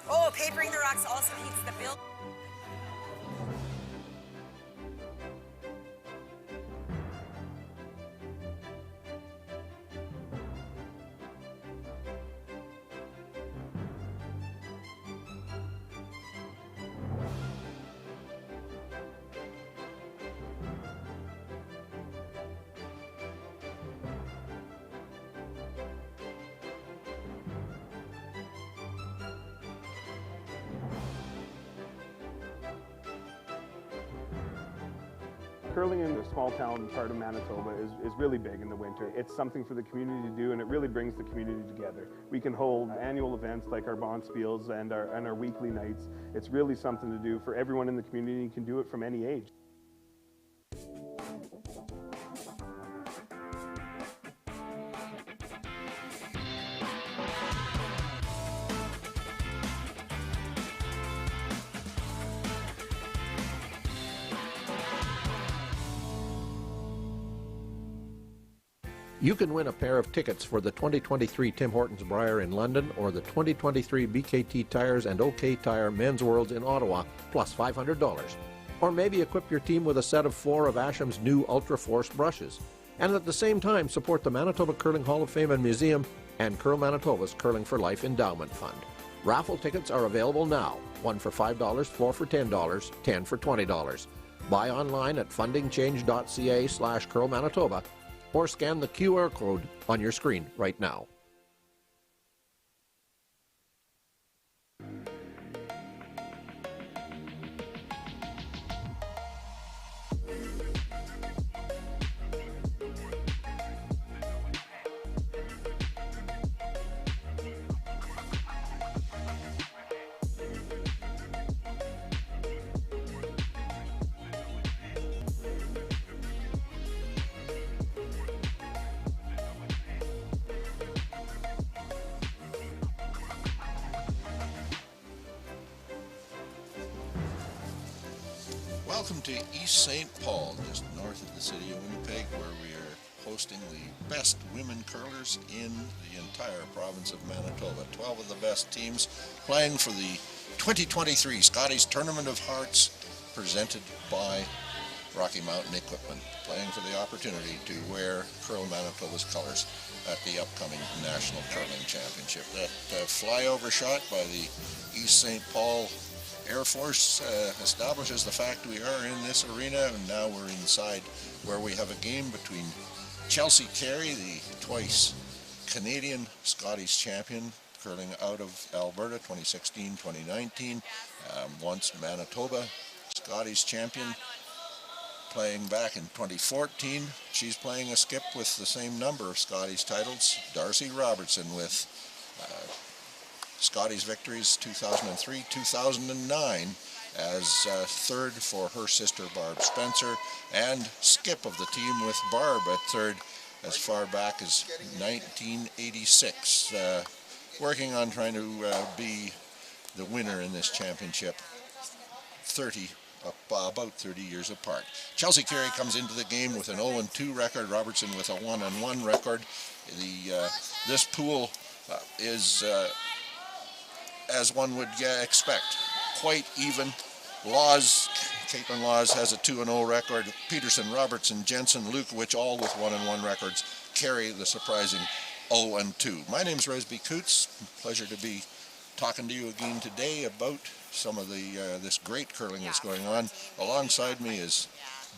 Oh, papering the rocks also heats the bill. Curling in the small town part of Manitoba is really big in the winter. It's something for the community to do, and it really brings the community together. We can hold annual events like our bonspiels and our weekly nights. It's really something to do for everyone in the community. You can do it from any age. You can win a pair of tickets for the 2023 Tim Hortons Brier in London or the 2023 BKT Tires and OK Tire Men's Worlds in Ottawa, plus $500. Or maybe equip your team with a set of 4 of Asham's new Ultra Force brushes. And at the same time, support the Manitoba Curling Hall of Fame and Museum and Curl Manitoba's Curling for Life Endowment Fund. Raffle tickets are available now. 1 for $5, 4 for $10, 10 for $20. Buy online at fundingchange.ca/Curl Manitoba or scan the QR code on your screen right now. Welcome to East St. Paul, just north of the city of Winnipeg, where we are hosting the best women curlers in the entire province of Manitoba. 12 of the best teams playing for the 2023 Scotties Tournament of Hearts, presented by Rocky Mountain Equipment, playing for the opportunity to wear Curl Manitoba's colors at the upcoming National Curling Championship. That flyover shot by the East St. Paul Air Force establishes the fact we are in this arena, and now we're inside where we have a game between Chelsea Carey, the twice Canadian Scotties champion, curling out of Alberta 2016-2019, once Manitoba Scotties champion, playing back in 2014. She's playing a skip with the same number of Scotties titles, Darcy Robertson, with Scotties victories 2003, 2009 as third for her sister Barb Spencer, and skip of the team with Barb at third as far back as 1986, working on trying to be the winner in this championship, about 30 years apart. Chelsea Carey comes into the game with an 0-2 record, Robertson with a 1-1 record. This pool is as one would expect, quite even. Caitlin Laws has a 2-0 record. Peterson, Robertson, Jensen, Lukowicz, all with 1-1 records. Carey, the surprising 0-2. My name's Resby Coots. Pleasure to be talking to you again today about some of this great curling that's going on. Alongside me is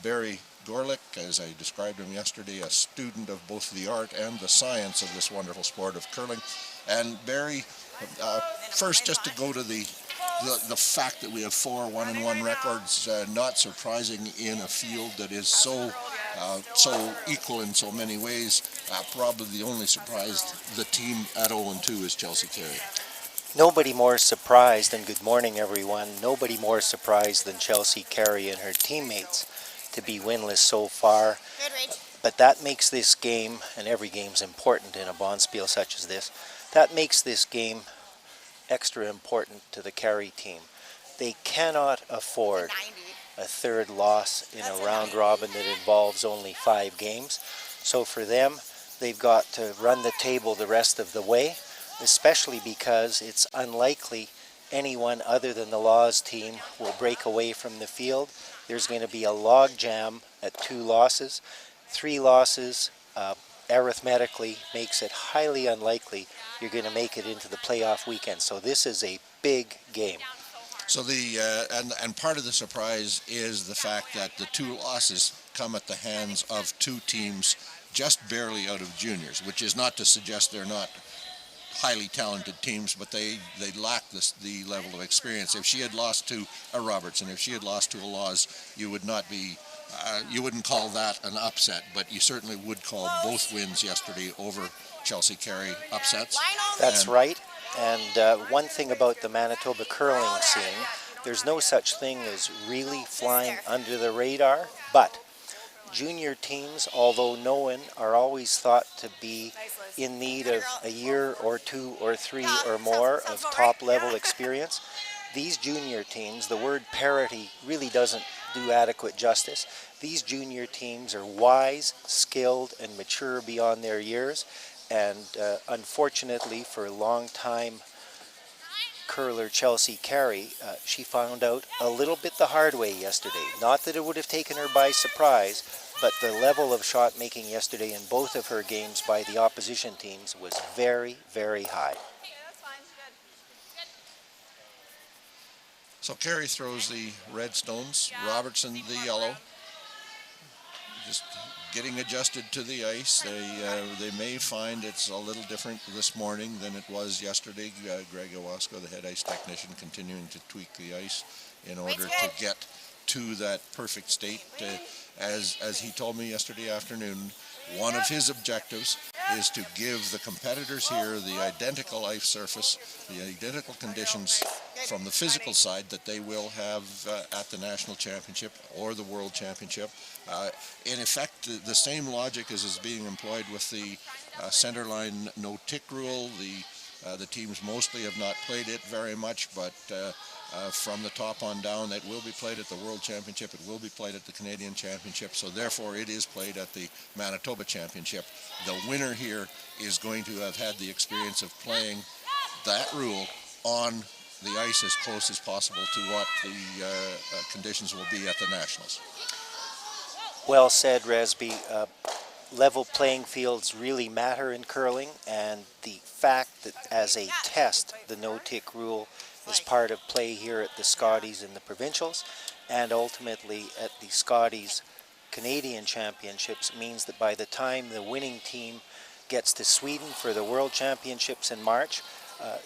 Barry Gorlick, as I described him yesterday, a student of both the art and the science of this wonderful sport of curling. And Barry, first, just to go to the fact that we have 4 1-1 records, not surprising in a field that is so equal in so many ways. Probably the only surprised the team at 0-2 is Chelsea Carey. Nobody more surprised, and good morning everyone, nobody more surprised than Chelsea Carey and her teammates to be winless so far. But that makes this game, and every game's important in a bonspiel such as this, that makes this game extra important to the Carey team. They cannot afford a third loss in a round robin that involves only 5 games. So for them, they've got to run the table the rest of the way, especially because it's unlikely anyone other than the Laws team will break away from the field. There's going to be a log jam at 2 losses. 3 losses arithmetically makes it highly unlikely you're going to make it into the playoff weekend. So this is a big game. So and part of the surprise is the fact that the 2 losses come at the hands of 2 teams just barely out of juniors, which is not to suggest they're not highly talented teams, but they lack the level of experience. If she had lost to a Robertson, if she had lost to a Laws, you would not be, you wouldn't call that an upset, but you certainly would call both wins yesterday over Chelsea Carey upsets. That's right. And one thing about the Manitoba curling scene, there's no such thing as really flying under the radar, but junior teams, although known, are always thought to be in need of a year or 2 or 3 or more of top-level experience. These junior teams, the word parity really doesn't do adequate justice. These junior teams are wise, skilled, and mature beyond their years. And unfortunately for a long-time curler Chelsea Carey, she found out a little bit the hard way yesterday. Not that it would have taken her by surprise, but the level of shot making yesterday in both of her games by the opposition teams was very, very high. So Carey throws the red stones, Robertson the yellow. Just getting adjusted to the ice. They may find it's a little different this morning than it was yesterday. Greg Owasco, the head ice technician, continuing to tweak the ice in order to get to that perfect state. As he told me yesterday afternoon, one of his objectives is to give the competitors here the identical ice surface, the identical conditions from the physical side that they will have at the national championship or the world championship. In effect, the same logic is being employed with the centerline no-tick rule. The teams mostly have not played it very much, but from the top on down, it will be played at the World Championship, it will be played at the Canadian Championship, so therefore it is played at the Manitoba Championship. The winner here is going to have had the experience of playing that rule on the ice as close as possible to what the conditions will be at the Nationals. Well said, Resby. Level playing fields really matter in curling, and the fact that as a test the no-tick rule is part of play here at the Scotties and the provincials, and ultimately at the Scotties Canadian Championships, means that by the time the winning team gets to Sweden for the World Championships in March,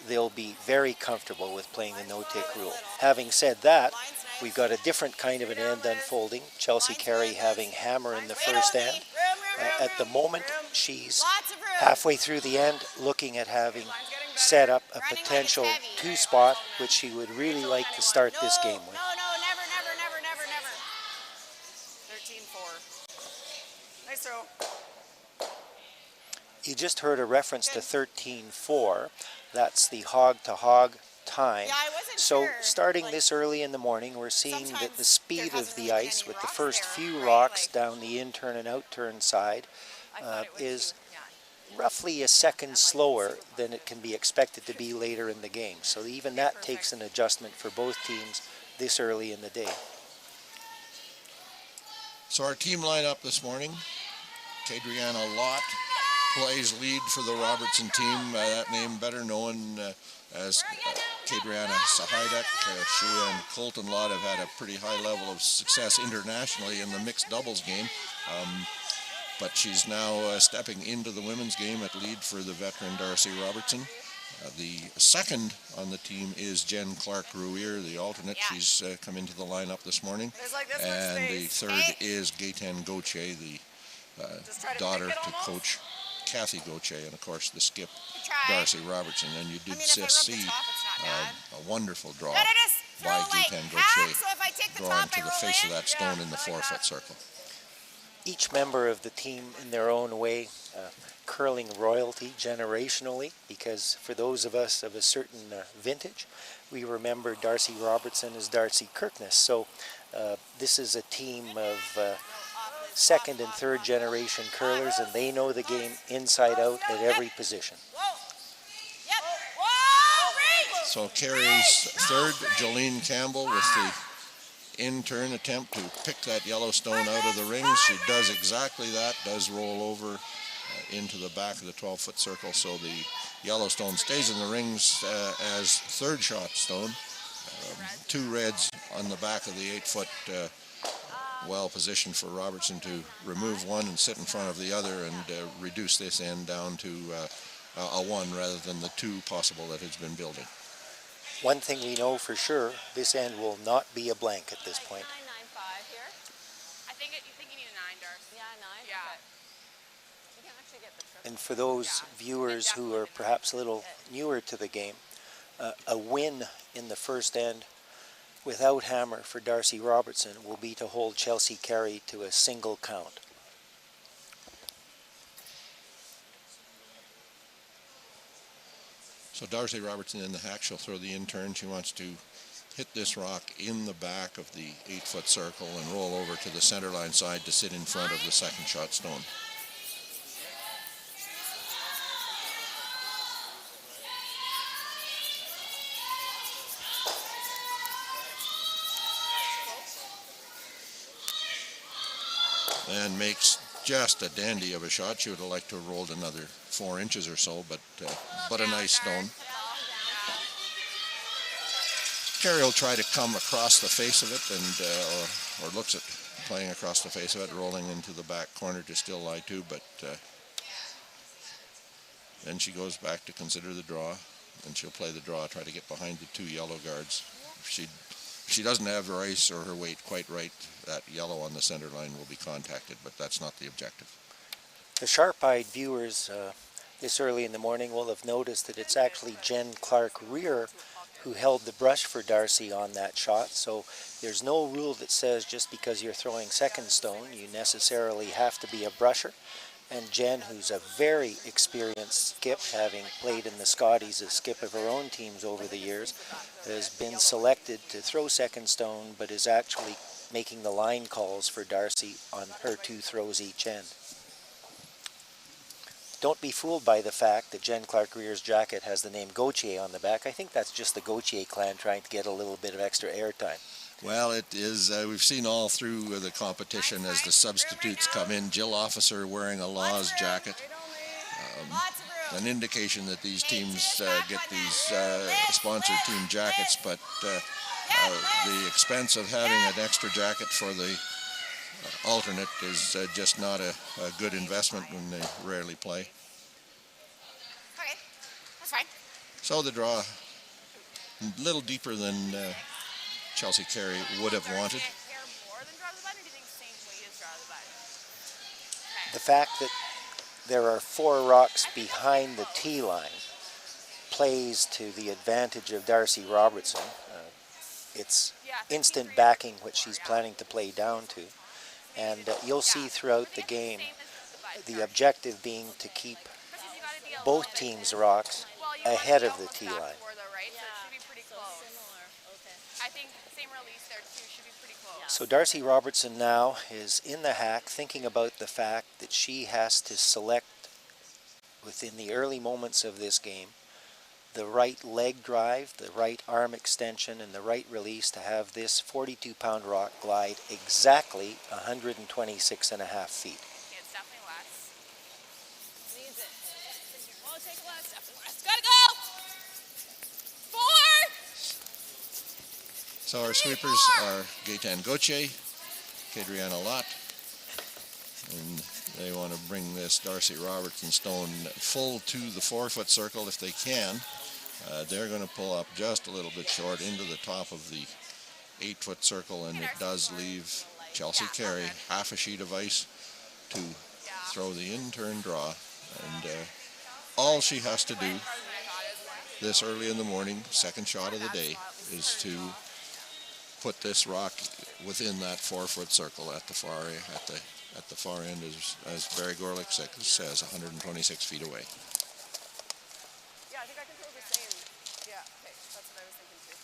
they'll be very comfortable with playing the no-tick rule. Having said that, we've got a different kind of an end unfolding. Chelsea Carey having hammer in the first end. At the moment, she's halfway through the end, looking at having set up a potential 2-spot, which she would really like to start this game with. No, never. 13-4. Nice throw. You just heard a reference to 13-4. That's the hog-to-hog time. Yeah, I wasn't so sure. starting this early in the morning, we're seeing that the speed of the ice with the first few rocks down the in-turn and out-turn side is roughly a second slower than it can be expected to be later in the game. So even that takes an adjustment for both teams this early in the day. So our team lineup this morning, Kadriana Lott plays lead for the Robertson team, that name better known as Kadriana Sahaidak. She and Colton Lott have had a pretty high level of success internationally in the mixed doubles game. But she's now stepping into the women's game at lead for the veteran Darcy Robertson. The second on the team is Jen Clark-Ruier, the alternate. She's come into the lineup this morning. And the third is Gaëtan Gauthier, the daughter to Coach Kathy Gauthier, and of course the skip Darcy Robertson. And you did see a wonderful draw by Gaëtan Gauthier, drawing to the face of that stone in the 4-foot circle. Each member of the team in their own way, curling royalty generationally, because for those of us of a certain vintage, we remember Darcy Robertson as Darcy Kirkness. So this is a team of second and third generation curlers, and they know the game inside out at every position. So Carey's third, Jolene Campbell with the in-turn attempt to pick that yellow stone out of the rings. She does exactly that, does roll over into the back of the 12-foot circle, so the yellow stone stays in the rings as third shot stone. Two reds on the back of the 8-foot, well positioned for Robertson to remove one and sit in front of the other and reduce this end down to a 1 rather than the 2 possible that has been building. One thing we know for sure, this end will not be a blank at this point. 995 here. I think you think you need a 9, Darcy. Yeah, 9. Yeah. Okay. You can actually get the triple. And for those viewers who are perhaps a little newer to the game, a win in the first end without hammer for Darcy Robertson will be to hold Chelsea Carey to a single count. So Darcy Robertson in the hack, she'll throw the in-turn. She wants to hit this rock in the back of the 8-foot circle and roll over to the center line side to sit in front of the second shot stone. And makes just a dandy of a shot. She would have liked to have rolled another 4 inches or so, but a nice stone. Carey will try to come across the face of it and or looks at playing across the face of it, rolling into the back corner to still lie 2, but then she goes back to consider the draw, and she'll play the draw, try to get behind the 2 yellow guards. If she doesn't have her ice or her weight quite right, that yellow on the center line will be contacted, but that's not the objective. The sharp-eyed viewers this early in the morning will have noticed that it's actually Jen Clark-Rear who held the brush for Darcy on that shot, so there's no rule that says just because you're throwing second stone you necessarily have to be a brusher. And Jen, who's a very experienced skip, having played in the Scotties as skip of her own teams over the years, has been selected to throw second stone, but is actually making the line calls for Darcy on her 2 throws each end. Don't be fooled by the fact that Jen Clark-Rear's jacket has the name Gauthier on the back. I think that's just the Gauthier clan trying to get a little bit of extra airtime. Well, it is, we've seen all through the competition as the substitutes come in, Jill Officer wearing a Laws jacket, an indication that these teams get these sponsored team jackets, but the expense of having an extra jacket for the alternate is just not a good investment when they rarely play. Okay, that's fine. So the draw a little deeper than Chelsea Carey would have wanted. The fact that there are 4 rocks behind the tee line plays to the advantage of Darcy Robertson. It's instant backing which she's planning to play down to, and you'll see throughout the game the objective being to keep both teams' rocks ahead of the tee line. I think same release there too, should be pretty close. So Darcy Robertson now is in the hack, thinking about the fact that she has to select within the early moments of this game the right leg drive, the right arm extension, and the right release to have this 42-pound rock glide exactly 126.5 feet. It's definitely less. Needs it. Won't take less, definitely less. Gotta go! 4! So our sweepers are Gaetan Gauthier, Kadriana Lott, and they want to bring this Darcy Robertson stone full to the 4-foot circle if they can. They're going to pull up just a little bit short into the top of the 8-foot circle, and it does leave Chelsea Carey half a sheet of ice to throw the in-turn draw. And all she has to do this early in the morning, second shot of the day, is to put this rock within that 4-foot circle at the far end, as Barry Gorlick says, 126 feet away. Yeah, I think I can feel the same. Yeah, okay, that's what I was thinking too.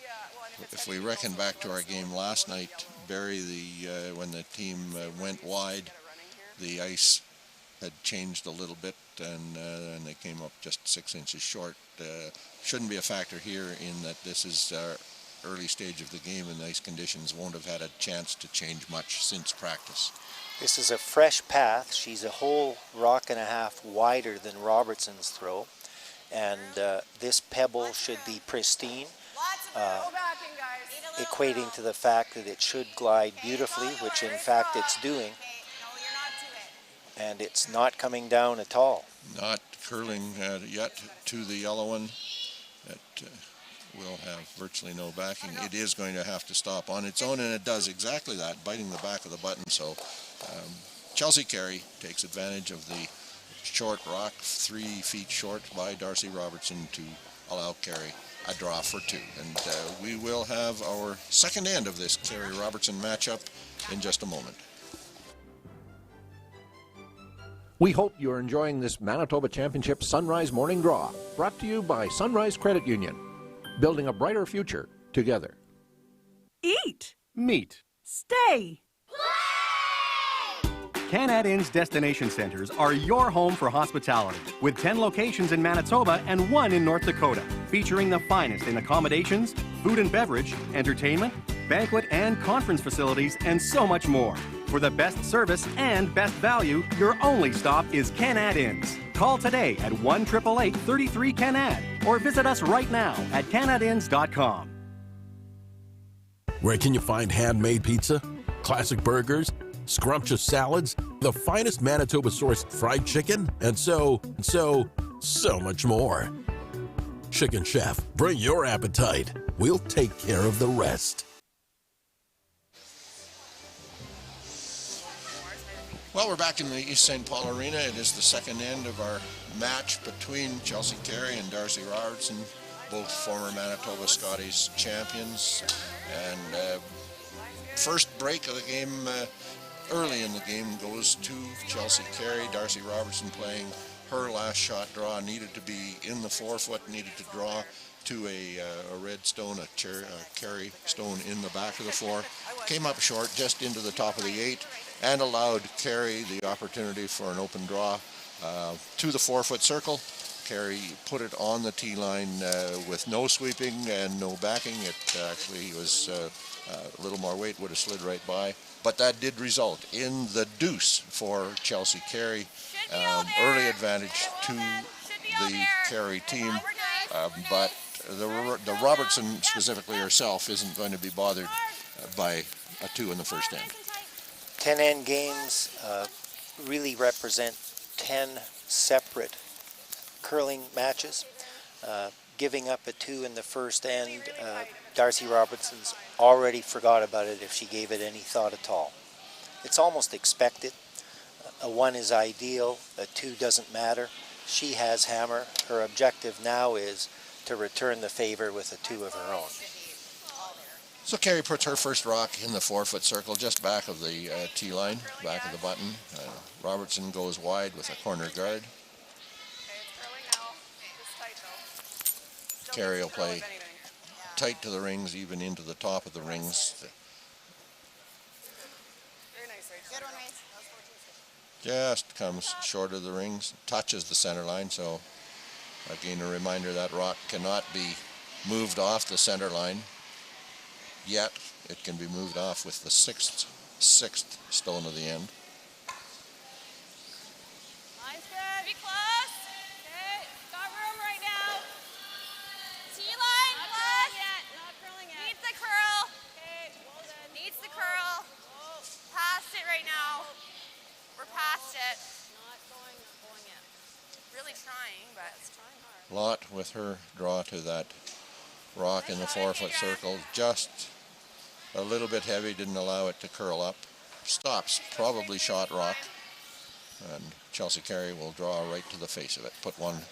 Yeah, well, and If we reckon back to our game last night, Barry, when the team went wide, the ice had changed a little bit and they came up just 6 inches short. Shouldn't be a factor here in that this is early stage of the game and ice conditions won't have had a chance to change much since practice. This is a fresh path. She's a whole rock and a half wider than Robertson's throw, and this pebble should be pristine, equating to the fact that it should glide beautifully, which in fact it's doing, and it's not coming down at all. Not curling yet to the yellow one. It will have virtually no backing. It is going to have to stop on its own, and it does exactly that, biting the back of the button. So Chelsea Carey takes advantage of the short rock, 3 feet short by Darcy Robertson, to allow Carey a draw for 2. And we will have our second end of this Carey Robertson matchup in just a moment. We hope you're enjoying this Manitoba Championship Sunrise Morning Draw, brought to you by Sunrise Credit Union. Building a brighter future together. Eat. Meet. Stay. Canad Inn's destination centers are your home for hospitality, with 10 locations in Manitoba and 1 in North Dakota, featuring the finest in accommodations, food and beverage, entertainment, banquet and conference facilities, and so much more. For the best service and best value, your only stop is Canad Inns. Call today at 1-888-33-CANAD or visit us right now at canadinns.com. Where can you find handmade pizza, classic burgers, scrumptious salads, the finest Manitoba-sourced fried chicken, and so much more? Chicken Chef, bring your appetite. We'll take care of the rest. Well, we're back in the East St. Paul Arena. It is the second end of our match between Chelsea Carey and Darcy Robertson, both former Manitoba Scotties champions. And first break of the game, early in the game, goes to Chelsea Carey. Darcy Robertson playing her last shot draw, needed to be in the 4-foot, needed to draw to a red stone, a Carey stone in the back of the 4. Came up short, just into the top of the 8, and allowed Carey the opportunity for an open draw to the 4-foot circle. Carey put it on the tee line with no sweeping and no backing. It actually was a little more weight, would have slid right by. But that did result in the deuce for Chelsea Carey. Early advantage to the Carey team, but the Robertson, specifically herself, isn't going to be bothered by a 2 in the first end. 10 end games really represent 10 separate curling matches. Giving up a 2 in the first end, Darcy Robertson's already forgot about it if she gave it any thought at all. It's almost expected. A 1 is ideal, a 2 doesn't matter. She has hammer. Her objective now is to return the favor with a 2 of her own. So Carey puts her first rock in the 4-foot circle, just back of the tee line, back of the button. Robertson goes wide with a corner guard. Carey will play tight to the rings, even into the top of the rings. Just comes short of the rings, touches the center line, so again a reminder that rock cannot be moved off the center line. Yet it can be moved off with the sixth stone of the end. Line's good. Be close. Okay, got room right now. T-line, plus. Not curling yet. Needs the curl. Okay, well done. Needs the curl. Past it right now. We're past it. Not going yet. Really trying, but it's trying hard. Lot with her draw to that rock in the 4-foot circle, just a little bit heavy, didn't allow it to curl up. Stops, probably shot rock, and Chelsea Carey will draw right to the face of it. Put one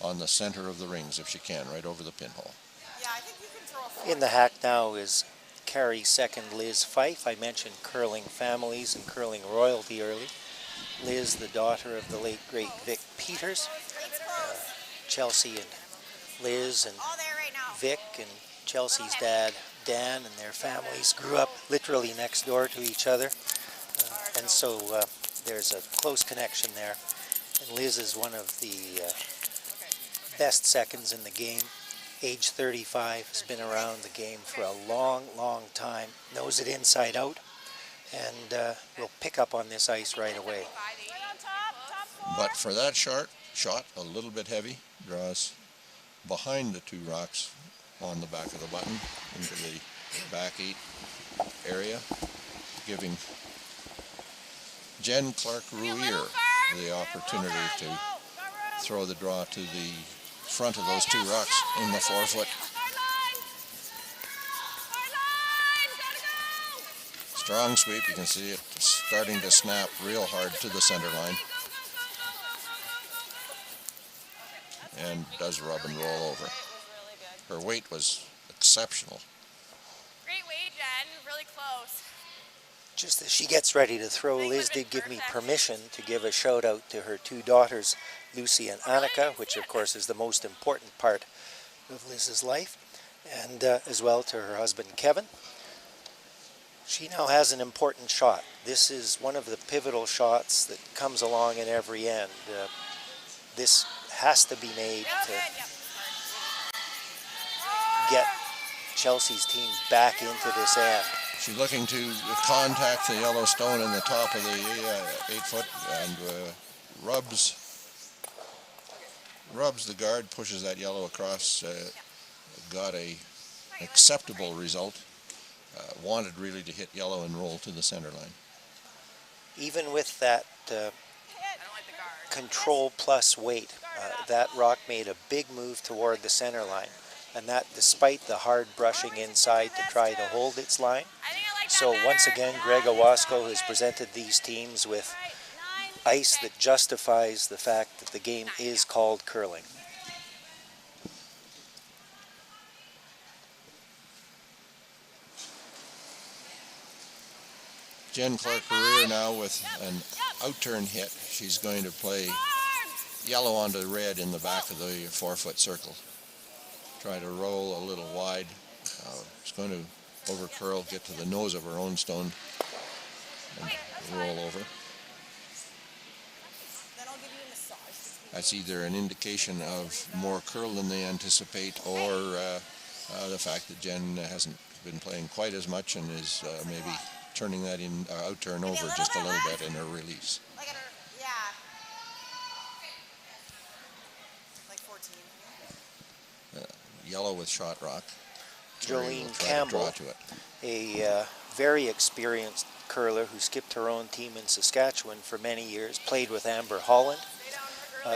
on the center of the rings if she can, right over the pinhole. Yeah, I think you can throw a In the hack now is Carey's second Liz Fife. I mentioned curling families and curling royalty early. Liz, the daughter of the late great Vic Peters. Chelsea and Liz and Vic and Chelsea's dad Dan and their families grew up literally next door to each other, and so there's a close connection there. And Liz is one of the best seconds in the game. Age 35, has been around the game for a long, long time, knows it inside out, and will pick up on this ice right away. But for that shot, a little bit heavy, draws behind the two rocks on the back of the button into the back 8 area, giving Jen Clark-Ruier the opportunity to throw the draw to the front of those two rocks in the 4-foot. Strong sweep, you can see it starting to snap real hard to the center line. And does rub and roll over. Her weight was exceptional. Great weight, Jen. Really close. Just as she gets ready to throw, Liz did give me permission to give a shout out to her 2 daughters, Lucy and Annika, which of course is the most important part of Liz's life, and as well to her husband Kevin. She now has an important shot. This is one of the pivotal shots that comes along in every end. This has to be made to get Chelsea's team back into this end. She's looking to contact the yellow stone in the top of the 8-foot and rubs the guard, pushes that yellow across, got a acceptable result. Wanted really to hit yellow and roll to the center line. Even with that control plus weight, that rock made a big move toward the center line, and that despite the hard brushing inside to try to hold its line. So once again, Greg Owasco has presented these teams with ice that justifies the fact that the game is called curling. Jen Clark-Ruier now with an outturn hit. She's going to play yellow onto red in the back of the 4-foot circle. Try to roll a little wide. It's going to over curl, get to the nose of her own stone, and roll over. That's either an indication of more curl than they anticipate, or the fact that Jen hasn't been playing quite as much and is maybe turning that in, out-turn over just a little bit in her release. Like 14. Yellow with shot rock. Jolene Campbell, a very experienced curler who skipped her own team in Saskatchewan for many years, played with Amber Holland.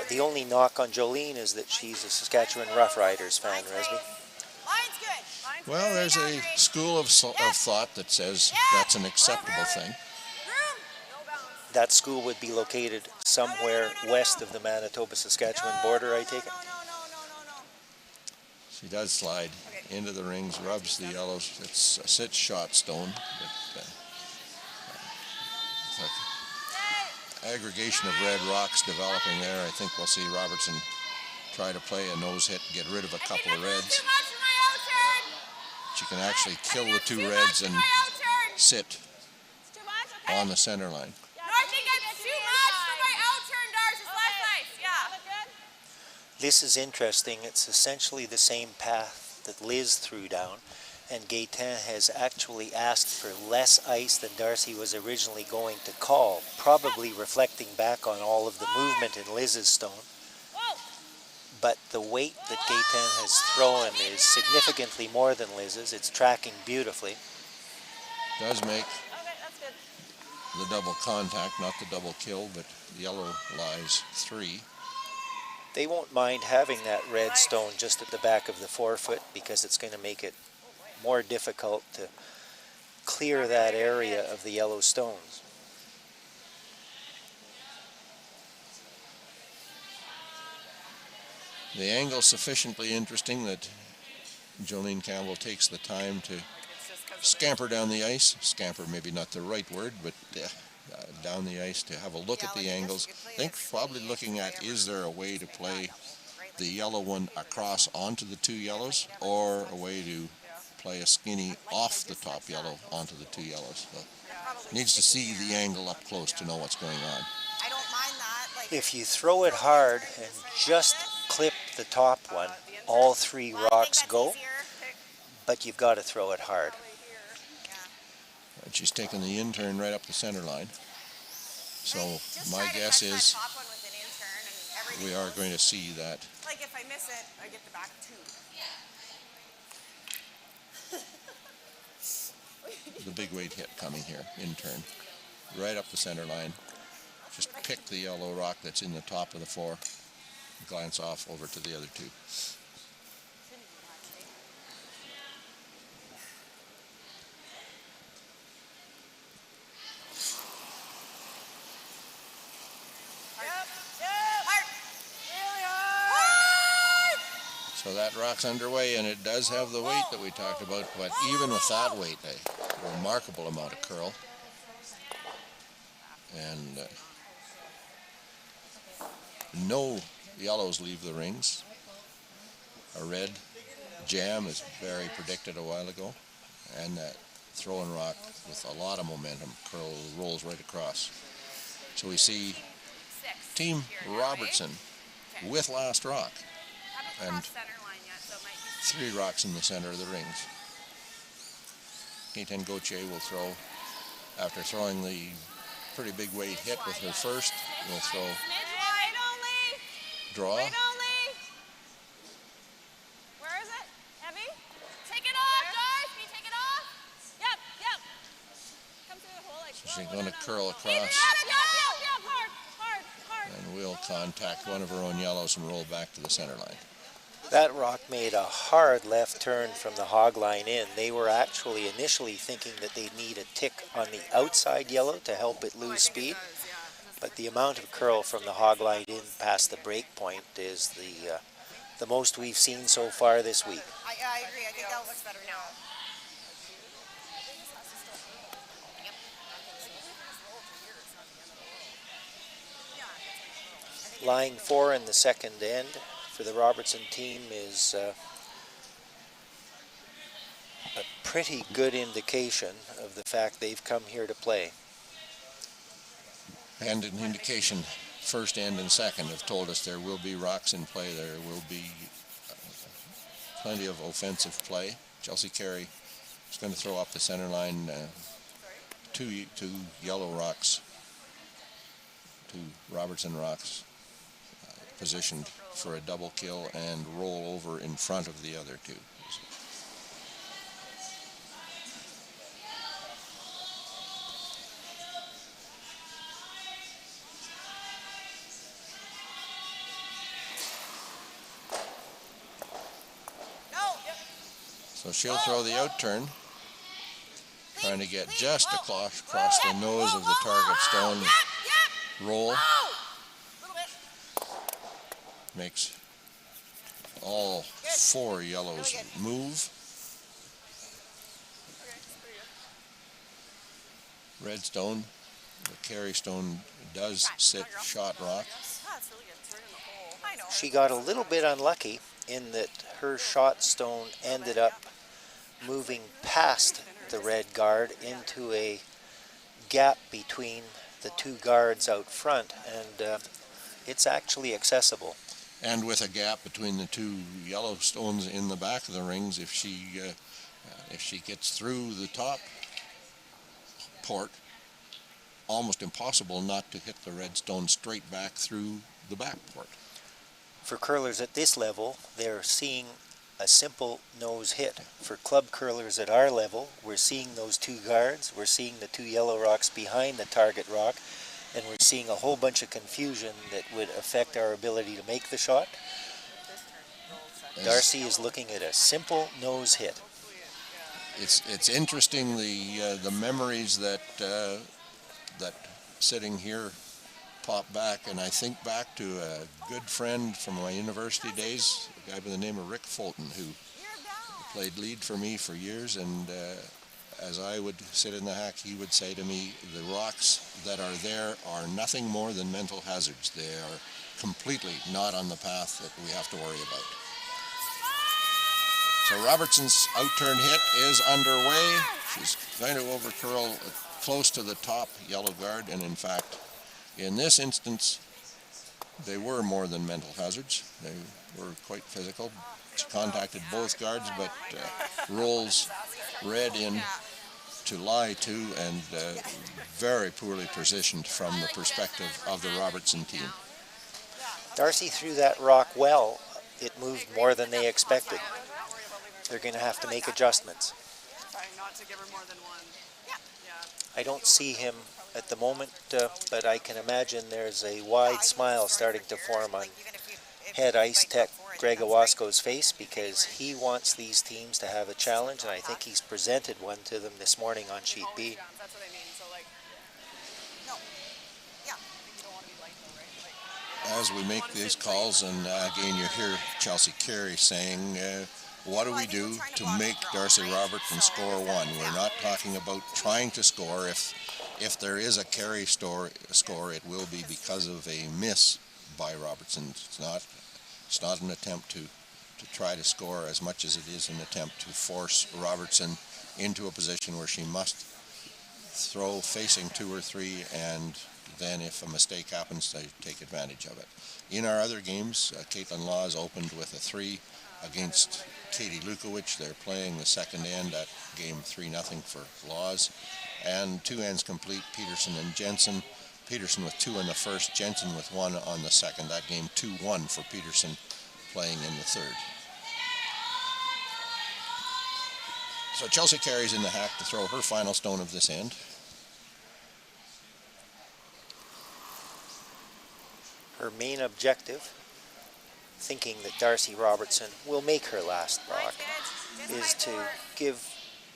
The only knock on Jolene is that she's a Saskatchewan Roughriders fan, Resby. Well, there's a school of thought that says that's an acceptable thing. That school would be located somewhere west of the Manitoba-Saskatchewan border, I take it? She does slide into the rings, rubs the yellows. It's a sit shot stone. But, aggregation of red rocks developing there. I think we'll see Robertson try to play a nose hit, get rid of a couple of reds. She can actually kill the 2 reds and sit on the center line. This is interesting. It's essentially the same path that Liz threw down, and Gaetan has actually asked for less ice than Darcy was originally going to call, probably reflecting back on all of the movement in Liz's stone. But the weight that Gaetan has thrown is significantly more than Liz's. It's tracking beautifully. Does make the double contact, not the double kill, but yellow lies 3. They won't mind having that red stone just at the back of the 4-foot because it's going to make it more difficult to clear that area of the yellow stones. The angle sufficiently interesting that Jolene Campbell takes the time to scamper down the ice. Scamper, maybe not the right word, but down the ice to have a look at the angles. I think probably looking at, is there a way to play the yellow one across onto the 2 yellows, or a way to play a skinny off the top yellow onto the 2 yellows. So needs to see the angle up close to know what's going on. I don't mind that. Like, If you throw it hard and just clip the top one, all 3 rocks go, but you've got to throw it hard. And she's taking the in-turn right up the center line. So my guess is we are going to see that. Like if I miss it, I get the back 2. The big weight hit coming here, in-turn, right up the center line. Just pick the yellow rock that's in the top of the 4, glance off over to the other 2. So that rock's underway, and it does have the weight that we talked about, but even with that weight, a remarkable amount of curl. And no yellows leave the rings. A red jam, as Barry predicted a while ago, and that throwing rock with a lot of momentum rolls right across. So we see Team Robertson with last rock, and 3 rocks in the center of the rings. Keaton Gauthier will throw, after throwing the pretty big weight hit with her first, will throw draw. Where is it? Heavy? Take it off, Darth! Can you take it off? Yep. Come through the hole like So she's going to curl across, hard. and will contact one of her own yellows and roll back to the center line. That rock made a hard left turn from the hog line in. They were actually initially thinking that they'd need a tick on the outside yellow to help it lose speed. But the amount of curl from the hog line in past the break point is the most we've seen so far this week. I agree. I think that looks better now. Line 4 in the second end for the Robertson team is a pretty good indication of the fact they've come here to play. And an indication, first end and second have told us there will be rocks in play. There will be plenty of offensive play. Chelsea Carey is going to throw up the center line, two yellow rocks, 2 Robertson rocks, positioned for a double kill and roll over in front of the other 2. So she'll throw the out turn, trying to get just across the nose of the target stone. Roll. Makes all 4 yellows move. Red stone, the Carey stone does sit shot rock. She got a little bit unlucky in that her shot stone ended up moving past the red guard into a gap between the 2 guards out front, and it's actually accessible. And with a gap between the 2 yellow stones in the back of the rings, if she gets through the top port, almost impossible not to hit the red stone straight back through the back port. For curlers at this level, they're seeing a simple nose hit. For club curlers at our level, we're seeing those 2 guards, we're seeing the 2 yellow rocks behind the target rock, and we're seeing a whole bunch of confusion that would affect our ability to make the shot. Darcy is looking at a simple nose hit. It's interesting the memories that sitting here pop back, and I think back to a good friend from my university days, a guy by the name of Rick Fulton, who played lead for me for years, and as I would sit in the hack, he would say to me, the rocks that are there are nothing more than mental hazards. They are completely not on the path that we have to worry about. So Robertson's out-turn hit is underway. She's going to overcurl close to the top yellow guard, and in fact, in this instance, They were more than mental hazards. They were quite physical. She contacted both guards, but rolls read in to lie to, and very poorly positioned from the perspective of the Robertson team. Darcy threw that rock well. It moved more than they expected. They're going to have to make adjustments. I don't see him at the moment, but I can imagine there's a wide smile starting to form on head ice tech Greg Owasco's face, because he wants these teams to have a challenge, and I think he's presented one to them this morning on sheet B. As we make these calls, and again you hear Chelsea Carey saying, what do we do to make Darcy Robertson score one? We're not talking about trying to score. If there is a Carey score, it will be because of a miss by Robertson. It's not an attempt to try to score as much as it is an attempt to force Robertson into a position where she must throw facing 2 or 3, and then if a mistake happens, they take advantage of it. In our other games, Caitlin Laws opened with a 3 against Katie Lukowicz. They're playing the second end at game 3-0 for Laws. And 2 ends complete, Peterson and Jensen. Peterson with 2 in the first, Jensen with 1 on the second. That game 2-1 for Peterson, playing in the third. So Chelsea Carey's in the hack to throw her final stone of this end. Her main objective, thinking that Darcy Robertson will make her last rock, is to give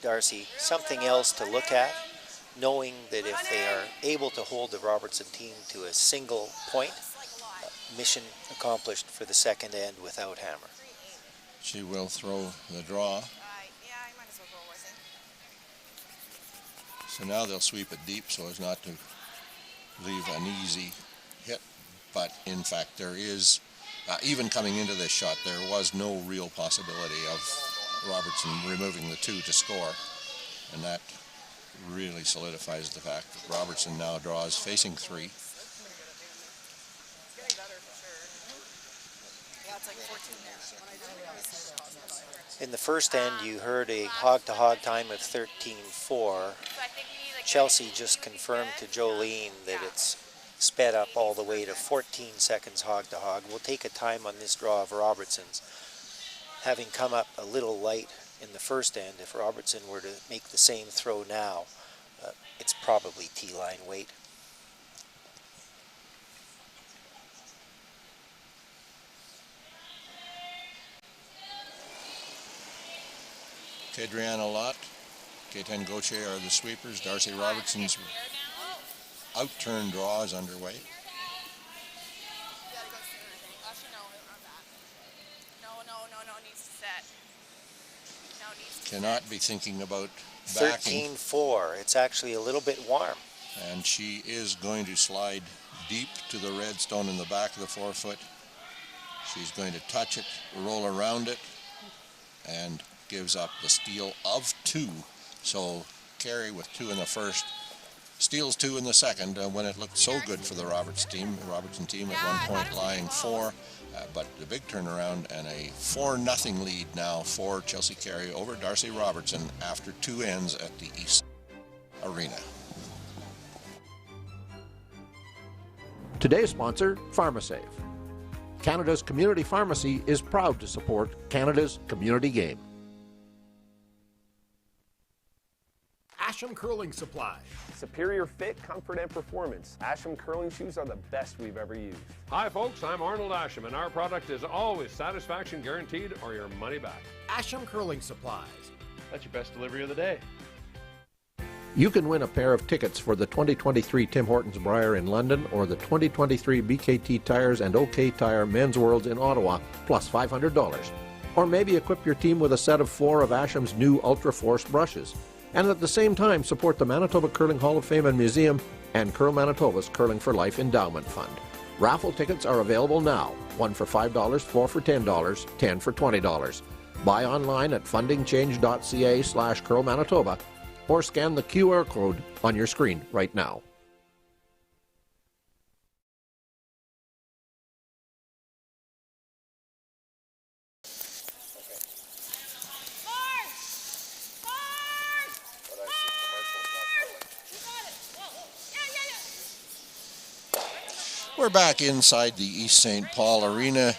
Darcy something else to look at, knowing that if they are able to hold the Robertson team to a single point, mission accomplished for the second end without hammer. She will throw the draw. So now they'll sweep it deep so as not to leave an easy hit. But in fact, there is, even coming into this shot, there was no real possibility of Robertson removing the 2 to score. And that really solidifies the fact that Robertson now draws facing 3. In the first end, you heard a hog-to-hog time of 13-4. Chelsea just confirmed to Jolene that it's sped up all the way to 14 seconds hog-to-hog. We'll take a time on this draw of Robertson's. Having come up a little light in the first end, if Robertson were to make the same throw now, it's probably T-line weight. Kadriana Lott, Ketan Gauthier are the sweepers. Darcy Robertson's out-turn draw is underway. Cannot be thinking about backing. 13-4. It's actually a little bit warm. And she is going to slide deep to the red stone in the back of the forefoot. She's going to touch it, roll around it, and gives up the steal of 2. So Carey with 2 in the first, steals 2 in the second, when it looked so good for the Robertson team at one point lying 4. But the big turnaround and a 4-0 lead now for Chelsea Carey over Darcy Robertson after 2 ends at the East Arena. Today's sponsor, PharmaSave. Canada's community pharmacy is proud to support Canada's community game. Asham Curling Supply. Superior fit, comfort, and performance. Asham curling shoes are the best we've ever used. Hi folks, I'm Arnold Asham, and our product is always satisfaction guaranteed or your money back. Asham Curling Supplies. That's your best delivery of the day. You can win a pair of tickets for the 2023 Tim Hortons Brier in London or the 2023 BKT Tires and OK Tire Men's Worlds in Ottawa, plus $500. Or maybe equip your team with a set of 4 of Asham's new Ultra Force brushes. And at the same time support the Manitoba Curling Hall of Fame and Museum and Curl Manitoba's Curling for Life Endowment Fund. Raffle tickets are available now, 1 for $5, 4 for $10, 10 for $20. Buy online at fundingchange.ca/Curl Manitoba or scan the QR code on your screen right now. We're back inside the East St. Paul Arena.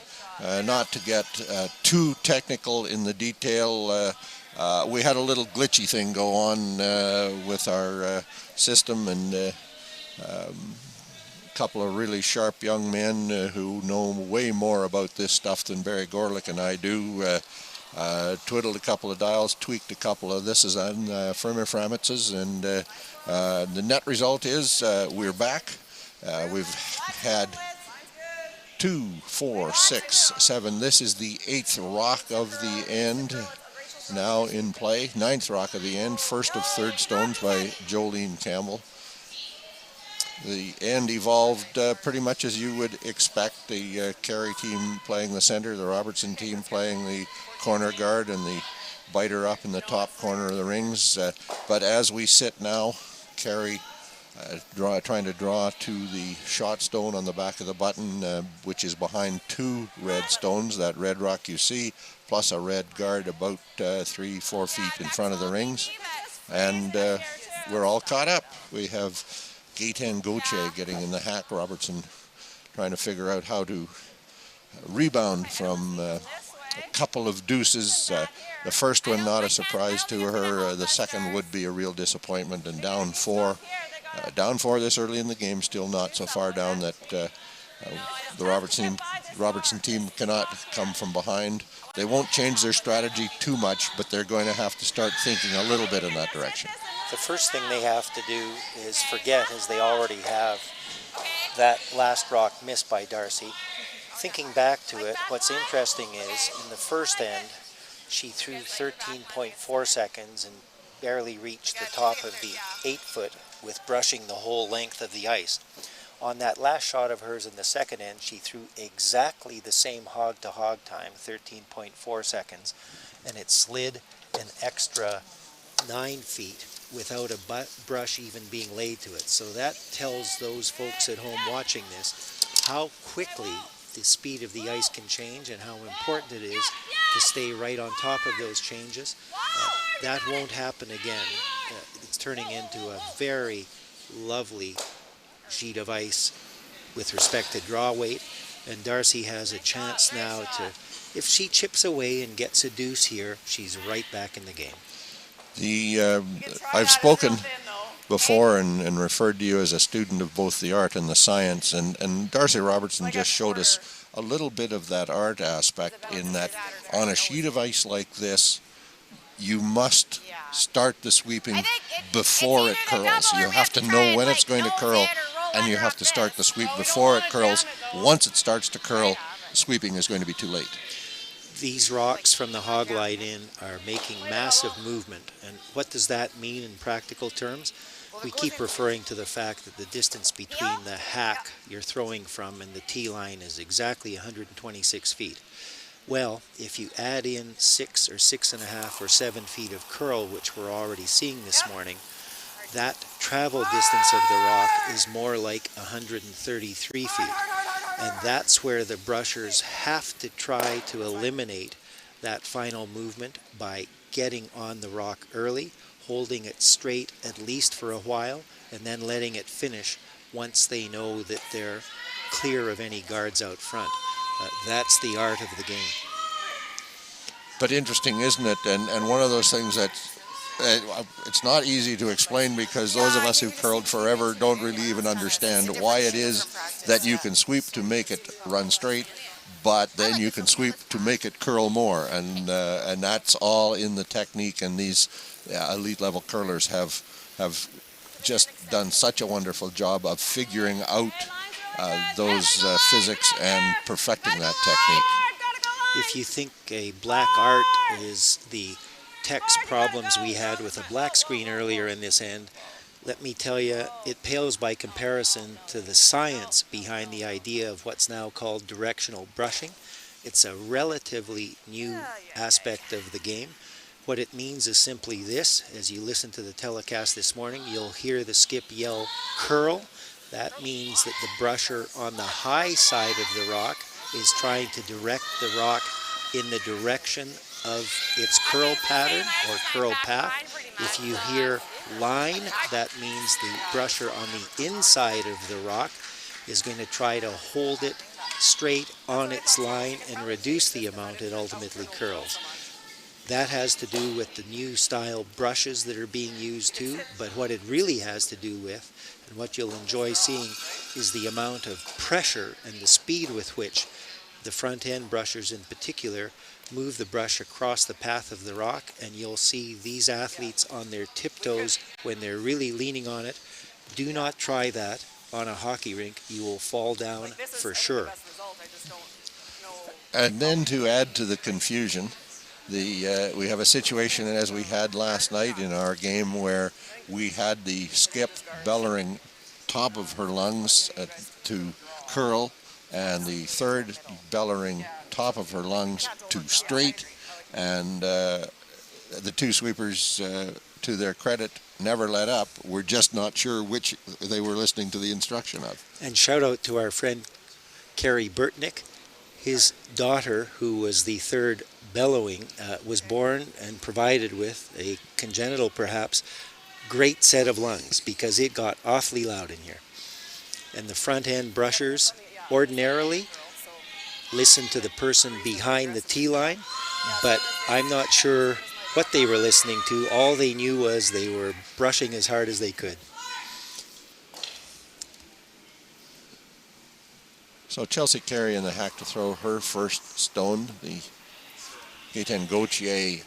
Not to get too technical in the detail, we had a little glitchy thing go on with our system, and a couple of really sharp young men who know way more about this stuff than Barry Gorlick and I do twiddled a couple of dials, tweaked a couple of this on Framers's, and the net result is we're back. We've had 2, 4, 6, 7. This is the 8th rock of the end now in play. 9th rock of the end. First of 3rd stones by Jolene Campbell. The end evolved pretty much as you would expect. The CAREY team playing the center, the Robertson team playing the corner guard, and the biter up in the top corner of the rings. But as we sit now, CAREY trying to draw to the shot stone on the back of the button, which is behind 2 red stones, that red rock you see, plus a red guard about 3-4 feet in front of the rings. And we're all caught up. We have Gaetan Gauthier getting in the hack, Robertson trying to figure out how to rebound from a couple of deuces. The first one not a surprise to her, the second would be a real disappointment, and down 4. Down 4 this early in the game, still not so far down that the Robertson team cannot come from behind. They won't change their strategy too much, but they're going to have to start thinking a little bit in that direction. The first thing they have to do is forget, as they already have, that last rock missed by Darcy. Thinking back to it, what's interesting is in the first end, she threw 13.4 seconds and barely reached the top of the 8-foot with brushing the whole length of the ice. On that last shot of hers in the second end, she threw exactly the same hog-to-hog time, 13.4 seconds, and it slid an extra 9 feet without a brush even being laid to it. So that tells those folks at home watching this how quickly the speed of the ice can change and how important it is to stay right on top of those changes. That won't happen again. It's turning into a very lovely sheet of ice with respect to draw weight, and Darcy has a chance now to, if she chips away and gets a deuce here, she's right back in the game. I've spoken before and referred to you as a student of both the art and the science, and Darcy Robertson just showed us a little bit of that art aspect in that on a sheet of ice like this, you must start the sweeping before it curls. You have to know when it's going to curl, and you have to start the sweep before it curls. Once it starts to curl, sweeping is going to be too late. These rocks from the hog line in are making massive movement, and what does that mean in practical terms? We keep referring to the fact that the distance between the hack you're throwing from and the tee line is exactly 126 feet. Well, if you add in 6 or 6.5 or 7 feet of curl, which we're already seeing this morning, that travel distance of the rock is more like 133 feet. And that's where the brushers have to try to eliminate that final movement by getting on the rock early, holding it straight at least for a while, and then letting it finish once they know that they're clear of any guards out front. That's the art of the game. But interesting, isn't it? And one of those things that it's not easy to explain, because those of us who've curled forever don't really even understand why it is that you can sweep to make it run straight, but then you can sweep to make it curl more, and that's all in the technique. And these elite level curlers have just done such a wonderful job of figuring out those physics and perfecting that technique. If you think a black art is the text problems we had with a black screen earlier in this end, let me tell you, it pales by comparison to the science behind the idea of what's now called directional brushing. It's a relatively new aspect of the game. What it means is simply this: as you listen to the telecast this morning, you'll hear the skip yell curl. That means that the brusher on the high side of the rock is trying to direct the rock in the direction of its curl pattern or curl path. If you hear line, that means the brusher on the inside of the rock is going to try to hold it straight on its line and reduce the amount it ultimately curls. That has to do with the new style brushes that are being used too, but what it really has to do with, and what you'll enjoy seeing, is the amount of pressure and the speed with which the front end brushers in particular move the brush across the path of the rock, and you'll see these athletes on their tiptoes when they're really leaning on it. Do not try that on a hockey rink. You will fall down for sure. And then to add to the confusion, we have a situation as we had last night in our game where we had the skip bellowing top of her lungs to curl, and the third bellowing top of her lungs to straight, and the two sweepers, to their credit, never let up. We're just not sure which they were listening to the instruction of. And shout out to our friend CAREY Burtnick. His daughter, who was the third bellowing, was born and provided with a congenital, perhaps, great set of lungs, because it got awfully loud in here. And the front end brushers ordinarily listen to the person behind the tee line, but I'm not sure what they were listening to. All they knew was they were brushing as hard as they could. So Chelsea Carey in the hack to throw her first stone. The Gaëtan Gauthier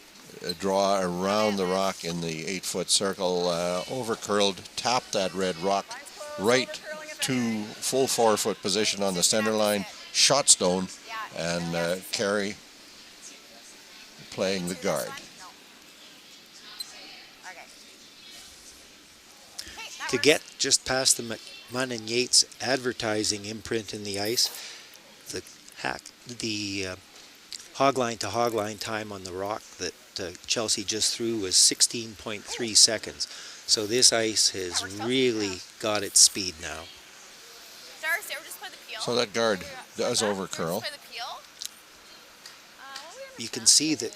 draw around the rock in the 8-foot circle, over curled, tapped that red rock right to full 4-foot position on the center line, shot stone, and Carey playing the guard. To get just past the McMahon and Yates advertising imprint in the ice, the hogline to hogline time on the rock that Chelsea just threw was 16.3 seconds. So this ice has really got its speed now. So that guard does over curl. You can see that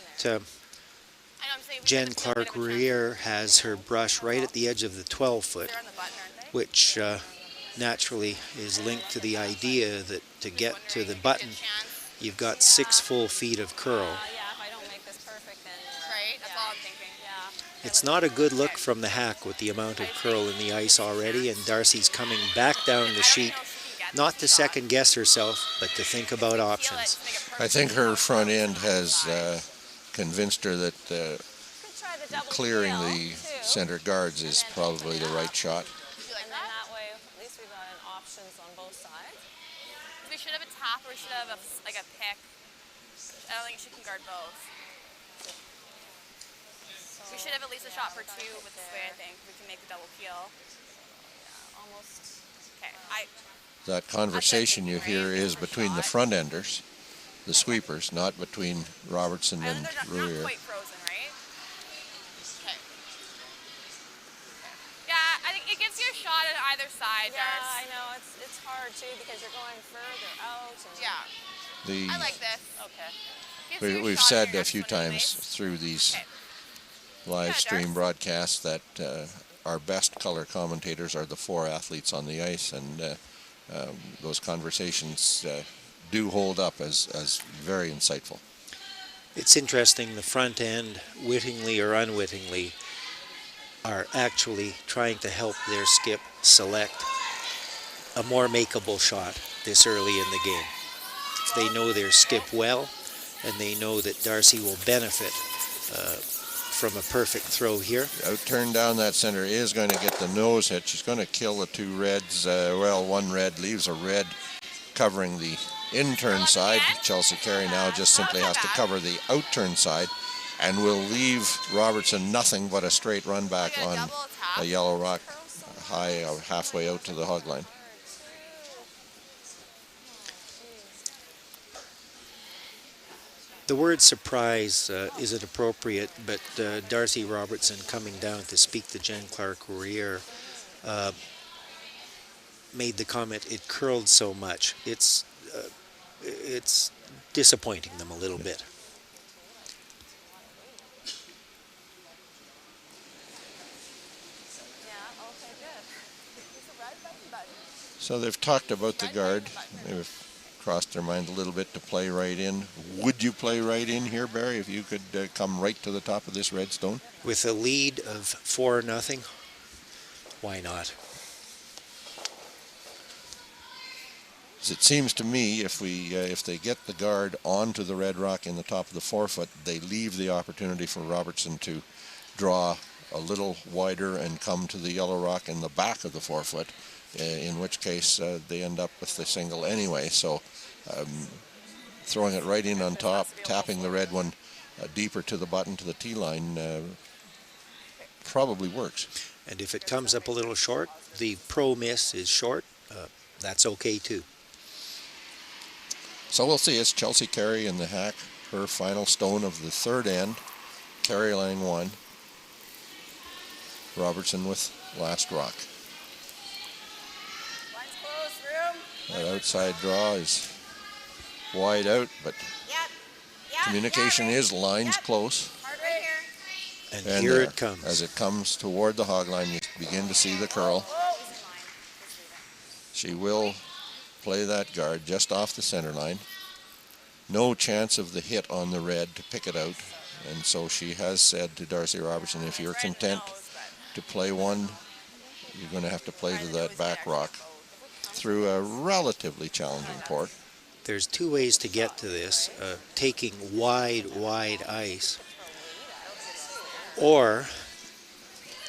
Jen Clark-Rouier has her brush right at the edge of the 12-foot, which naturally is linked to the idea that to get to the button, you've got 6 full feet of curl. It's not a good look from the hack with the amount of curl in the ice already, and Darcy's coming back down the sheet, not to second guess herself, but to think about options. I think her front end has convinced her that clearing the center guards is probably the right shot. And then that way, at least we've got options on both sides. We should have a tap, or we should have a pick. I don't think she can guard both. We should have at least a shot for 2 with this way, I think. We can make the double peel. Yeah, almost. Okay, That conversation you hear is between the front enders, the sweepers, not between Robertson and Rouier. quite frozen, right? Okay. Yeah, I think it gives you a shot at either side. Yeah, I know. It's hard too because you're going further out. I like this. Okay. We've said a few times through these live stream broadcasts that our best color commentators are the 4 athletes on the ice, and those conversations do hold up as very insightful. It's interesting, the front end, wittingly or unwittingly, are actually trying to help their skip select a more makeable shot this early in the game. They know their skip well, and they know that Darcy will benefit from a perfect throw here. Out-turn down that center is going to get the nose hit. She's going to kill the 2 reds. Well, 1 red leaves a red covering the in-turn side. Chelsea Carey now just simply has to cover the out-turn side and will leave Robertson nothing but a straight run back on a yellow rock high halfway out to the hog line. The word surprise isn't appropriate, but Darcy Robertson coming down to speak to Jen Clark-Rouier made the comment, it curled so much. It's disappointing them a little bit. So they've talked about the guard. They've crossed their mind a little bit to play right in. Would you play right in here, Barry, if you could come right to the top of this red stone? With a lead of 4-0, why not? As it seems to me, if they get the guard onto the red rock in the top of the 4-foot, they leave the opportunity for Robertson to draw a little wider and come to the yellow rock in the back of the 4-foot, in which case they end up with the single anyway. So throwing it right in on top, tapping the red one deeper to the button, to the tee line, probably works. And if it comes up a little short, the pro miss is short, that's okay too. So we'll see. It's Chelsea Carey in the hack, her final stone of the third end. Carey laying 1. Robertson with last rock. That outside draw is wide out, but communication is lines close. And here it comes. As it comes toward the hog line, you begin to see the curl. She will play that guard just off the center line. No chance of the hit on the red to pick it out. And so she has said to Darcy Robertson, if you're content to play one, you're going to have to play to that back rock through a relatively challenging port. There's two ways to get to this, taking wide ice, or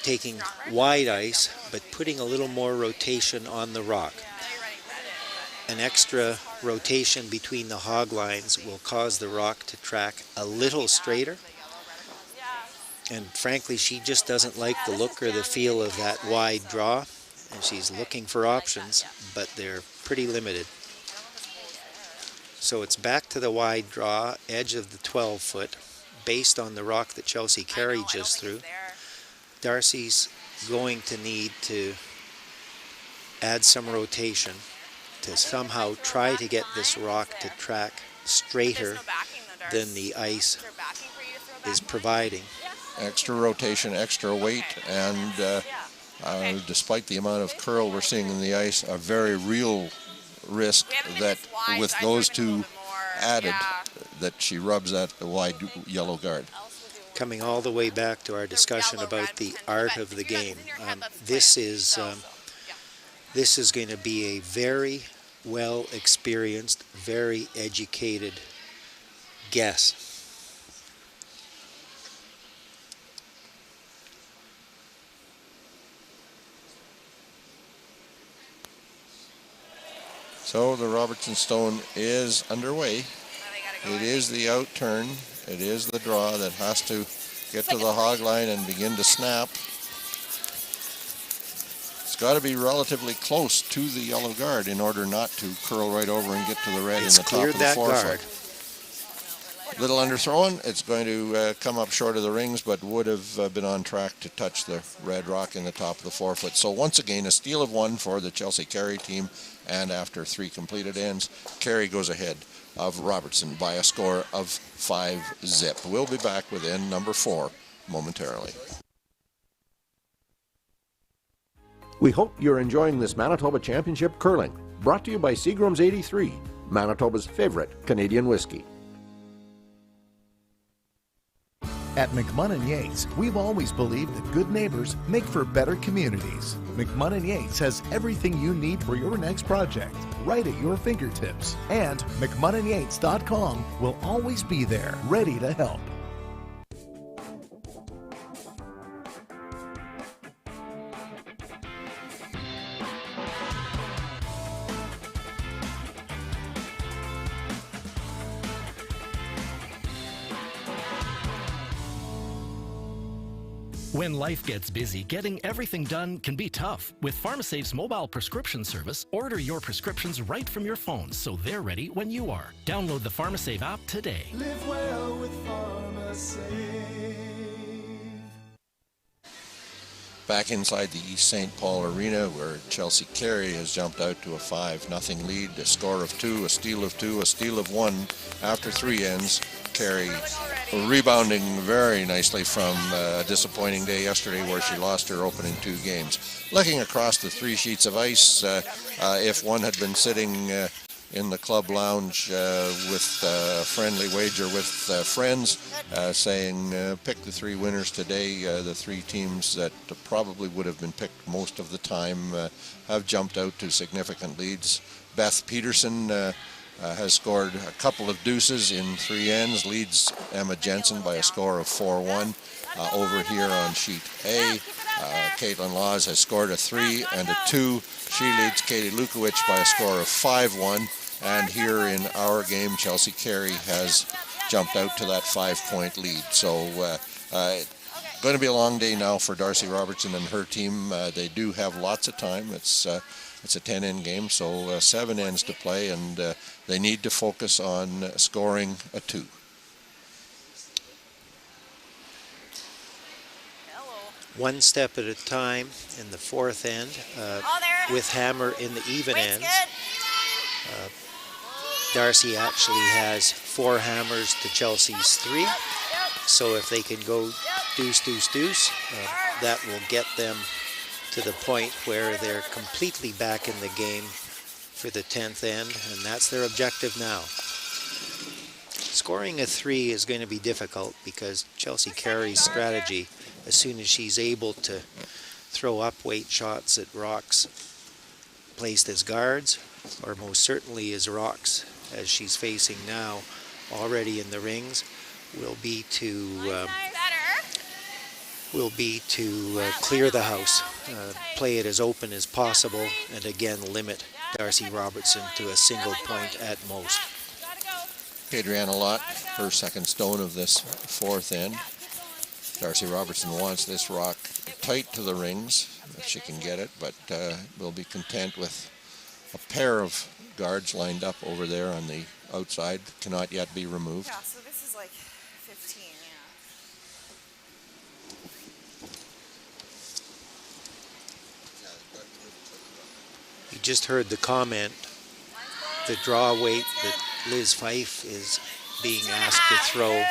taking wide ice but putting a little more rotation on the rock. An extra rotation between the hog lines will cause the rock to track a little straighter. And frankly, she just doesn't like the look or the feel of that wide draw. And she's looking for options, but they're pretty limited. So it's back to the wide draw, edge of the 12-foot, based on the rock that Chelsea Carey just threw. Darcy's going to need to add some rotation to somehow try to get this rock to track straighter than the ice is providing. Extra rotation, extra weight, and despite the amount of curl we're seeing in the ice, a very real risk that with those two added, that she rubs that wide yellow guard. Coming all the way back to our discussion about the art of the game, this is going to be a very well experienced, very educated guess. So the Robertson stone is underway. It is the out turn. It is the draw that has to get to the hog line and begin to snap. It's got to be relatively close to the yellow guard in order not to curl right over and get to the red in the top of the 4-foot. Little underthrown. It's going to come up short of the rings, but would have been on track to touch the red rock in the top of the 4-foot. So once again, a steal of 1 for the Chelsea Carey team. And after 3 completed ends, Carey goes ahead of Robertson by a score of 5-zip. We'll be back with end number 4 momentarily. We hope you're enjoying this Manitoba Championship Curling, brought to you by Seagram's 83, Manitoba's favorite Canadian whiskey. At McMunn & Yates, we've always believed that good neighbors make for better communities. McMunn & Yates has everything you need for your next project, right at your fingertips. And McMunnandYates.com will always be there, ready to help. When life gets busy, getting everything done can be tough. With PharmaSafe's mobile prescription service, order your prescriptions right from your phone so they're ready when you are. Download the PharmaSafe app today. Live well with PharmaSafe. Back inside the East St. Paul Arena, where Chelsea Carey has jumped out to a 5-0 lead, a score of 2, a steal of 2, a steal of 1 after 3 ends. Carey rebounding very nicely from a disappointing day yesterday where she lost her opening 2 games. Looking across the 3 sheets of ice, if one had been sitting in the club lounge with a friendly wager with friends, saying pick the 3 winners today, the 3 teams that probably would have been picked most of the time have jumped out to significant leads. Beth Peterson has scored a couple of deuces in 3 ends, leads Emma Jensen by a score of 4-1. Over here on sheet A, Caitlin Laws has scored a 3 and a 2. She leads Katie Lukowicz by a score of 5-1. And here in our game, Chelsea Carey has jumped out to that 5-point lead. So going to be a long day now for Darcy Robertson and her team. They do have lots of time. It's a 10-end game, so 7 ends to play, and they need to focus on scoring a 2. One step at a time in the 4th end, with hammer in the even ends. Darcy actually has 4 hammers to Chelsea's 3, so if they can go deuce, deuce, deuce, that will get them to the point where they're completely back in the game for the 10th end, and that's their objective now. Scoring a 3 is going to be difficult because Chelsea Carey's strategy, as soon as she's able to throw up weight shots at rocks placed as guards, or most certainly as rocks as she's facing now already in the rings, will be to clear the house, play it as open as possible, and again limit Darcy Robertson to a single point at most. Adriana Lott, her second stone of this 4th end. Darcy Robertson wants this rock tight to the rings if she can get it, but will be content with a pair of guards lined up over there on the outside, cannot yet be removed. Yeah, so this is like 15, You just heard the comment, the draw weight that Liz Fife is being asked to throw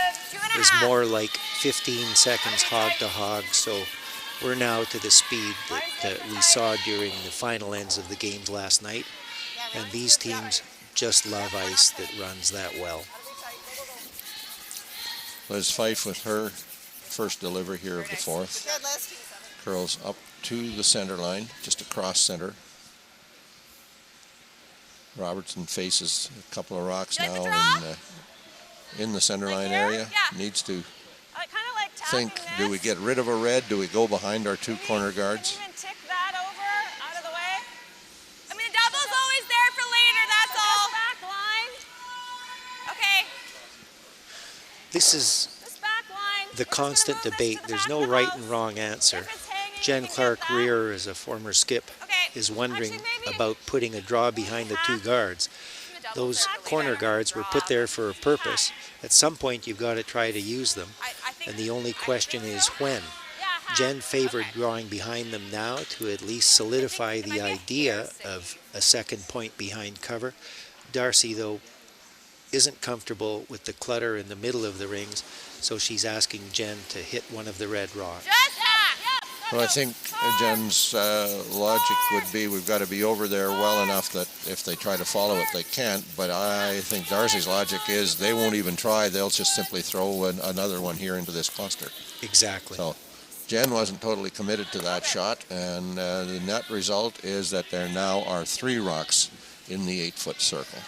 is more like 15 seconds hog to hog, so we're now to the speed that we saw during the final ends of the games last night, and these teams just love ice that runs that well. Liz Fife with her first delivery here of the 4th. Curls up to the center line, just across center. Robertson faces a couple of rocks now in the center line area. Needs to think, do we get rid of a red? Do we go behind our 2 corner guards? tick that over, out of the way. I mean, the double's always there for later, that's all. Back line. Okay. This is the constant debate. There's no right and wrong answer. Jen Clark-Rear, as a former skip, is wondering about putting a draw behind the 2 guards. Those corner guards were put there for a purpose. At some point, you've got to try to use them, and the only question is when. Jen favored drawing behind them now to at least solidify the idea of a second point behind cover. Darcy, though, isn't comfortable with the clutter in the middle of the rings, so she's asking Jen to hit one of the red rocks. Well, I think Jen's logic would be we've got to be over there well enough that if they try to follow it, they can't. But I think Darcy's logic is they won't even try. They'll just simply throw another one here into this cluster. Exactly. So Jen wasn't totally committed to that shot, and the net result is that there now are 3 rocks in the 8-foot circle.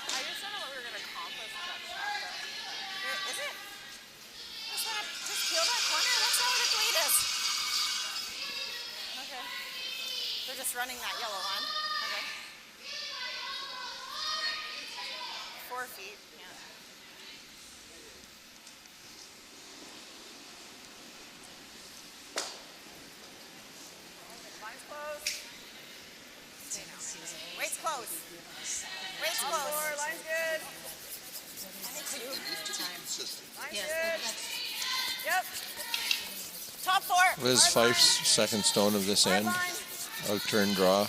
Running that yellow one. Okay. 4 feet. Yeah. Line's closed. Weight's close. Weight's close. Line's good. Line's good. Yep. Top 4. Liz Fife's second stone of this end. Out-turn draw.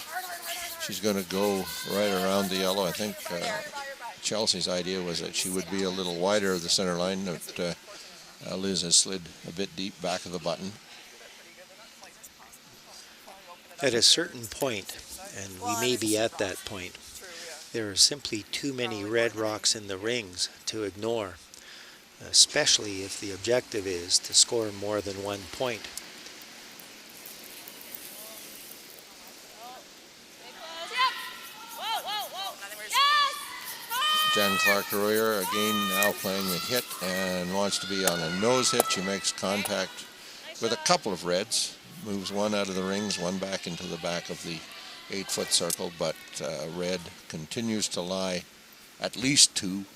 She's going to go right around the yellow. I think Chelsea's idea was that she would be a little wider of the center line, but Liz has slid a bit deep back of the button. At a certain point, and we may be at that point, there are simply too many red rocks in the rings to ignore, especially if the objective is to score more than 1 point. Jan Clark-Royer again now playing the hit and wants to be on a nose hit. She makes contact with a couple of reds, moves one out of the rings, one back into the back of the 8-foot circle, but red continues to lie at least 2,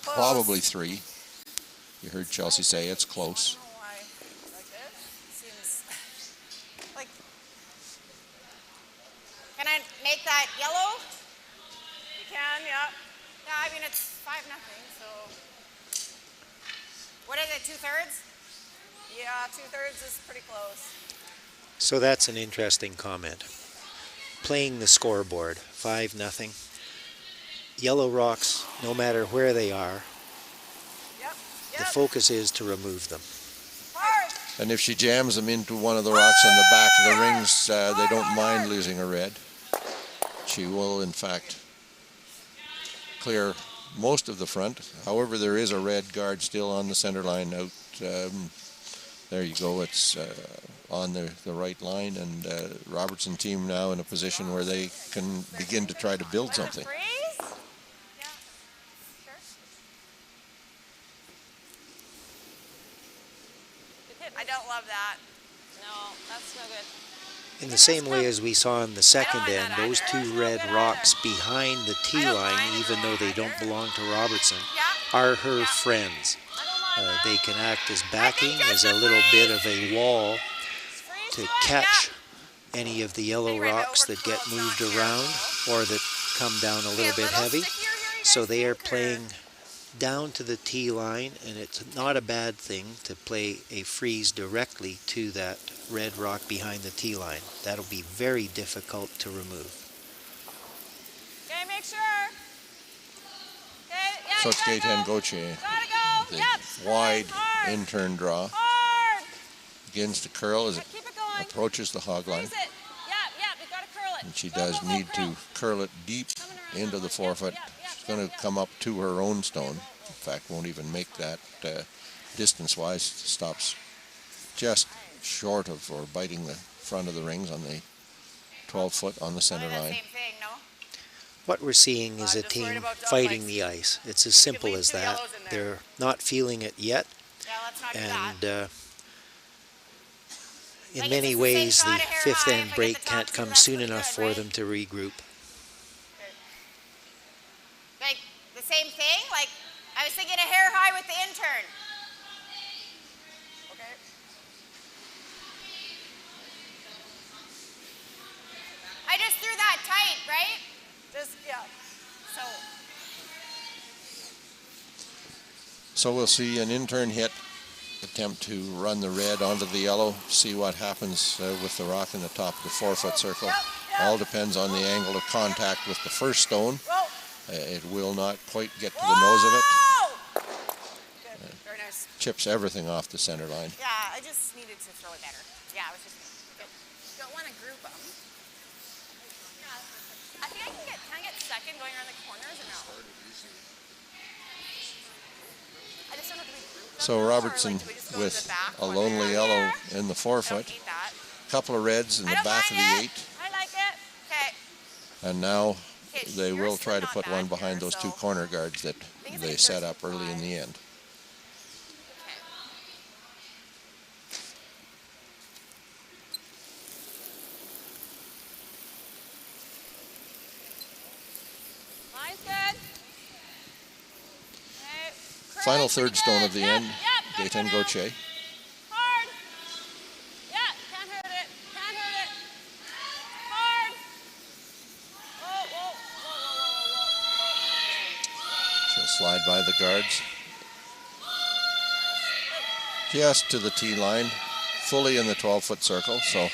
probably 3. You heard Chelsea say it's close. Can I make that yellow? You can, yeah. Yeah, I mean, it's 5-0, so. What is it, 2/3? Yeah, 2/3 is pretty close. So that's an interesting comment. Playing the scoreboard, 5-0. Yellow rocks, no matter where they are, the focus is to remove them. And if she jams them into one of the rocks in the back of the rings, they don't mind losing a red. She will, in fact, clear most of the front. However, there is a red guard still on the center line out. There you go. It's on the right line, and Robertson team now in a position where they can begin to try to build something. I don't love that. No, that's no good. In the same way as we saw in the second end, those 2 red rocks behind the tee line, even though they don't belong to Robertson, are her friends. They can act as backing, as a little bit of a wall to catch any of the yellow rocks that get moved around or that come down a little bit heavy. So they are playing down to the tee line, and it's not a bad thing to play a freeze directly to that red rock behind the tee line. That'll be very difficult to remove. Okay, make sure. Okay, yeah, So it's Gaëtan Gauthier. The wide in-turn draw. Begins to curl as it approaches the hog line. And she does need to curl it deep into the 4-foot. She's going to come up to her own stone. In fact, won't even make that distance-wise. Stops just short of or biting the front of the rings on the 12-foot on the center line. What we're seeing is a team fighting the ice. It's as simple as that. They're not feeling it yet, and in many ways the 5th end break can't come soon enough for them to regroup. Like the same thing? Like I was thinking a hair high with the intern. Okay. I just threw that tight, right? Just, yeah. So we'll see an in-turn hit, attempt to run the red onto the yellow, see what happens with the rock in the top of the 4-foot circle. All depends on the angle of contact with the first stone. It will not quite get to the nose of it. Good. Very nice. Chips everything off the center line. Yeah, I just needed to throw it better. Yeah, I was just good. Don't want to group them. I think can I get second going around the corners or no? I just don't have to be grouped. So Robertson with a lonely yellow in the 4-foot. Couple of reds in the back of the 8. I like it. Okay. And now they will try to put one behind those 2 corner guards that they set up early in the end. Final 3rd stone of the end, Gaëtan Gauthier. Hard. Yeah, can't hurt it. Can't hurt it. Hard. Whoa. She'll slide by the guards. Just to the tee line, fully in the 12-foot circle. So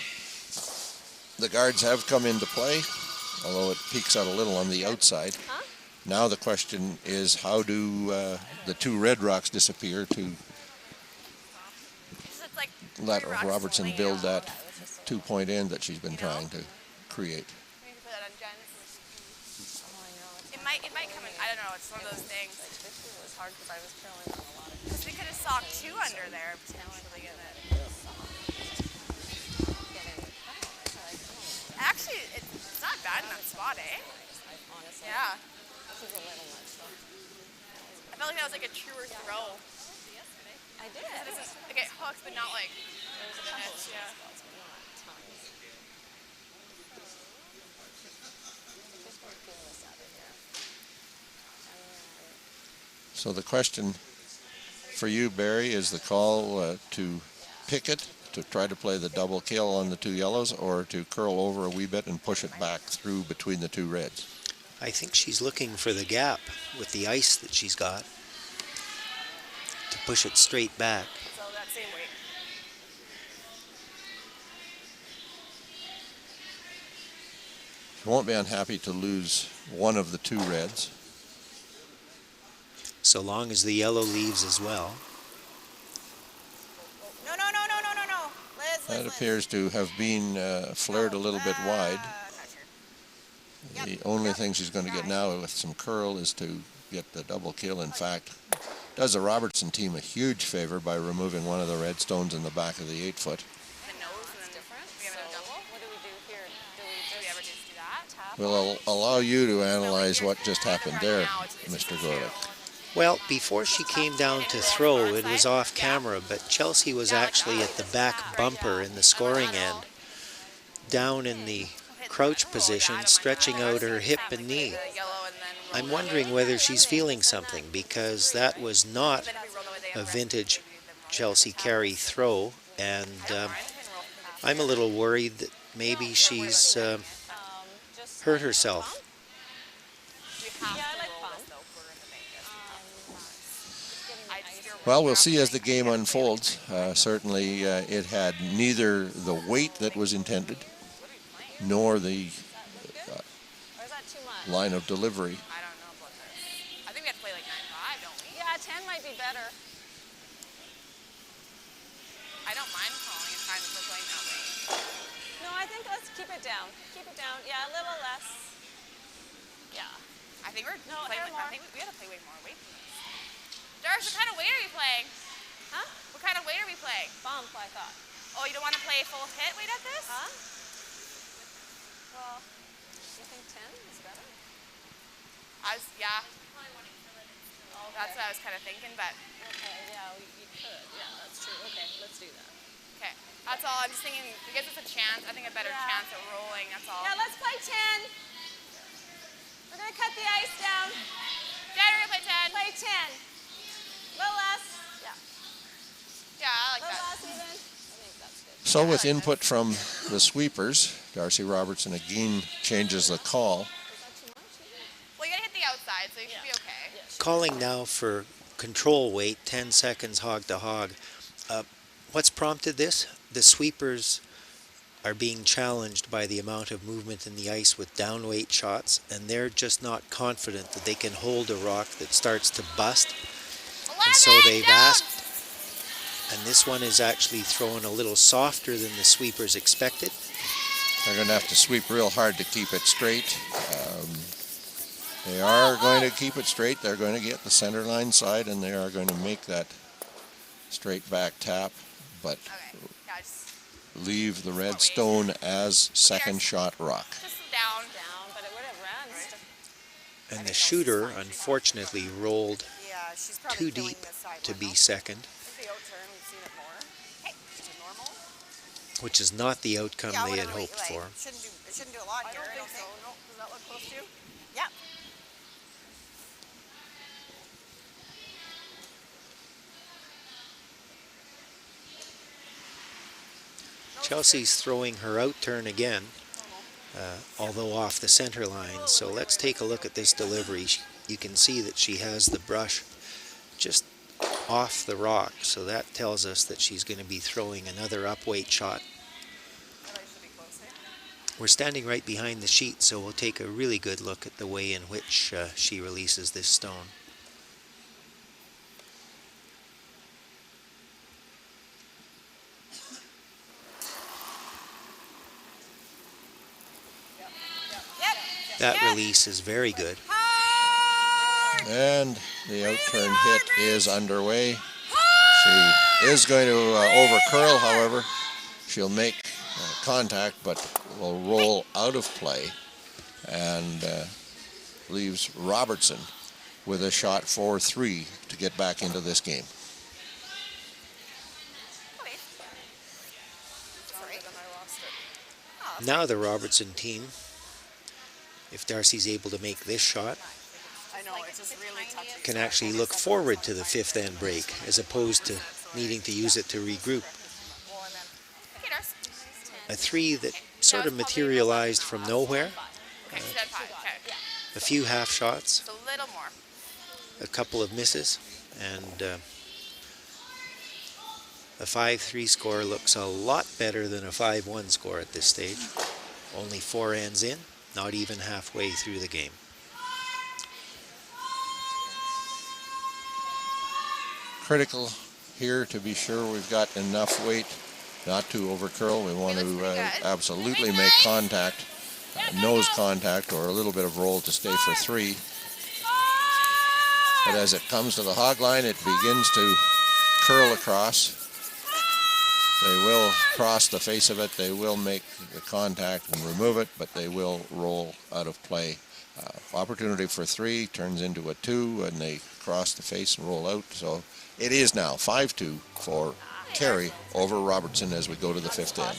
the guards have come into play, although it peeks out a little on the outside. Now the question is, how do the 2 red rocks disappear to let Robertson build that 2-point end that she's been trying to create. It might come in. I don't know. It's one of those things. Like this year was hard because I was curling on a lot of. Because we could have socked 2 under there potentially in it. Actually, it's not bad in that spot, eh? Yeah. This is a little much though. I felt like that was like a truer throw. I did. Like it hooks, but not like. There was a couple of spots, but not tons. Just want to feel this out of here. So the question for you, Barry, is the call to pick it, to try to play the double kill on the 2 yellows, or to curl over a wee bit and push it back through between the 2 reds? I think she's looking for the gap with the ice that she's got to push it straight back. So that same weight. She won't be unhappy to lose one of the 2 reds. So long as the yellow leaves as well. No. Liz, That appears to have been flared a little bit wide. The only thing she's going to get now with some curl is to get the double kill. In fact, does the Robertson team a huge favor by removing one of the red stones in the back of the 8-foot. The nose and different. We have a double. What do we do here? Do we ever just do that? Tap? We'll allow you to analyze what just happened there, Mr. Gorlick. Well, before she came down to throw, it was off camera, but Chelsea was actually at the back bumper in the scoring end, down in the crouch position, stretching out her hip and knee. I'm wondering whether she's feeling something, because that was not a vintage Chelsea Carey throw, and I'm a little worried that maybe she's hurt herself. Well, we'll see as the game unfolds. Certainly, it had neither the weight that was intended, nor the line of delivery. I don't know about this. I think we have to play like 9-5, don't we? Yeah, 10 might be better. I don't mind calling a time if we're playing that way. No, I think let's keep it down. Keep it down. Yeah, a little less. Yeah. I think we're playing I think we gotta play way more weight than this. Darsh, what kind of weight are we playing? Huh? What kind of weight are we playing? Bump, I thought. Oh, you don't want to play full hit weight at this? Huh? Well, you think 10 is better? Yeah. Okay. That's what I was kind of thinking, but. Okay, yeah, you could. Yeah, that's true. Okay, let's do that. Okay, that's all. I'm just thinking, because it's a chance, I think a better chance at rolling, that's all. Yeah, let's play 10. We're going to cut the ice down. Yeah, we're going to play 10. Play 10. A little less. Yeah. Yeah, I like that. A little less even. I think that's good. So with input from the sweepers, Darcy Robertson again changes the call. Well, you got to hit the outside, so you should be okay. Calling now for control weight, 10 seconds hog to hog. What's prompted this? The sweepers are being challenged by the amount of movement in the ice with down weight shots, and they're just not confident that they can hold a rock that starts to bust. And so they've asked, and this one is actually thrown a little softer than the sweepers expected. They're going to have to sweep real hard to keep it straight. They are going to keep it straight. They're going to get the center line side, and they are going to make that straight back tap, but leave the red stone as second shot rock. Just down, but it would have ran. And the shooter, unfortunately, rolled too deep to be second, which is not the outcome they had hoped for. It shouldn't do a lot here, I don't think. No. Does that look close to you? Yeah. Chelsea's throwing her out turn again, although off the center line. So let's take a look at this delivery. You can see that she has the brush just off the rock, so that tells us that she's going to be throwing another upweight shot. We're standing right behind the sheet, so we'll take a really good look at the way in which she releases this stone. That release is very good. And the out-turn hit is underway. She is going to over-curl, however. She'll make contact, but will roll out of play and leaves Robertson with a shot for 3 to get back into this game. Now the Robertson team, if Darcy's able to make this shot, can actually look forward to the 5th end break as opposed to needing to use it to regroup. A 3 that sort of materialized from nowhere. A few half shots, a couple of misses, and a 5-3 score looks a lot better than a 5-1 score at this stage. Only 4 ends in, not even halfway through the game. Critical here to be sure we've got enough weight not to overcurl. We want to absolutely make contact, nose contact, or a little bit of roll to stay for 3. But as it comes to the hog line, it begins to curl across. They will cross the face of it. They will make the contact and remove it, but they will roll out of play. Opportunity for 3 turns into a 2, and they cross the face and roll out. So it is now 5-2 for CAREY over Robertson as we go to the 5th end.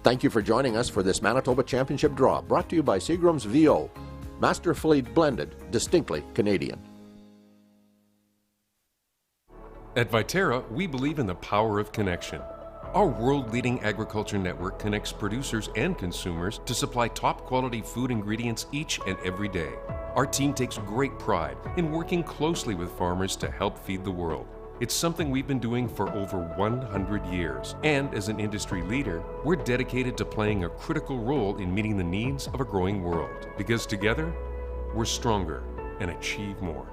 Thank you for joining us for this Manitoba Championship draw, brought to you by Seagram's VO. Masterfully blended, distinctly Canadian. At Viterra, we believe in the power of connection. Our world-leading agriculture network connects producers and consumers to supply top-quality food ingredients each and every day. Our team takes great pride in working closely with farmers to help feed the world. It's something we've been doing for over 100 years. And as an industry leader, we're dedicated to playing a critical role in meeting the needs of a growing world. Because together, we're stronger and achieve more.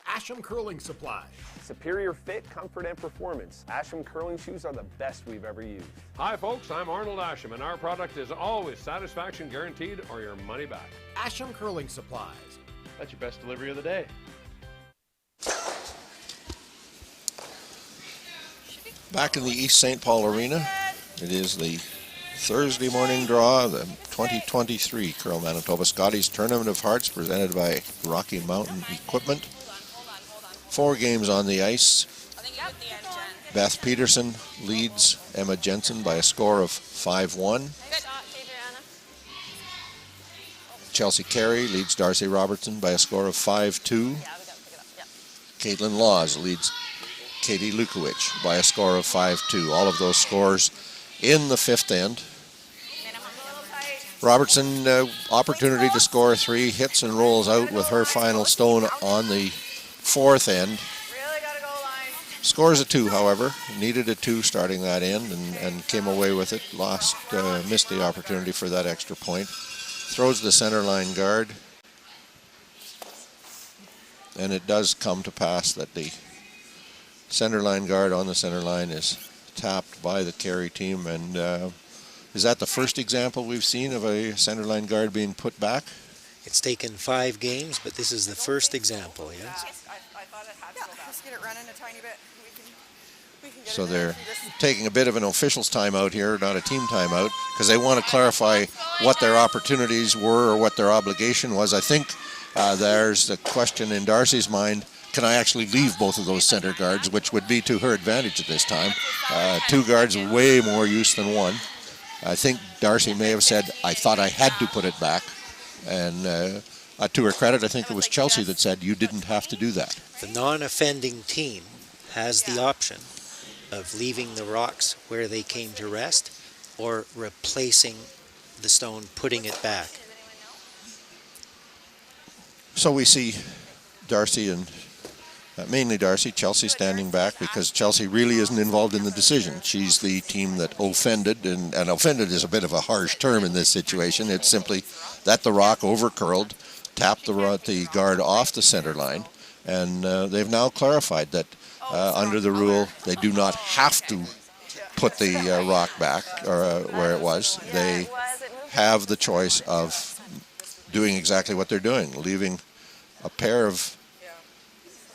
Asham Curling Supply. Superior fit, comfort, and performance. Asham curling shoes are the best we've ever used. Hi folks, I'm Arnold Asham, and our product is always satisfaction guaranteed or your money back. Asham Curling Supplies. That's your best delivery of the day. Back in the East St. Paul Arena, it is the Thursday morning draw, the 2023 Curl Manitoba Scotties Tournament of Hearts presented by Rocky Mountain Equipment. 4 games on the ice. Beth Peterson leads Emma Jensen by a score of 5-1. Chelsea Carey leads Darcy Robertson by a score of 5-2. Caitlin Laws leads Katie Lukowicz by a score of 5-2. All of those scores in the 5th end. Robertson, opportunity to score 3, hits and rolls out with her final stone on the 4th end. Scores a 2, however. Needed a 2 starting that end and came away with it. Missed the opportunity for that extra point. Throws the center line guard. And it does come to pass that the center line guard on the center line is tapped by the CAREY team. And is that the first example we've seen of a center line guard being put back? It's taken 5 games, but this is the first example, yes? Just get it running a tiny bit. We can get So they're taking a bit of an official's timeout here, not a team timeout, because they want to clarify what their opportunities were or what their obligation was. I think there's the question in Darcy's mind, can I actually leave both of those center guards, which would be to her advantage at this time. 2 guards, way more use than 1. I think Darcy may have said, I thought I had to put it back. And to her credit, I think it was Chelsea that said, you didn't have to do that. The non-offending team has the option of leaving the rocks where they came to rest or replacing the stone, putting it back. So we see Darcy and mainly Darcy, Chelsea standing back because Chelsea really isn't involved in the decision. She's the team that offended, and offended is a bit of a harsh term in this situation. It's simply that the rock overcurled, tapped the guard off the center line, and they've now clarified that under the rule they do not have to put the rock back or where it was. They have the choice of doing exactly what they're doing, leaving a pair of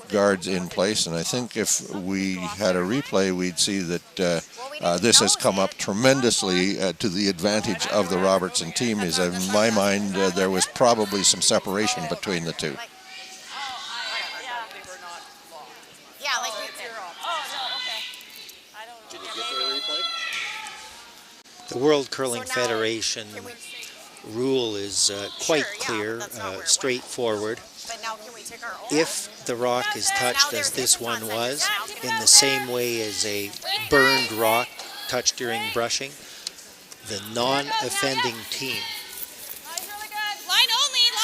guards in place, and I think if we had a replay, we'd see that this has come up tremendously to the advantage of the Robertson team. Is in my mind, there was probably some separation between the two. The World Curling Federation rule is quite clear, straightforward. If the rock is touched as this one was, in the same way as a burned rock touched during brushing, the non-offending team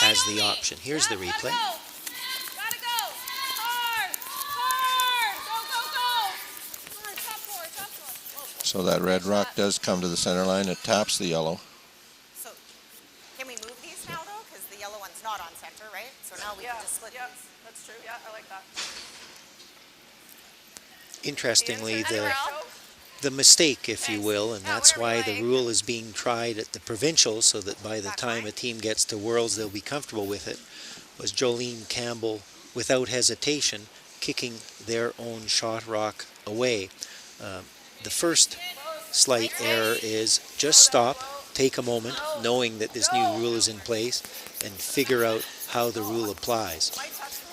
has the option. Here's the replay. So that red rock does come to the center line. It taps the yellow. So can we move these now, though? Because the yellow one's not on center, right? So now we can just split these. That's true. Yeah, I like that. Interestingly, the mistake, if you will, and that's why the rule is being tried at the provincial, so that by the time a team gets to Worlds, they'll be comfortable with it, was Jolene Campbell, without hesitation, kicking their own shot rock away. The first slight error is just stop, take a moment, knowing that this new rule is in place, and figure out how the rule applies.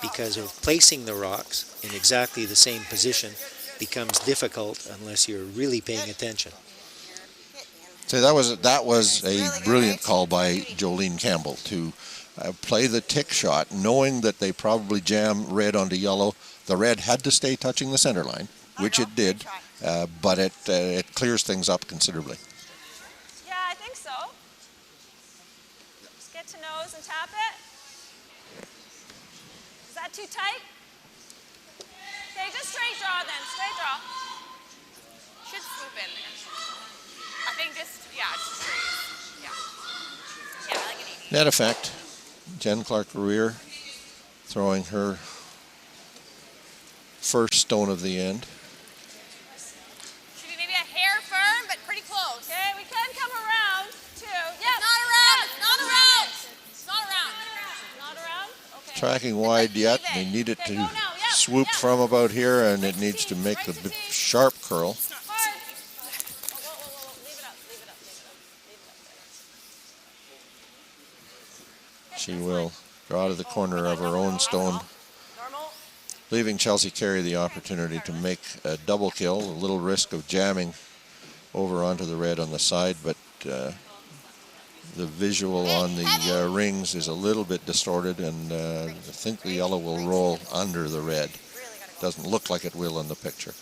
Because of placing the rocks in exactly the same position becomes difficult unless you're really paying attention. So that was a brilliant call by Jolene Campbell to play the tick shot, knowing that they probably jam red onto yellow. The red had to stay touching the center line, which it did. But it clears things up considerably. Yeah, I think so. Just get to nose and tap it. Is that too tight? Okay, just straight draw then, straight draw. Should swoop in there. I think just, yeah, just straight. Yeah. Yeah, I like an 80. Net effect, Jen Clark-Rear throwing her first stone of the end. But pretty close. Okay, we can come around too. Yeah, not around. It's not around. It's not around. Not around. Okay. Tracking wide yet. They need it to swoop from about here, and it needs to make the sharp curl. She will draw to the corner of her own stone, leaving Chelsea Carey the opportunity to make a double kill, a little risk of jamming over onto the red on the side, but the visual on the rings is a little bit distorted, and I think the yellow will roll under the red. Doesn't look like it will in the picture.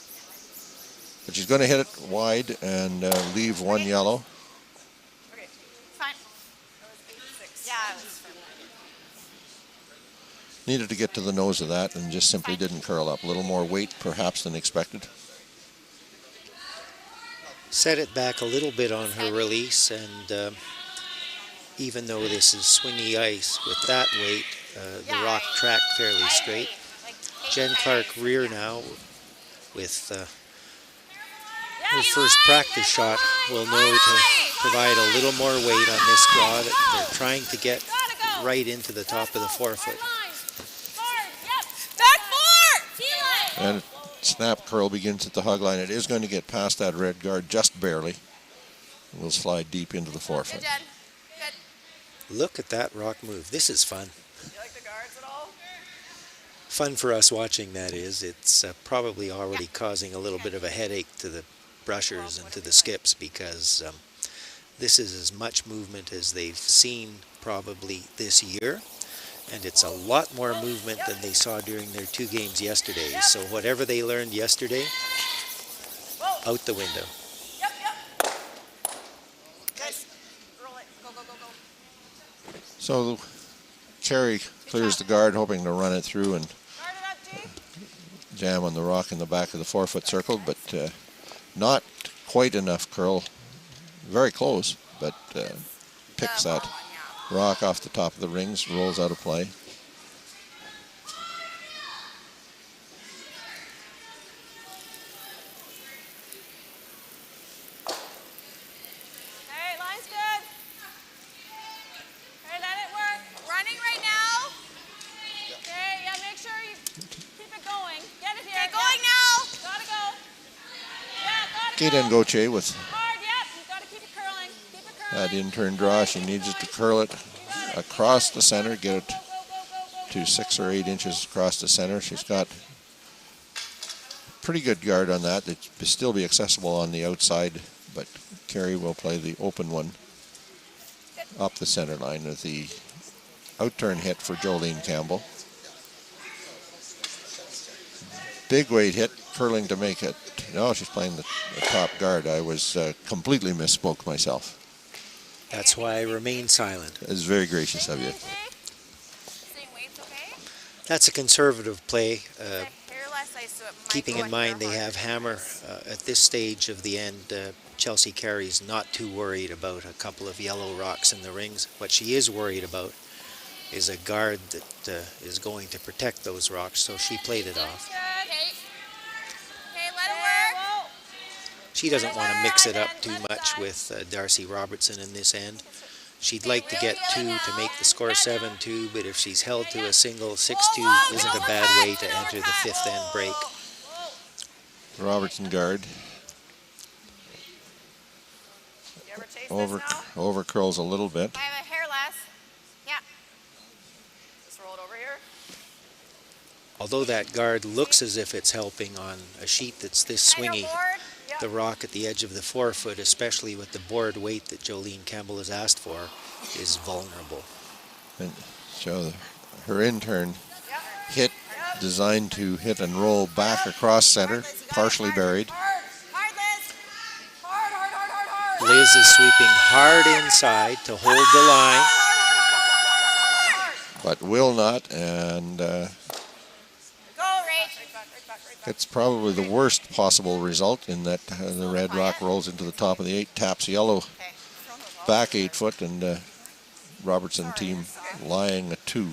But she's going to hit it wide and leave one yellow. Okay, fine. Yeah, it was Needed to get to the nose of that and just simply didn't curl up. A little more weight perhaps than expected. Set it back a little bit on her release, and even though this is swingy ice, with that weight, the rock tracked fairly straight. Jen Clark-Rear now, with her first practice shot, will know to provide a little more weight on this draw. They're trying to get right into the top of the forefoot. And snap curl begins at the hug line. It is going to get past that red guard just barely. We'll slide deep into the forefoot. Look at that rock move. This is fun. You like the guards at all? Fun for us watching, that is. It's probably already causing a little bit of a headache to the brushers and to the skips, because this is as much movement as they've seen probably this year. And it's a lot more movement than they saw during their 2 games yesterday. So whatever they learned yesterday, out the window. So Carey clears the guard, hoping to run it through and jam on the rock in the back of the forefoot circle, but not quite enough curl. Very close, but picks that rock off the top of the rings, rolls out of play. Kaden Gauthier with Hard, yep. You gotta keep it curling. Keep it curling. that in-turn draw. She needs it to curl it across the center, get it to 6 or 8 inches across the center. She's got pretty good guard on that. It will still be accessible on the outside, but Carey will play the open one up the center line with the out-turn hit for Jolene Campbell. Big weight hit, curling to make it. No, she's playing the top guard. I was completely misspoke myself. That's why I remain silent. It's very gracious of you. That's a conservative play, keeping in mind they have hammer at this stage of the end. Chelsea Carey's not too worried about a couple of yellow rocks in the rings. What she is worried about is a guard that is going to protect those rocks, so she played it off. She doesn't want to mix it up too much with Darcy Robertson in this end. She'd like to get 2 to make the score 7-2, but if she's held to a single, 6-2 isn't a bad way to enter the 5th end break. Robertson guard. Over curls a little bit. I have a hair less. Yeah. Just roll it over here. Although that guard looks as if it's helping on a sheet that's this swingy, the rock at the edge of the forefoot, especially with the board weight that Jolene Campbell has asked for, is vulnerable. And show her in-turn hit designed to hit and roll back across center, partially buried. Liz is sweeping hard inside to hold the line. But will not, and it's probably the worst possible result in that the red rock rolls into the top of the 8, taps yellow back 8 foot, and Robertson team lying a 2.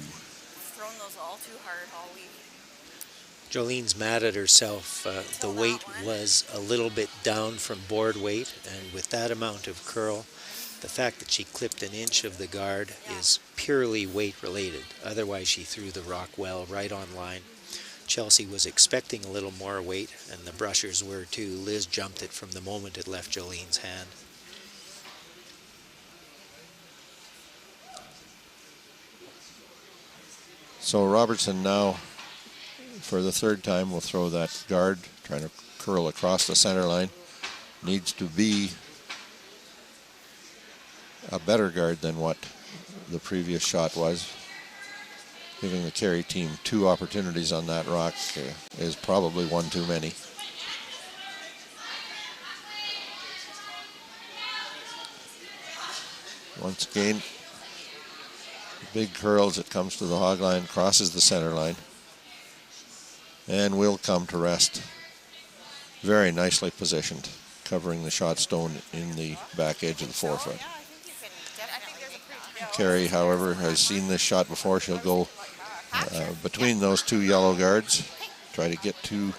Jolene's mad at herself. The weight was a little bit down from board weight, and with that amount of curl, the fact that she clipped an inch of the guard is purely weight related. Otherwise, she threw the rock well right on line. Chelsea was expecting a little more weight, and the brushers were too. Liz jumped it from the moment it left Jolene's hand. So Robertson now, for the 3rd time, will throw that guard, trying to curl across the center line. Needs to be a better guard than what the previous shot was. Giving the Carey team 2 opportunities on that rock is probably one too many. Once again, big curls, it comes to the hog line, crosses the center line, and will come to rest. Very nicely positioned, covering the shot stone in the back edge of the forefoot. Carey, however, has seen this shot before. She'll go between those 2 yellow guards, try to get to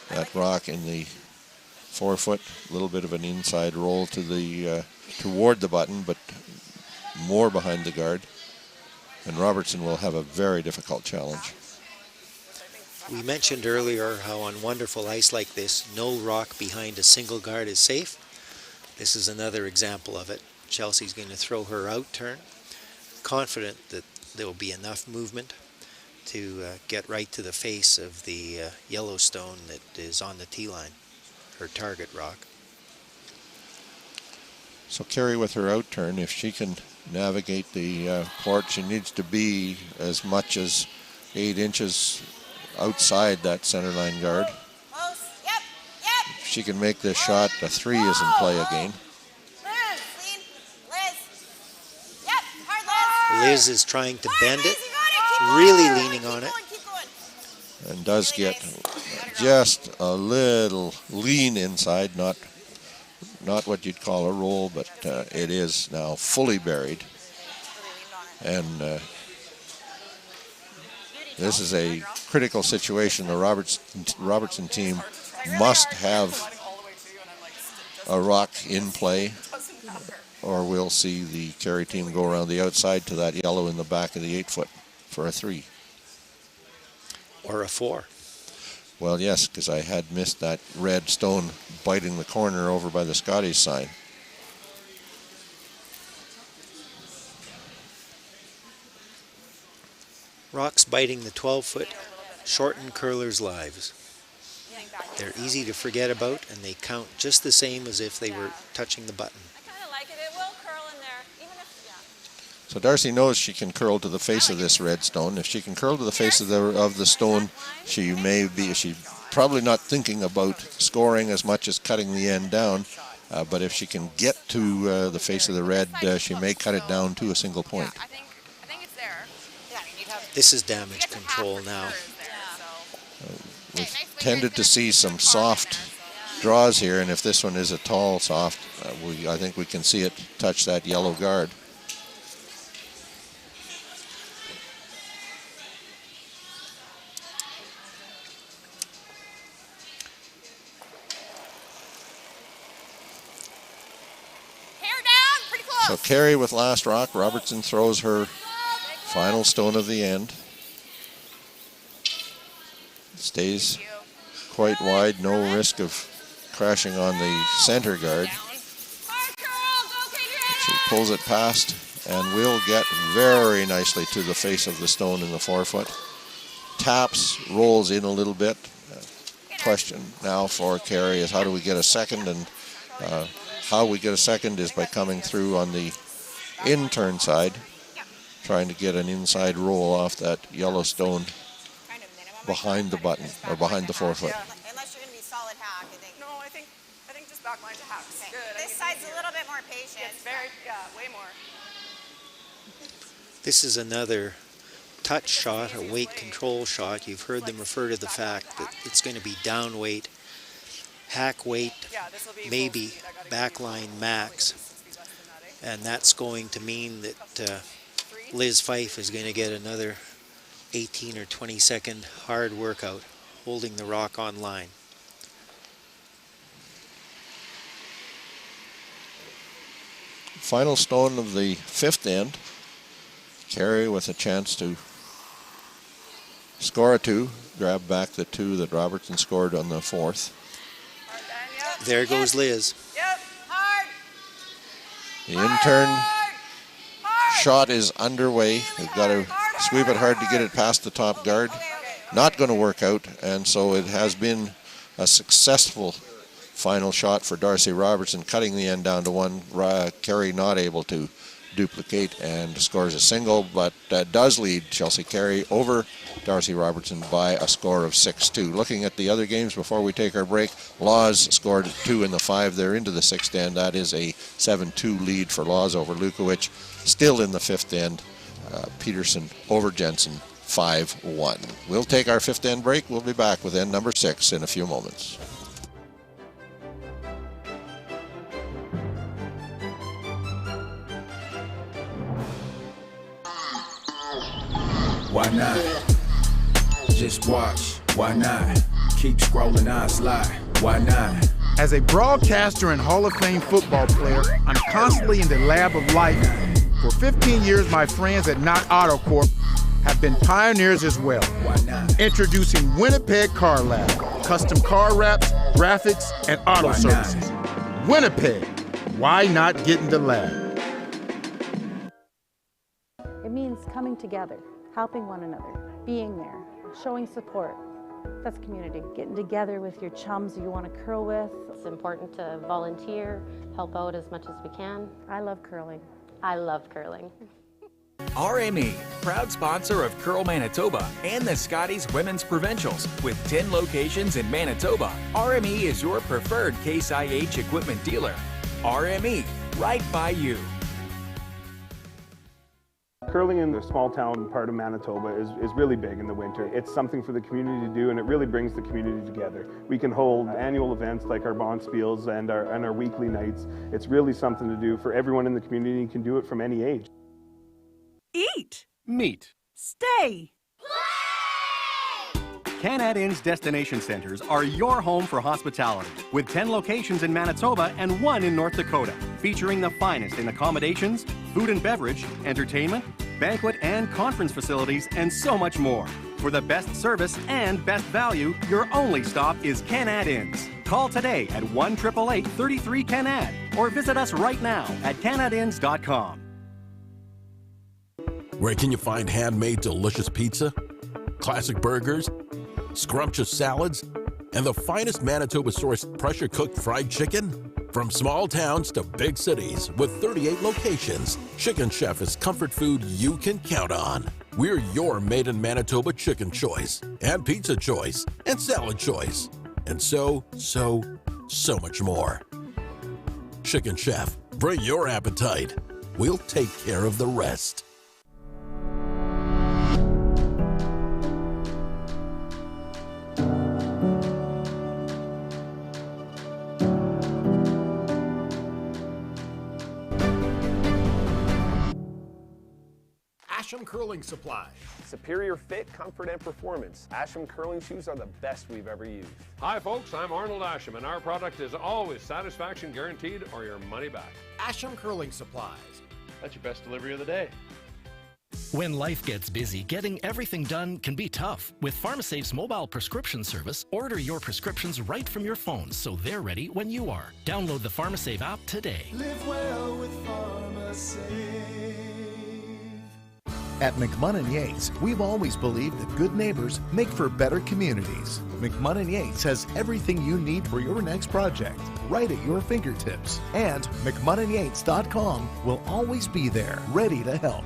that rock in the forefoot. A little bit of an inside roll to the toward the button, but more behind the guard. And Robertson will have a very difficult challenge. We mentioned earlier how on wonderful ice like this, no rock behind a single guard is safe. This is another example of it. Chelsea's going to throw her out turn, confident that there will be enough movement to get right to the face of the yellow stone that is on the tee line, her target rock. So Carey with her out turn, if she can navigate the port, she needs to be as much as 8 inches outside that center line guard. If she can make this shot, a 3 is in play again. Liz is trying to bend it, really leaning on it. And does get just a little lean inside, not what you'd call a roll, but it is now fully buried. And this is a critical situation. The Robertson team must have a rock in play, or we'll see the Carey team go around the outside to that yellow in the back of the 8 foot for a 3. Or a 4. Well, yes, because I had missed that red stone biting the corner over by the Scotties sign. Rocks biting the 12-foot shorten curlers' lives. They're easy to forget about, and they count just the same as if they were touching the button. I kind of like it. It will curl in there, even if, So Darcy knows she can curl to the face of this red stone. If she can curl to the face of the stone, she's probably not thinking about scoring as much as cutting the end down. But if she can get to the face of the red, she may cut it down to a single point. I think it's there. This is damage control now. We've tended to see some soft draws here, and if this one is a tall soft, I think we can see it touch that yellow guard. So Carey with last rock. Robertson throws her final stone of the end. Stays quite wide, no risk of crashing on the center guard. She pulls it past and will get very nicely to the face of the stone in the forefoot. Taps, rolls in a little bit. Question now for Carey is how do we get a second, and how we get a second is by coming through on the in-turn side, trying to get an inside roll off that yellow stone behind the button, or behind the forefoot. Unless you're going to be solid hack, I think. No, I think just backline to hack. Okay. Good. This side's a little bit more patient. It's very, way more. This is another touch shot, a weight control shot. You've heard them refer to the fact that it's going to be down weight, hack weight, maybe backline max. And that's going to mean that Liz Fife is going to get another 18 or 20 second hard workout holding the rock on line. Final stone of the fifth end. Carey with a chance to score a two, grab back the two that Robertson scored on the fourth. There goes Liz. The in-turn shot is underway. They've got to sweep it hard to get it past the top guard. Not going to work out, and so it has been a successful final shot for Darcy Robertson, cutting the end down to one. Carey not able to duplicate and scores a single, but does lead Chelsea Carey over Darcy Robertson by a score of 6-2. Looking at the other games before we take our break, Laws scored 2 in the 5. They're into the sixth end. That is a 7-2 lead for Laws over Lukowicz. Still in the fifth end, Peterson over Jensen, 5-1. We'll take our fifth end break. We'll be back with end number 6 in a few moments. Why not? Just watch. Why not? Keep scrolling, I slide. Why not? As a broadcaster and Hall of Fame football player, I'm constantly in the lab of life. For 15 years, my friends at Knott Auto Corp have been pioneers as well. Why not? Introducing Winnipeg Car Lab, custom car wraps, graphics, and auto Why services. Not? Winnipeg, why not get in the lab? It means coming together, helping one another, being there, showing support. That's community. Getting together with your chums you want to curl with. It's important to volunteer, help out as much as we can. I love curling. I love curling. RME, proud sponsor of Curl Manitoba and the Scotties Women's Provincials. With 10 locations in Manitoba, RME is your preferred Case IH equipment dealer. RME, right by you. Curling in the small town part of Manitoba is really big in the winter. It's something for the community to do, and it really brings the community together. We can hold annual events like our Bonspiels and our weekly nights. It's really something to do for everyone in the community, and can do it from any age. Eat. Meet. Stay. Canada Inn's Destination Centers are your home for hospitality, with 10 locations in Manitoba and 1 in North Dakota, featuring the finest in accommodations, food and beverage, entertainment, banquet and conference facilities, and so much more. For the best service and best value, your only stop is Can-Ad Inns. Call today at 1-888-33-CAN-AD or visit us right now at canadinns.com. Where can you find handmade delicious pizza, classic burgers, scrumptious salads, and the finest Manitoba-sourced pressure-cooked fried chicken? From small towns to big cities with 38 locations, Chicken Chef is comfort food you can count on. We're your made-in-Manitoba chicken choice, and pizza choice, and salad choice, and so much more. Chicken Chef, bring your appetite. We'll take care of the rest. Asham Curling Supply. Superior fit, comfort, and performance. Asham curling shoes are the best we've ever used. Hi folks, I'm Arnold Asham, and our product is always satisfaction guaranteed or your money back. Asham Curling Supplies. That's your best delivery of the day. When life gets busy, getting everything done can be tough. With PharmaSafe's mobile prescription service, order your prescriptions right from your phone so they're ready when you are. Download the PharmaSafe app today. Live well with PharmaSafe. At McMunn & Yates, we've always believed that good neighbors make for better communities. McMunn & Yates has everything you need for your next project, right at your fingertips. And McMunnandYates.com will always be there, ready to help.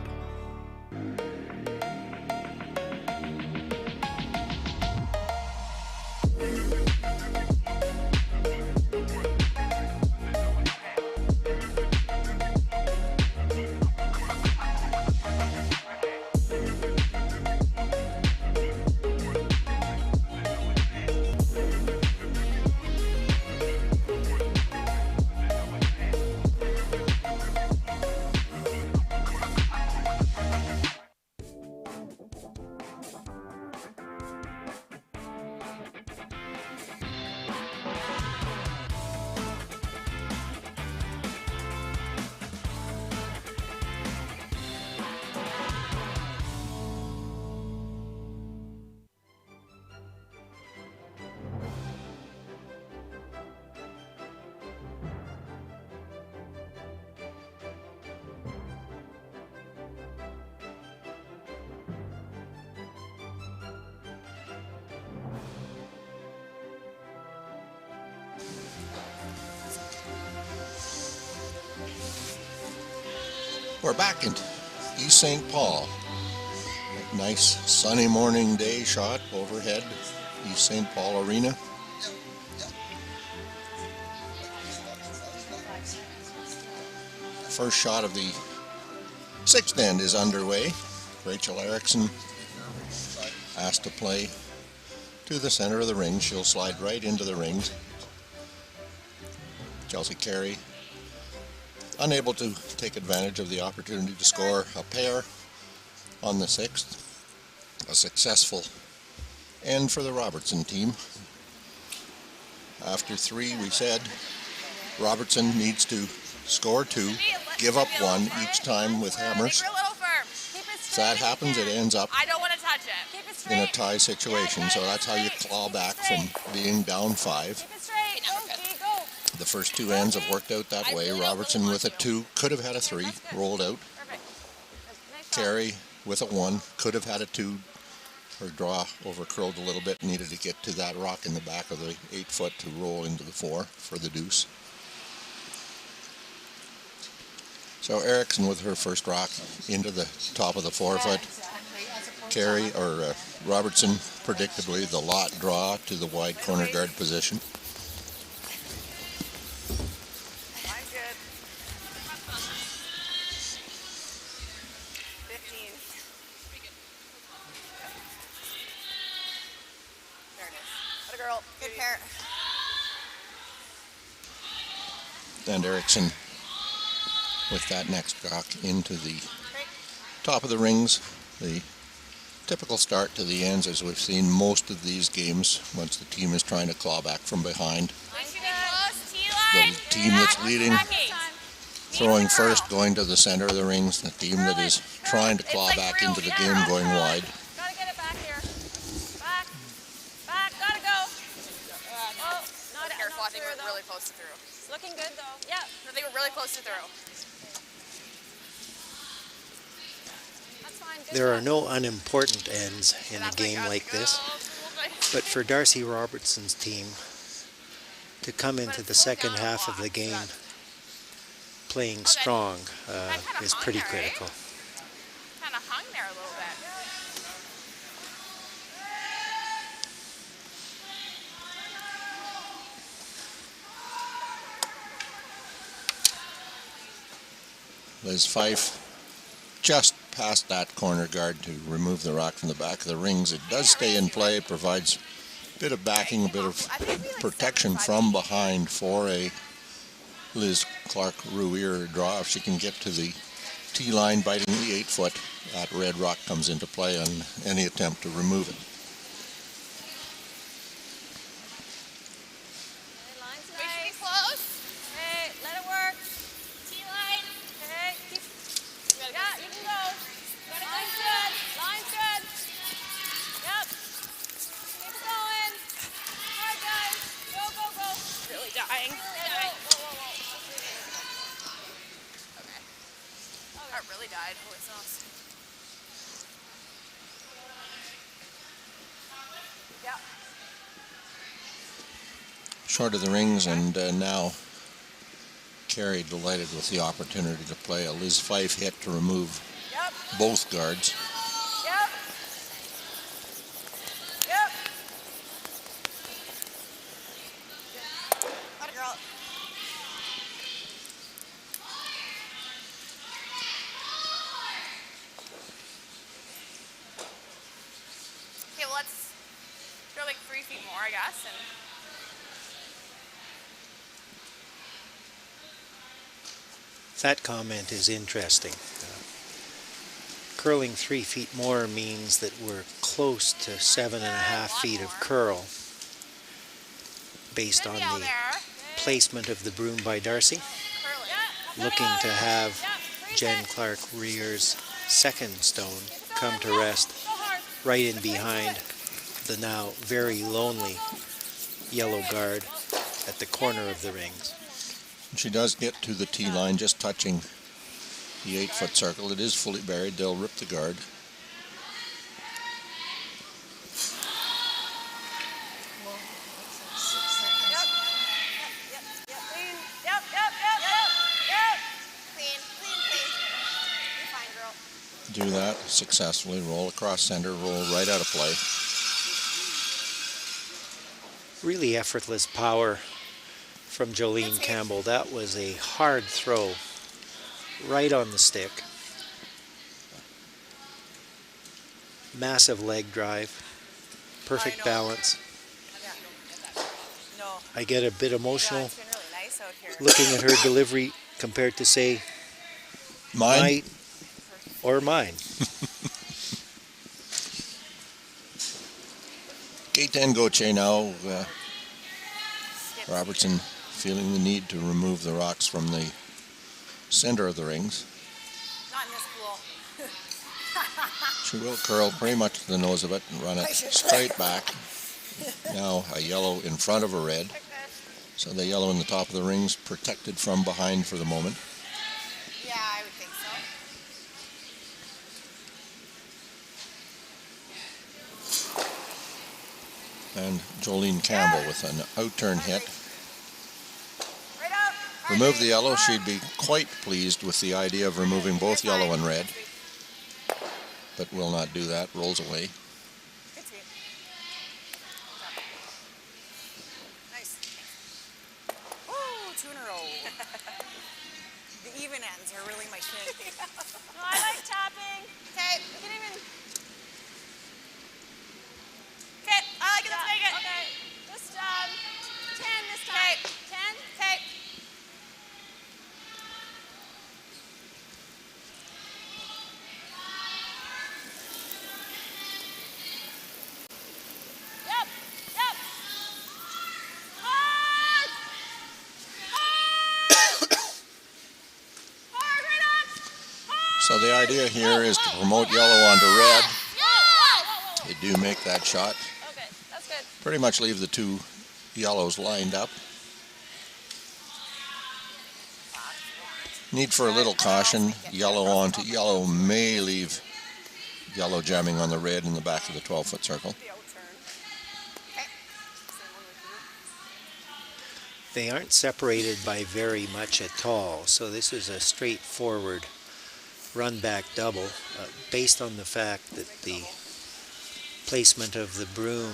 We're back in East St. Paul. Nice sunny morning day shot overhead, East St. Paul Arena. First shot of the sixth end is underway. Rachel Erickson asked to play to the center of the ring. She'll slide right into the rings. Chelsea Carey unable to take advantage of the opportunity to score a pair on the sixth. A successful end for the Robertson team. After three, we said Robertson needs to score two, give up one each time with hammers. If that happens, it ends up in a tie situation. So that's how you claw back from being down five. The first two ends have worked out that way. Robertson with a 2, could have had a 3, rolled out. Carey with a 1, could have had a 2. Her draw over curled a little bit, needed to get to that rock in the back of the 8-foot to roll into the 4 for the deuce. So Erickson with her first rock into the top of the 4-foot. Carey, or Robertson, predictably the lot draw to the wide corner guard position. And Erickson with that next rock into the top of the rings. The typical start to the ends, as we've seen most of these games, once the team is trying to claw back from behind. The team that's leading throwing first, going to the center of the rings. The team that is trying to claw back into the game going wide. Gotta get it back here. Back. Back. Gotta go. Oh, not Careful, I think through, we're though. really close to through. Looking good though. Yeah. I think we're really close to through. That's fine. Good There are job. no unimportant ends in a game like this, but for Darcy Robertson's team to come into the second half of the game playing strong is pretty critical. Kind of hung there a little bit. Liz Fife just past that corner guard to remove the rock from the back of the rings. It does stay in play, provides a bit of backing, a bit of protection from behind for a Liz Clark-Ruier draw. If she can get to the tee line biting the 8-foot, that red rock comes into play on any attempt to remove it. Line's nice. Close. Hey, let it work. T-line. Okay, keep. Yeah, you can go. Line's good. Line's good. Yep. Keep going. All right, guys. Go, go, go. Really dying. Okay. That really died. Oh, it's not. Yep. Short of the rings, and now Carey delighted with the opportunity to play a Liz Fife hit to remove both guards. Yep. Yep. Got it, girl. Okay, well, let's throw like 3 feet more, I guess. And That comment is interesting. Curling 3 feet more means that we're close to 7.5 feet of curl based on the placement of the broom by Darcy. Looking to have Jen Clark-Ruier's second stone come to rest right in behind the now very lonely yellow guard at the corner of the rings. She does get to the tee line, just touching the 8-foot circle. It is fully buried. They'll rip the guard. Do that successfully. Roll across center, roll right out of play. Really effortless power from Jolene Campbell. That was a hard throw right on the stick. Massive leg drive. Perfect balance. I get a bit emotional looking at her delivery compared to, say, mine or mine. K10 Gauthier now. Robertson feeling the need to remove the rocks from the center of the rings. not in this pool. She will curl pretty much to the nose of it and run it straight back. Now a yellow in front of a red. So the yellow in the top of the rings protected from behind for the moment. Yeah, I would think so. And Jolene Campbell with an out-turn hit. Remove the yellow. She'd be quite pleased with the idea of removing both yellow and red, but will not do that. Rolls away. Nice. Woo, 2 in a row. The even ends are really my thing. No, I like tapping. Okay. You can even. Okay, I like it. Let's make it. Okay. Just 10 this time. 10. Okay. Yep. Yep. Hard. Hard. idea here is to promote yellow onto red. They do make that shot. Okay, that's good. Pretty much leave the two yellows lined up. Need for a little caution. Yellow onto yellow may leave yellow jamming on the red in the back of the 12-foot circle. They aren't separated by very much at all, so this is a straightforward run-back double based on the fact that the placement of the broom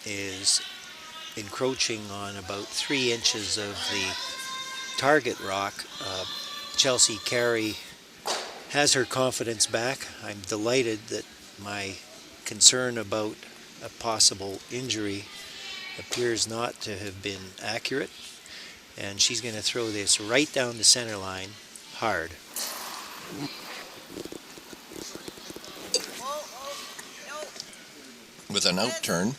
is encroaching on about 3 inches of the target rock. Chelsea Carey has her confidence back. I'm delighted that my concern about a possible injury appears not to have been accurate, and she's going to throw this right down the center line hard. With an out turn,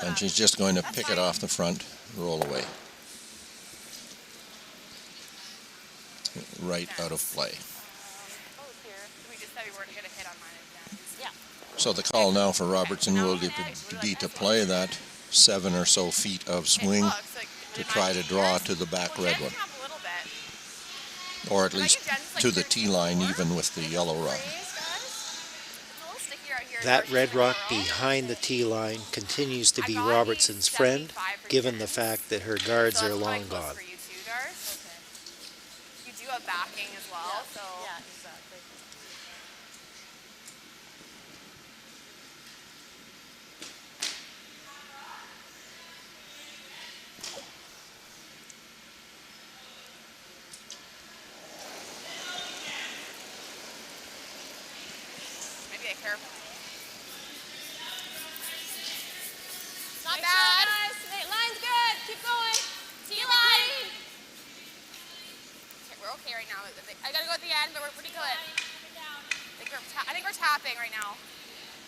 and she's just going to pick it off the front, roll away. Right out of play. So the call now for Robertson will be to play that 7 or so feet of swing to try to draw to the back red one. Or at least to the tee line, even with the yellow rock. That red rock behind the tee line continues to be Robertson's friend, given the fact that her guards are long gone. You do have backing as well, so. Yeah, exactly. Maybe a hair. Not bad. Nice. Line's good. Keep going. T-line. Okay, we're okay right now. I gotta go at the end, but we're pretty good. I think we're tapping right now.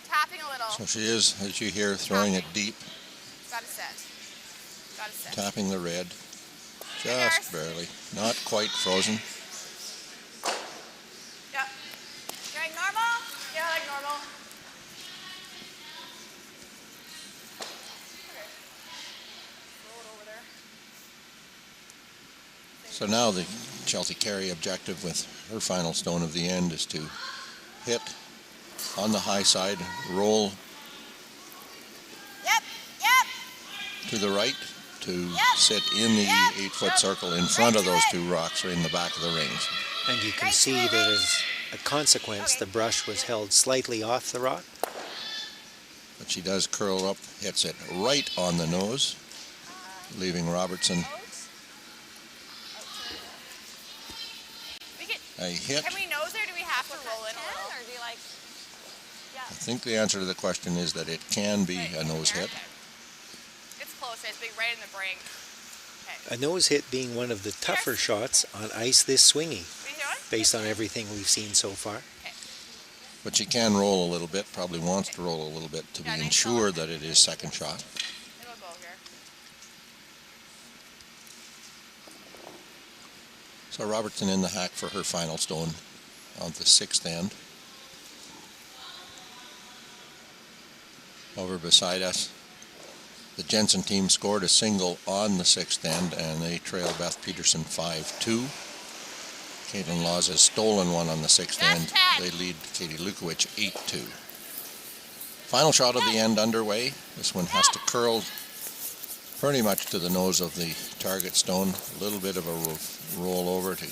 Tapping a little. So she is, as you hear, throwing it deep. Gotta set. Gotta set. Tapping the red. Just barely. Not quite frozen. Yeah. Going normal? Yeah, like normal. So now the Chelsea Carey objective with her final stone of the end is to hit on the high side, roll to the right to sit in the 8-foot circle in front of those two rocks or in the back of the rings. And you can see that as a consequence, the brush was held slightly off the rock. But she does curl up, hits it right on the nose, leaving Robertson a hit. Can we nose or do we have to roll in a little? Or do you like, I think the answer to the question is that it can be a nose hit. It's close, it's big right in the brink. A nose hit being one of the tougher shots on ice this swingy, based on everything we've seen so far. But she can roll a little bit, probably wants to roll a little bit to be ensured that it is second shot. So Robertson in the hack for her final stone on the 6th end. Over beside us, the Jensen team scored a single on the 6th end, and they trail Beth Peterson 5-2. Caitlin Laws has stolen one on the 6th end. They lead Katie Lukowicz 8-2. Final shot of the end underway. This one has to curl pretty much to the nose of the target stone. A little bit of a roll over to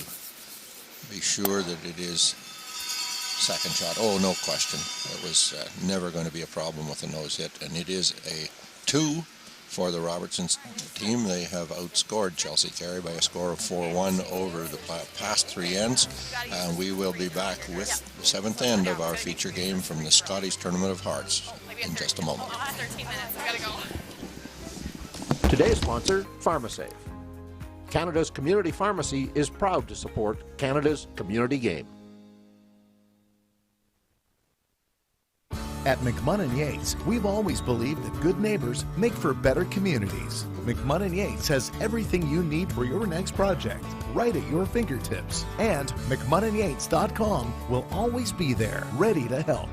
be sure that it is second shot. Oh, no question. It was never going to be a problem with a nose hit, and it is a 2 for the Robertson team. They have outscored Chelsea Carey by a score of 4-1 over the past 3 ends, and we will be back with the 7th end of our feature game from the Scotties Tournament of Hearts in just a moment. 13 minutes, we gotta go. Today's sponsor, PharmaSafe. Canada's community pharmacy is proud to support Canada's community game. At McMunn & Yates, we've always believed that good neighbors make for better communities. McMunn & Yates has everything you need for your next project, right at your fingertips. And McMunnandYates.com will always be there, ready to help.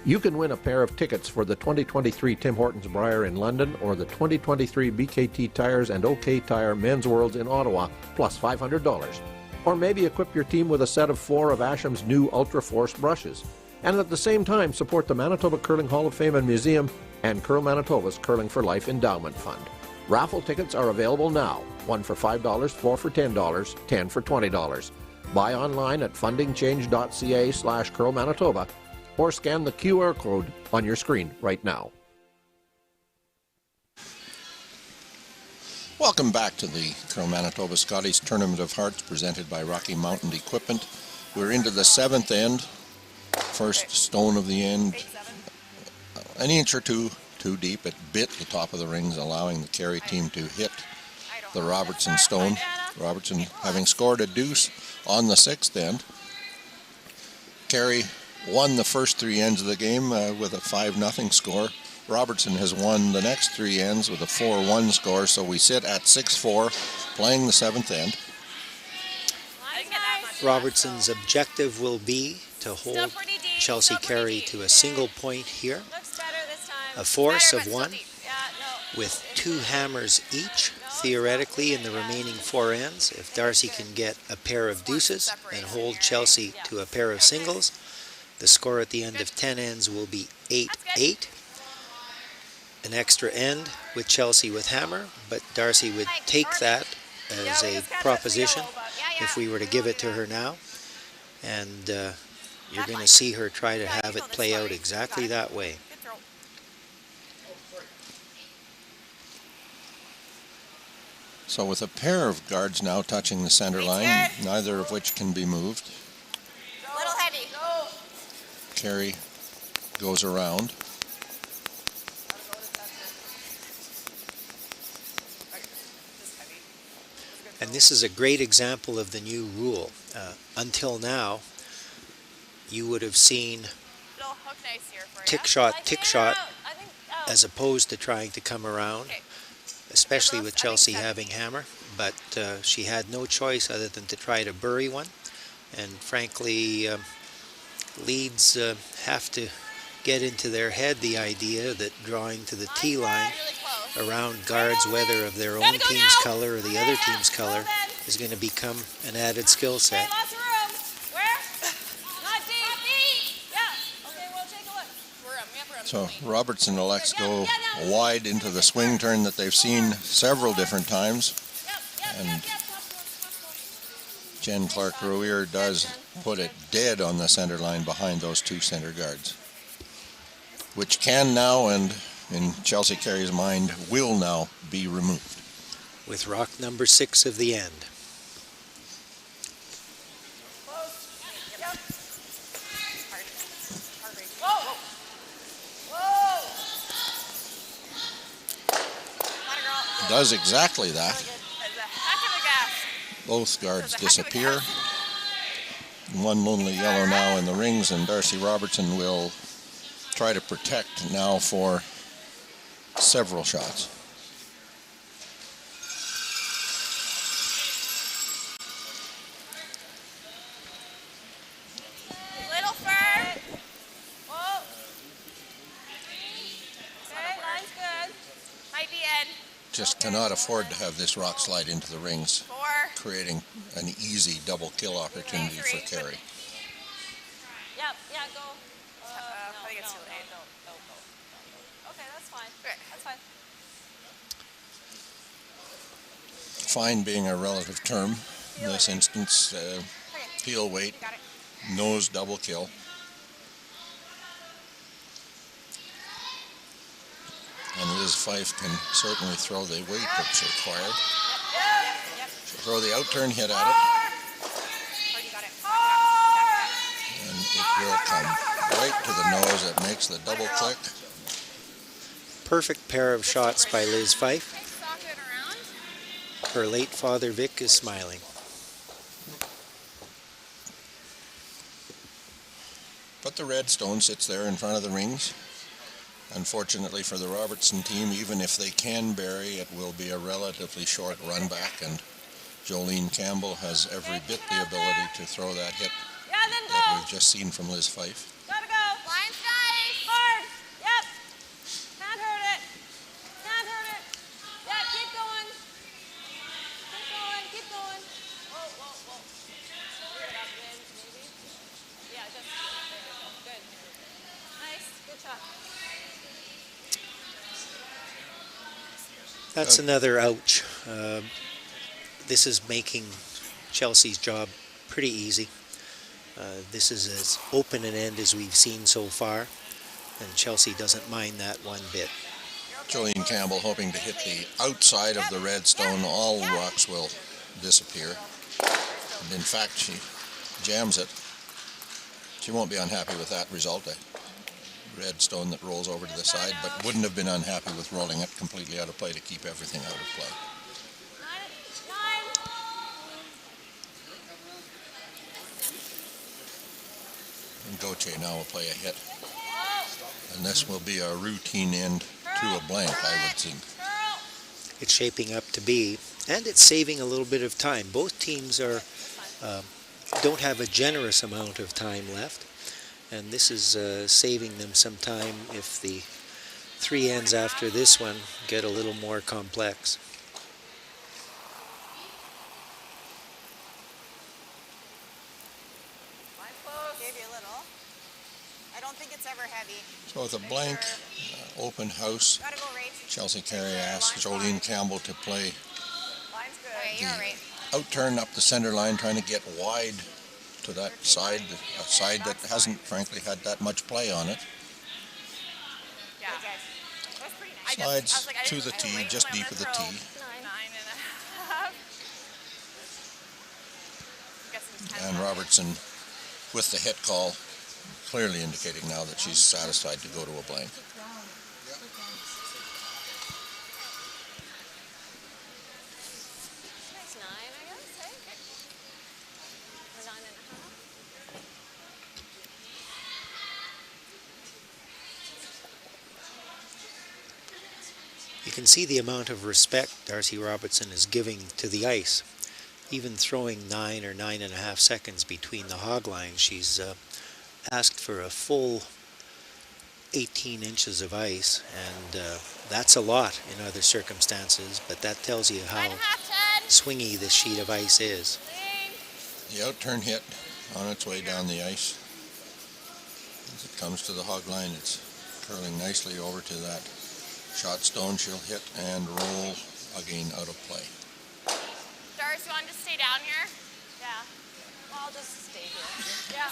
You can win a pair of tickets for the 2023 Tim Hortons Briar in London or the 2023 BKT Tires and OK Tire Men's Worlds in Ottawa, plus $500. Or maybe equip your team with a set of 4 of Asham's new Ultra Force brushes. And at the same time, support the Manitoba Curling Hall of Fame and Museum and Curl Manitoba's Curling for Life Endowment Fund. Raffle tickets are available now. 1 for $5, 4 for $10, 10 for $20. Buy online at fundingchange.ca/Curl Manitoba or scan the QR code on your screen right now. Welcome back to the Curl Manitoba Scotties Tournament of Hearts presented by Rocky Mountain Equipment. We're into the 7th end. First stone of the end, an inch or two too deep. It bit the top of the rings, allowing the CAREY team to hit the Robertson stone. Robertson having scored a deuce on the 6th end. CAREY won the first 3 ends of the game with a 5-0 score. Robertson has won the next 3 ends with a 4-1 score, so we sit at 6-4 playing the 7th end. Robertson's objective will be to hold Chelsea CAREY to a single point here. A force of 1 with 2 hammers each, theoretically, in the remaining 4 ends. If Darcy can get a pair of deuces and hold Chelsea to a pair of singles, the score at the end of 10 ends will be 8-8. An extra end with Chelsea with hammer, but Darcy would take that as a proposition if we were to give it to her now. And you're going to see her try to have it play out exactly that way. So with a pair of guards now touching the center line, neither of which can be moved, CAREY goes around. And this is a great example of the new rule. Until now, you would have seen tick shot, as opposed to trying to come around, especially with Chelsea having hammer. But she had no choice other than to try to bury one. And frankly, leads have to get into their head the idea that drawing to the tee line around guards, whether of their own team's color or the other team's color, is going to become an added skill set. So Robertson elects go wide into the swing turn that they've seen several different times. And Jen Clark-Rouer does put it dead on the center line behind those 2 center guards, which can now, and in Chelsea CAREY's mind, will now be removed. With rock number 6 of the end. Does exactly that. Both guards disappear. One lonely yellow now in the rings, and Darcy Robertson will try to protect now for several shots. Little firm. Whoa. Okay, line's good. Might be in. Just cannot afford to have this rock slide into the rings, creating an easy double kill opportunity for CAREY. Yep, yeah, go. I think it's too late. No. Okay, that's fine. That's fine. Fine being a relative term. In this instance, heel weight, nose double kill. And Liz Fife can certainly throw the weight that's required. She'll throw the out-turn hit at it. And it will come right to the nose. It makes the double click. Perfect pair of shots by Liz Fife. Her late father Vic is smiling. But the red stone sits there in front of the rings. Unfortunately for the Robertson team, even if they can bury, it will be a relatively short run back, and Jolene Campbell has every bit the ability to throw that hit that we've just seen from Liz Fife. Gotta go. Line strike. Hard. Yep. Can't hurt it. Can't hurt it. Yeah, keep going. Keep going. Keep going. Whoa, whoa, whoa. Clear it up, Lynn, maybe. Yeah, just there. Good. Nice. Good shot. That's another ouch. This is making Chelsea's job pretty easy. This is as open an end as we've seen so far, and Chelsea doesn't mind that one bit. Jolene Campbell hoping to hit the outside of the red stone. All rocks will disappear. And in fact, she jams it. She won't be unhappy with that result. A red stone that rolls over to the side, but wouldn't have been unhappy with rolling it completely out of play to keep everything out of play. And Gauthier now will play a hit. And this will be a routine end to a blank, I would think. It's shaping up to be, and it's saving a little bit of time. Both teams are don't have a generous amount of time left, and this is saving them some time if the three ends after this one get a little more complex. So with a blank open house, Chelsea Carey asks Jolene Campbell to play the out-turn up the center line, trying to get wide to that side, a side that hasn't frankly had that much play on it. Slides to the tee, just deep of the tee. And Robertson with the hit call, clearly indicating now that she's satisfied to go to a blank. You can see the amount of respect Darcy Robertson is giving to the ice. Even throwing 9 or 9.5 seconds between the hog lines, she's asked for a full 18 inches of ice, and that's a lot in other circumstances, but that tells you how swingy this sheet of ice is. The out-turn hit on its way down the ice. As it comes to the hog line, it's curling nicely over to that shot stone. She'll hit and roll again out of play. Doris, you want to stay down here? Yeah. Well, I'll just stay here. Yeah.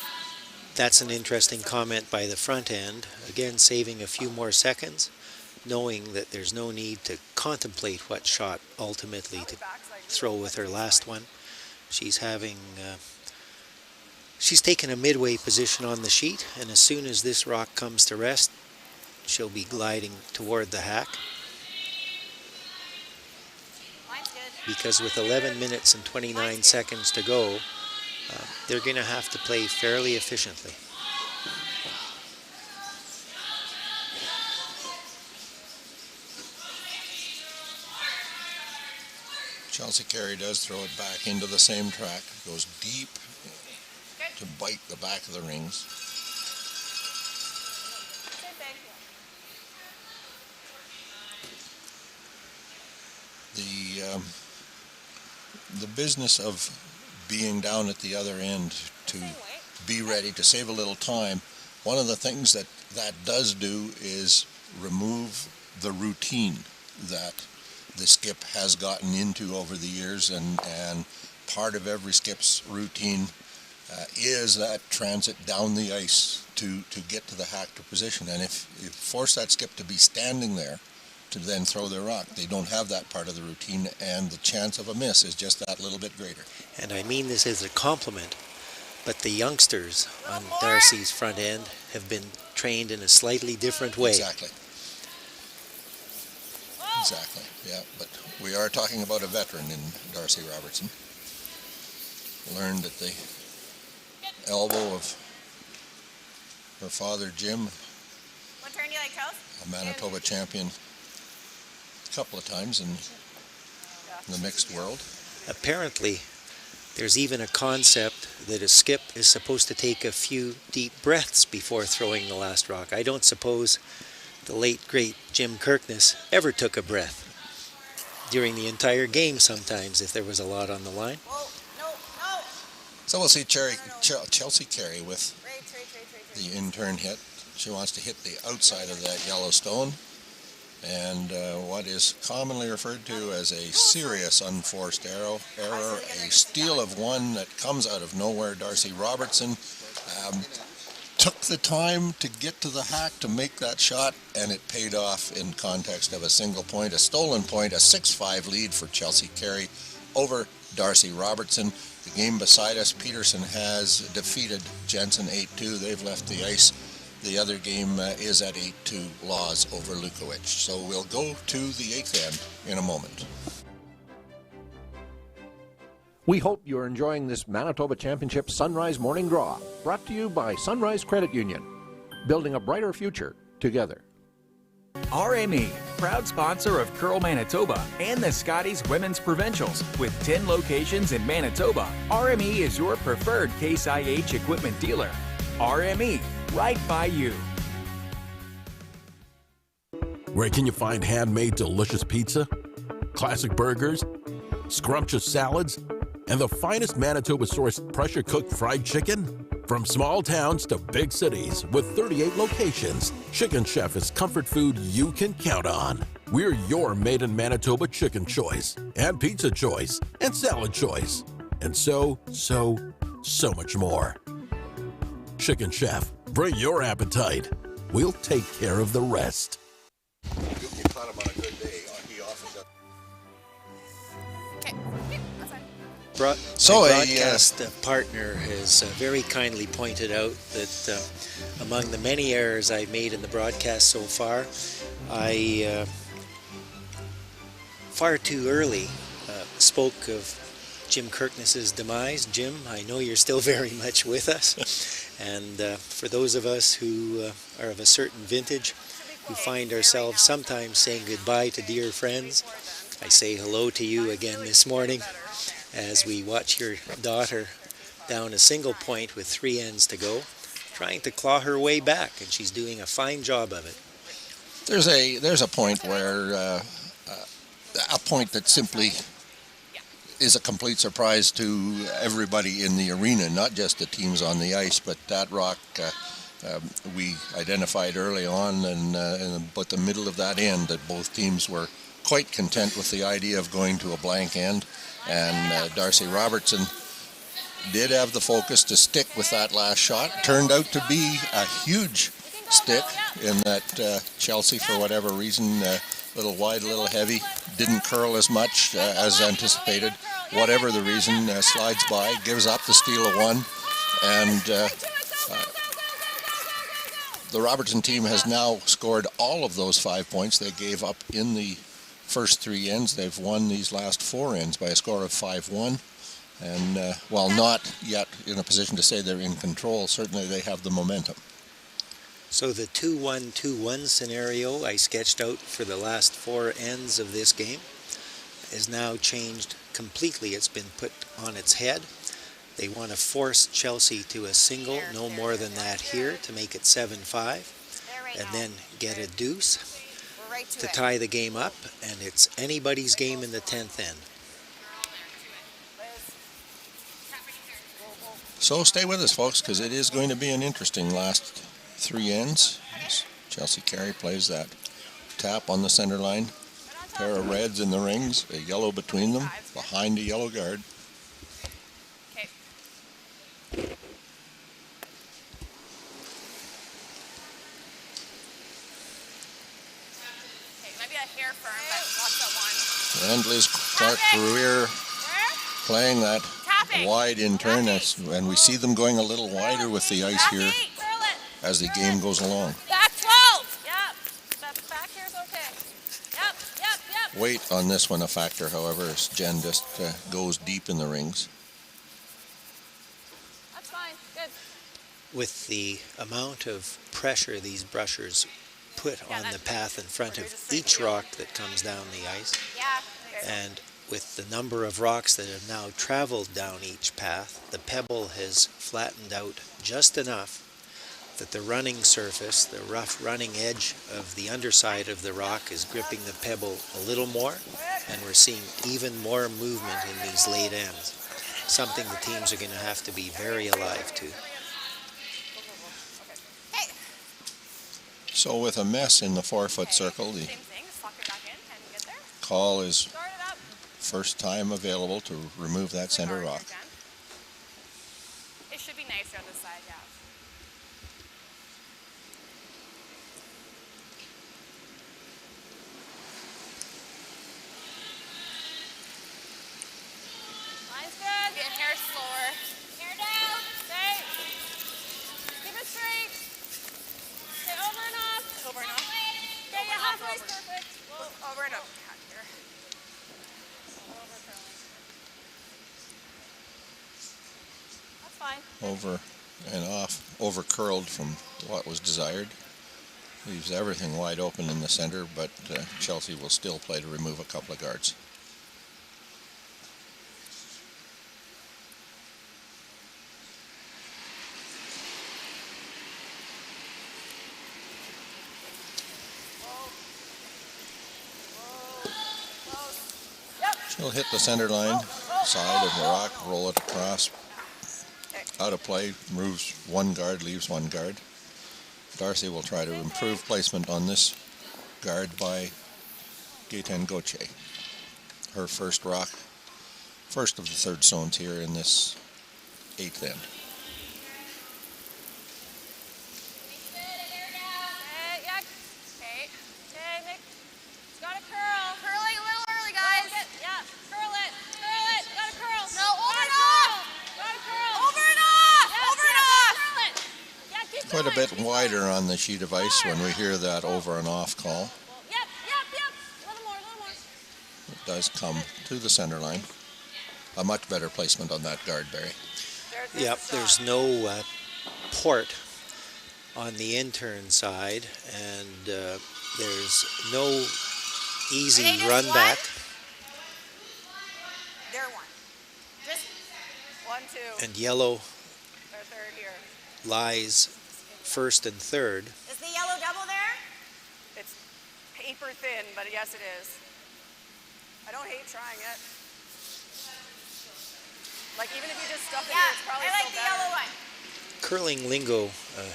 That's an interesting comment by the front end. Again, saving a few more seconds, knowing that there's no need to contemplate what shot ultimately to throw with her last one. She's having, she's taken a midway position on the sheet, and as soon as this rock comes to rest, she'll be gliding toward the hack. Because with 11 minutes and 29 seconds to go, they're going to have to play fairly efficiently. Chelsea Carey does throw it back into the same track. Goes deep to bite the back of the rings. The business of being down at the other end to be ready to save a little time, one of the things that does do is remove the routine that the skip has gotten into over the years, and part of every skip's routine is that transit down the ice to get to the hack to position. And if you force that skip to be standing there to then throw their rock, they don't have that part of the routine, and the chance of a miss is just that little bit greater. And I mean this as a compliment. but the youngsters on Darcy's front end have been trained in a slightly different way. Exactly. Exactly, yeah. But we are talking about a veteran in Darcy Robertson. Learned at the elbow of her father, Jim, What turn do you like, Charles? a Manitoba champion a couple of times in the mixed world. Apparently, there's even a concept that a skip is supposed to take a few deep breaths before throwing the last rock. I don't suppose the late, great Jim Kirkness ever took a breath during the entire game sometimes if there was a lot on the line. So we'll see Chelsea Carey with the in-turn hit. She wants to hit the outside of that yellow stone. And what is commonly referred to as a serious unforced error, a steal of one that comes out of nowhere. Darcy Robertson took the time to get to the hack to make that shot, and it paid off in context of a single point, a stolen point, a 6-5 lead for Chelsea Carey over Darcy Robertson. The game beside us, Peterson has defeated Jensen 8-2. They've left the ice. The other game is at 8-2 Laws over Lukowicz. So we'll go to the 8th end in a moment. We hope you're enjoying this Manitoba Championship Sunrise Morning Draw, brought to you by Sunrise Credit Union, building a brighter future together. RME, proud sponsor of Curl Manitoba and the Scotties Women's Provincials. With 10 locations in Manitoba, RME is your preferred Case IH equipment dealer. RME, right by you. Where can you find handmade delicious pizza, classic burgers, scrumptious salads, and the finest Manitoba-sourced pressure-cooked fried chicken? From small towns to big cities with 38 locations, Chicken Chef is comfort food you can count on. We're your made-in-Manitoba chicken choice, and pizza choice, and salad choice, and so much more. Chicken Chef, bring your appetite. We'll take care of the rest. You caught him on a good day. He often does. My broadcast partner has very kindly pointed out that among the many errors I've made in the broadcast so far, I far too early spoke of Jim Kirkness's demise. Jim, I know you're still very much with us, and for those of us who are of a certain vintage, who find ourselves sometimes saying goodbye to dear friends, I say hello to you again this morning as we watch your daughter down a single point with 3 ends to go, trying to claw her way back, and she's doing a fine job of it. There's a point where a point that simply is a complete surprise to everybody in the arena, not just the teams on the ice, but that rock we identified early on in about the middle of that end that both teams were quite content with the idea of going to a blank end. And Darcy Robertson did have the focus to stick with that last shot. Turned out to be a huge stick in that Chelsea, for whatever reason, a little wide, a little heavy, didn't curl as much as anticipated. Whatever the reason, slides by, gives up the steal of one, and the Robertson team has now scored all of those 5 points they gave up in the first 3 ends. They've won these last 4 ends by a score of 5-1. And while not yet in a position to say they're in control, certainly they have the momentum. So the 2-1-2-1 scenario I sketched out for the last 4 ends of this game is now changed completely. It's been put on its head. They want to force Chelsea to a single, no more than that here, to make it 7-5, and then get a deuce to tie the game up, and it's anybody's game in the 10th end. So stay with us, folks, because it is going to be an interesting last 3 ends. Chelsea Carey plays that tap on the center line. Pair of reds in the rings, a yellow between them, behind a yellow guard. Okay. Might be a hair firm, but lots at one. And Liz Clark-Gruyer playing that wide in turn, and we see them going a little wider with the ice here as the game goes along. Back 12. Yep. That back here's okay. Yep. Weight on this one a factor, however, as Jen just goes deep in the rings. That's fine. Good. With the amount of pressure these brushers put on the path in front of each rock that comes down the ice, and with the number of rocks that have now traveled down each path, the pebble has flattened out just enough that the running surface, the rough running edge of the underside of the rock is gripping the pebble a little more, and we're seeing even more movement in these late ends, something the teams are going to have to be very alive to. So with a mess in the 4-foot circle, the call is first time available to remove that center rock. It should be nicer on this side, yeah. Line's good. Get hair slower. Hair down. Stay. Keep it straight. Stay over and off. Over and off. Okay, yeah, halfway's perfect. Over and up. Here. Over curling. That's fine. Over and off, over curled from what was desired. Leaves everything wide open in the center, but Chelsea will still play to remove a couple of guards. She'll hit the center line, side of the rock, roll it across, out of play, moves one guard, leaves one guard. Darcy will try to improve placement on this guard by Gaëtan Gauthier. Her first rock, first of the third zones here in this 8th end. Quite a bit wider on the sheet of ice when we hear that over and off call. It does come to the center line. A much better placement on that guard, Barry. Yep, there's no port on the intern side, and there's no easy run back. There one. Just 1, 2. And yellow They're third here. lies first and third. Is the yellow double there? It's paper thin, but yes it is. I don't hate trying it. Like even if you just stuff it here, it's probably still better. I like the yellow one. Curling lingo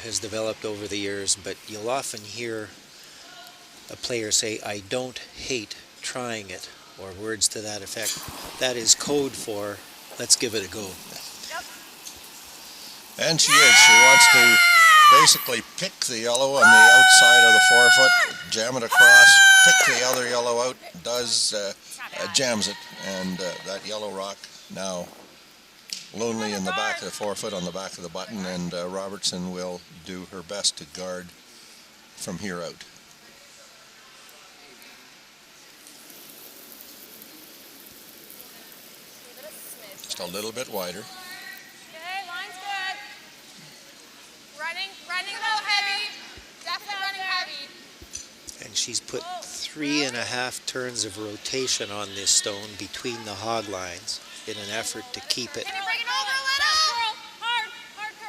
has developed over the years, but you'll often hear a player say, "I don't hate trying it," or words to that effect. That is code for, let's give it a go. And she is. She wants to basically pick the yellow on the outside of the 4-foot, jam it across, pick the other yellow out, jams it, and that yellow rock now lonely in the back of the 4-foot on the back of the button, and Robertson will do her best to guard from here out. Just a little bit wider. Running a little heavy. Definitely running heavy. And she's put 3.5 turns of rotation on this stone between the hog lines in an effort to keep it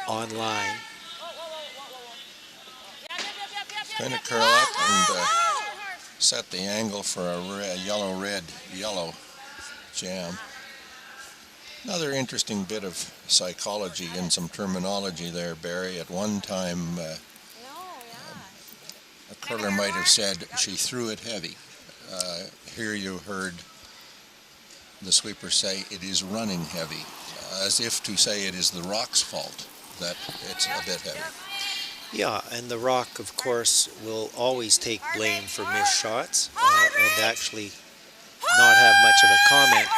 on line. Trying to curl up and set the angle for a yellow-red yellow jam. Another interesting bit of psychology and some terminology there, Barry. At one time, a curler might have said she threw it heavy. Here you heard the sweeper say it is running heavy, as if to say it is the rock's fault that it's a bit heavy. Yeah, and the rock, of course, will always take blame for missed shots and actually not have much of a comment.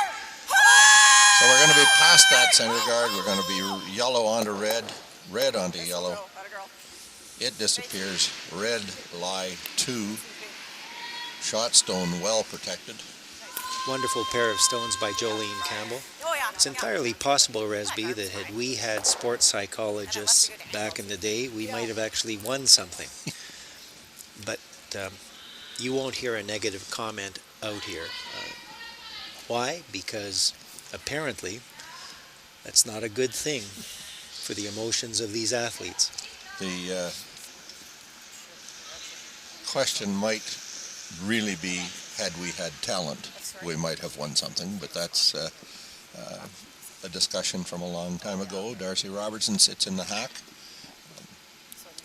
So we're going to be past that center guard. We're going to be yellow onto red, red onto yellow. It disappears. Red lie 2. Shot stone well protected. Wonderful pair of stones by Jolene Campbell. It's entirely possible, Resby, that had we had sports psychologists back in the day, we might have actually won something. But you won't hear a negative comment out here. Why? Because apparently that's not a good thing for the emotions of these athletes. The question might really be, had we had talent, we might have won something, but that's a discussion from a long time ago. Darcy Robertson sits in the hack.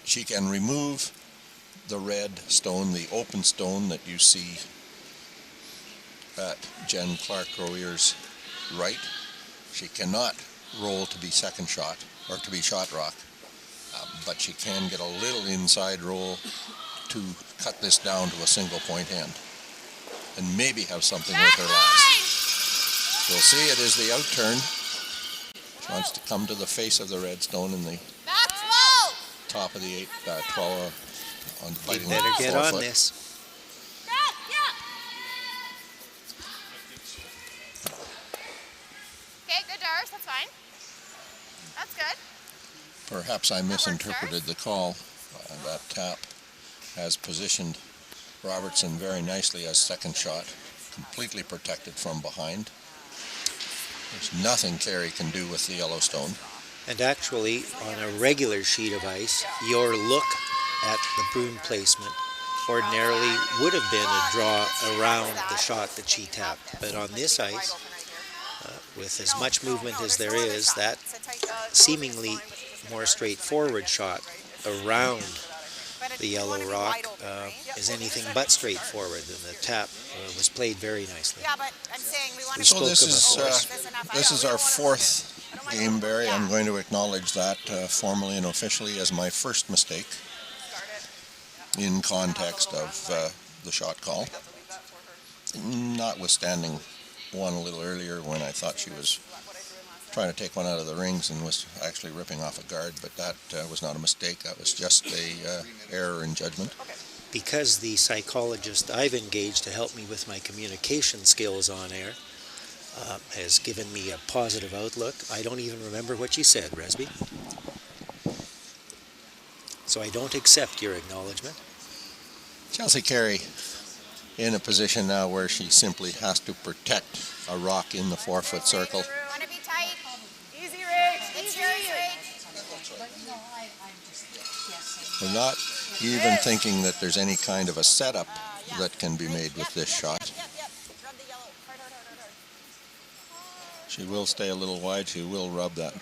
She can remove the red stone, the open stone that you see at Jen Clark-Rowere's right. She cannot roll to be second shot, or to be shot rock, but she can get a little inside roll to cut this down to a single point hand and maybe have something with her last. We'll see. It is the out turn. She wants to come to the face of the red stone in the top of the 12 on biting the better get forefoot. on this. Okay, good, Dars. That's fine. That's good. Perhaps I misinterpreted the call. That tap has positioned Robertson very nicely as second shot, completely protected from behind. There's nothing CAREY can do with the Yellowstone. And actually, on a regular sheet of ice, your look at the broom placement ordinarily would have been a draw around the shot that she tapped. But on this ice, with as much movement as there is, that seemingly more straightforward shot around the yellow rock is anything but straightforward, and the tap was played very nicely. Yeah, but I'm saying we want to. So this is our fourth game, Barry. I'm going to acknowledge that formally and officially as my first mistake in context of the shot call, notwithstanding one a little earlier when I thought she was trying to take one out of the rings and was actually ripping off a guard, but that was not a mistake. That was just a error in judgment. Because the psychologist I've engaged to help me with my communication skills on air has given me a positive outlook, I don't even remember what she said, Resby. So I don't accept your acknowledgement. Chelsea CAREY in a position now where she simply has to protect a rock in the 4-foot circle. Want to be tight. Easy, Rach. It's your We're not even thinking that there's any kind of a setup that can be made with this shot. She will stay a little wide. She will rub that,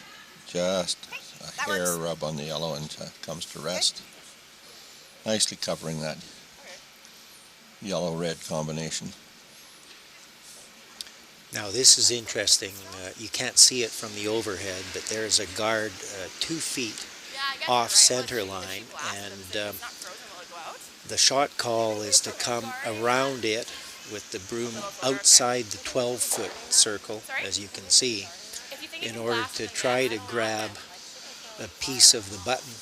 just a hair rub on the yellow, and comes to rest. Nicely covering that yellow-red combination. Now this is interesting. You can't see it from the overhead, but there's a guard 2 feet off center line, and the shot call is to come around it with the broom outside the 12-foot circle, as you can see, in order to try to grab a piece of the button,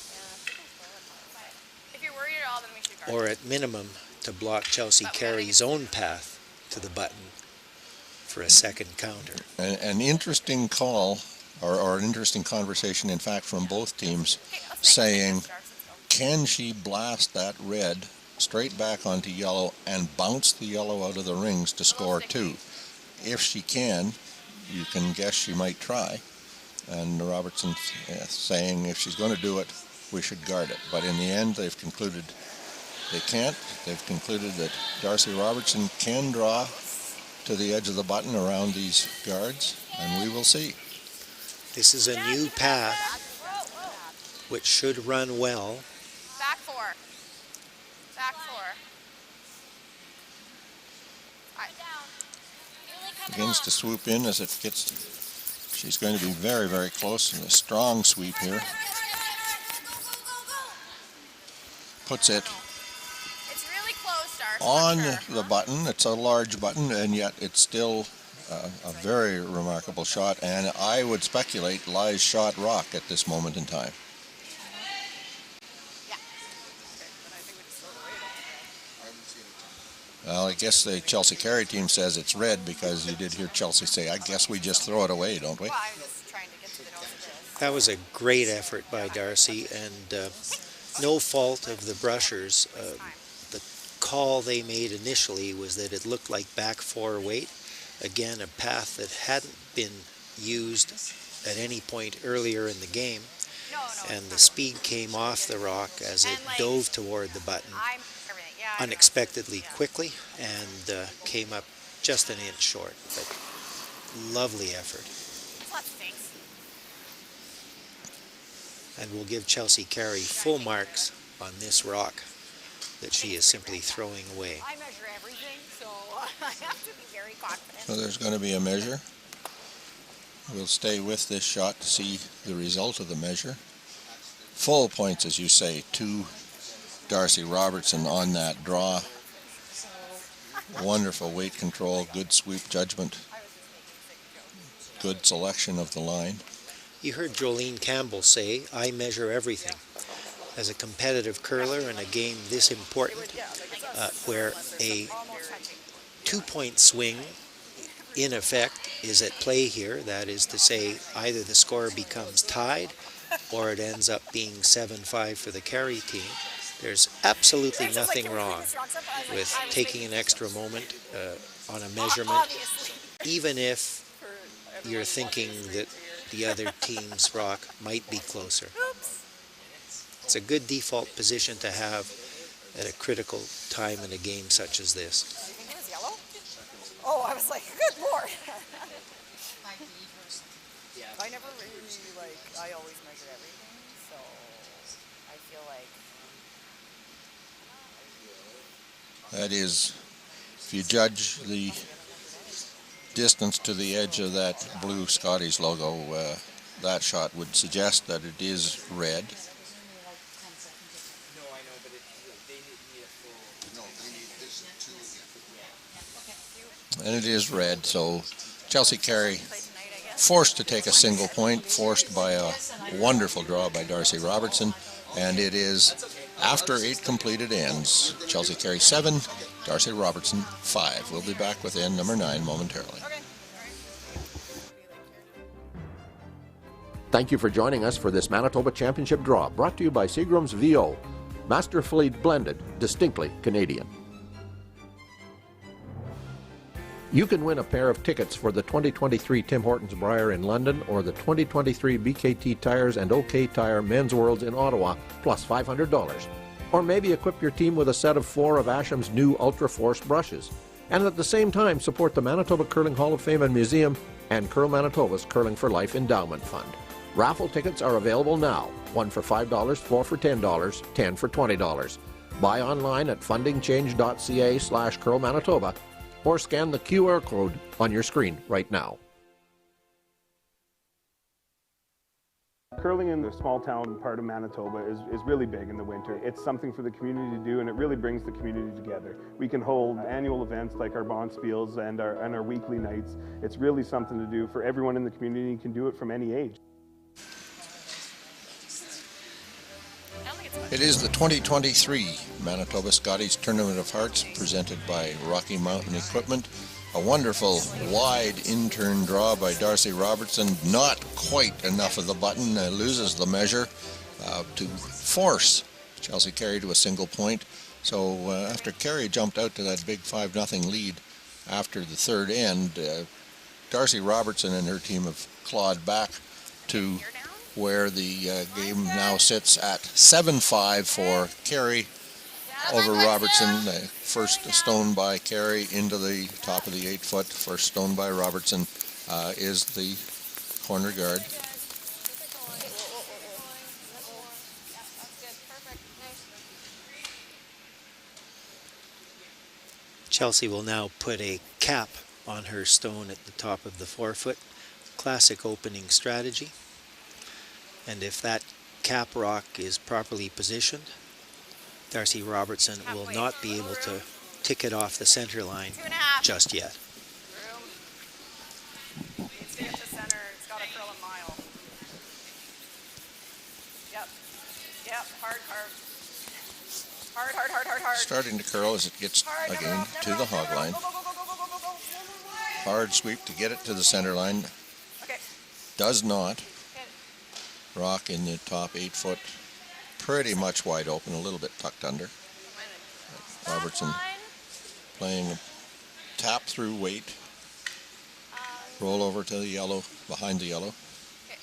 or at minimum to block Chelsea CAREY's own path to the button for a second counter. An interesting call, or an interesting conversation, in fact, from both teams, saying, can she blast that red straight back onto yellow and bounce the yellow out of the rings to score 2? If she can, you can guess she might try. And Robertson saying if she's going to do it, we should guard it. But in the end, they've concluded they can't. They've concluded that Darcy Robertson can draw to the edge of the button around these guards, and we will see. This is a new path which should run well. Back 4. Back 4. Begins to swoop in as it gets. She's going to be very, very close, and a strong sweep here. Puts it It's really close, Darcy. on the button. It's a large button, and yet it's still a very remarkable shot, and I would speculate lies shot rock at this moment in time. Well, I guess the Chelsea Carey team says it's red because you did hear Chelsea say, I guess we just throw it away, don't we? That was a great effort by Darcy, and no fault of the brushers. The call they made initially was that it looked like back four weight. Again, a path that hadn't been used at any point earlier in the game, and the speed came off the rock as it dove toward the button unexpectedly quickly and came up just an inch short, but lovely effort. And we'll give Chelsea Carey full marks on this rock that she is simply throwing away. I measure everything, so I have to be very confident. So there's going to be a measure. We'll stay with this shot to see the result of the measure. Full points, as you say, to Darcy Robertson on that draw. Wonderful weight control, good sweep judgment, good selection of the line. You heard Jolene Campbell say, I measure everything. As a competitive curler in a game this important, where a 2-point swing in effect is at play here, that is to say either the score becomes tied or it ends up being 7-5 for the Carey team, there's absolutely nothing wrong with taking an extra moment on a measurement, even if you're thinking that the other team's rock might be closer. It's a good default position to have at a critical time in a game such as this. It was yellow? Oh, I was like, good Lord. I never really, I always measure everything, so I feel like... That is, if you judge the distance to the edge of that blue Scotties logo, that shot would suggest that it is red. And it is red, so Chelsea Carey forced to take a single point, forced by a wonderful draw by Darcy Robertson, and it is after 8 completed ends. Chelsea Carey 7, Darcy Robertson 5. We'll be back with end number 9 momentarily. Thank you for joining us for this Manitoba Championship draw, brought to you by Seagram's VO. Masterfully blended, distinctly Canadian. You can win a pair of tickets for the 2023 Tim Hortons Brier in London or the 2023 BKT Tires and OK Tire Men's Worlds in Ottawa, plus $500. Or maybe equip your team with a set of 4 of Asham's new Ultra Force brushes. And at the same time, support the Manitoba Curling Hall of Fame and Museum and Curl Manitoba's Curling for Life Endowment Fund. Raffle tickets are available now. 1 for $5, 4 for $10, 10 for $20. Buy online at fundingchange.ca/Curl Manitoba or scan the QR code on your screen right now. Curling in the small town part of Manitoba is really big in the winter. It's something for the community to do, and it really brings the community together. We can hold annual events like our Bonspiels and our weekly nights. It's really something to do for everyone in the community. You can do it from any age. It is the 2023 Manitoba Scotties Tournament of Hearts presented by Rocky Mountain Equipment. A wonderful wide in-turn draw by Darcy Robertson. Not quite enough of the button, loses the measure to force Chelsea Carey to a single point. So after Carey jumped out to that big 5-0 lead after the third end, Darcy Robertson and her team have clawed back to where the game now sits at 7-5 for Carey over Robertson. First stone by Carey into the top of the 8-foot. First stone by Robertson is the corner guard. Chelsea will now put a cap on her stone at the top of the 4-foot. Classic opening strategy. And if that cap rock is properly positioned, Darcy Robertson will not be able to tick it off the center line just yet. hard carve. Hard, hard, hard, hard, hard. Starting to curl as it gets again to the hog line. Hard sweep to get it to the center line. Okay. Does not. Rock in the top 8 foot. Pretty much wide open, a little bit tucked under. Robertson playing a tap through weight. Roll over to the yellow, behind the yellow. Okay.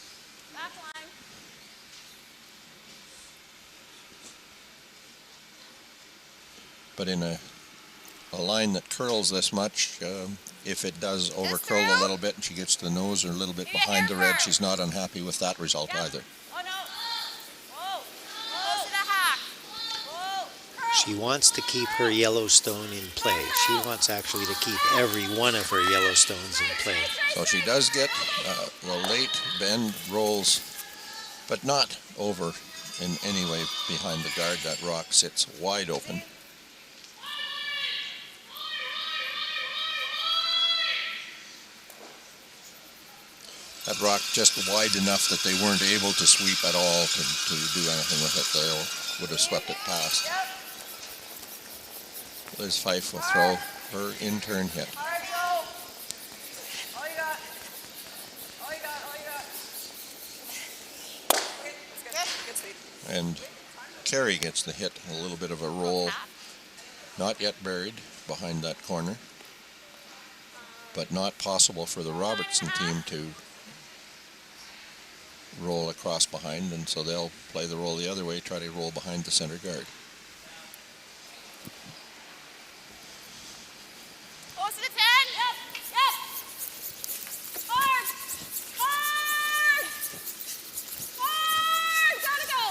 Back line. But in a line that curls this much, if it does over curl a little bit and she gets to the nose or a little bit behind the red, she's not unhappy with that result either. Oh no. Whoa. Whoa. To the hack. Whoa. She wants to keep her Yellowstone in play. She wants actually to keep every one of her Yellowstones in play. So she does get the late bend rolls, but not over in any way behind the guard. That rock sits wide open. That rock just wide enough that they weren't able to sweep at all to do anything with it. They would have swept it past. Liz Fife will throw her in-turn hit. And CAREY gets the hit, a little bit of a roll, not yet buried behind that corner, but not possible for the Robertson team to roll across behind, and so they'll play the roll the other way, try to roll behind the center guard. Close to the 10. Yep. Yep. Hard. Hard. Hard. Gotta go.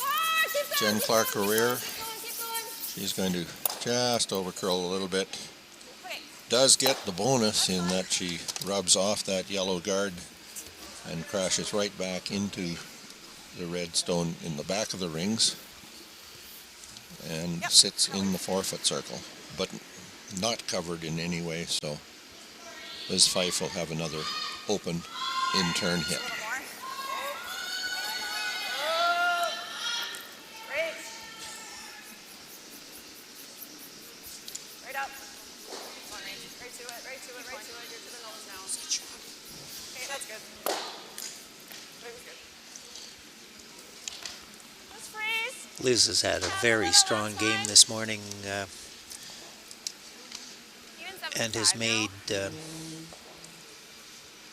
Hard. Keep going. Jen Clark career. Keep going. She's going to just over curl a little bit. Does get the bonus in that she rubs off that yellow guard and crashes right back into the red stone in the back of the rings and sits in the 4-foot circle, but not covered in any way, so Liz Fife will have another open in-turn hit. Right up. Right to it, right to it, right to it. You're to the nose now. Okay, that's good. Let's freeze. Liz has had a very strong game this morning and has made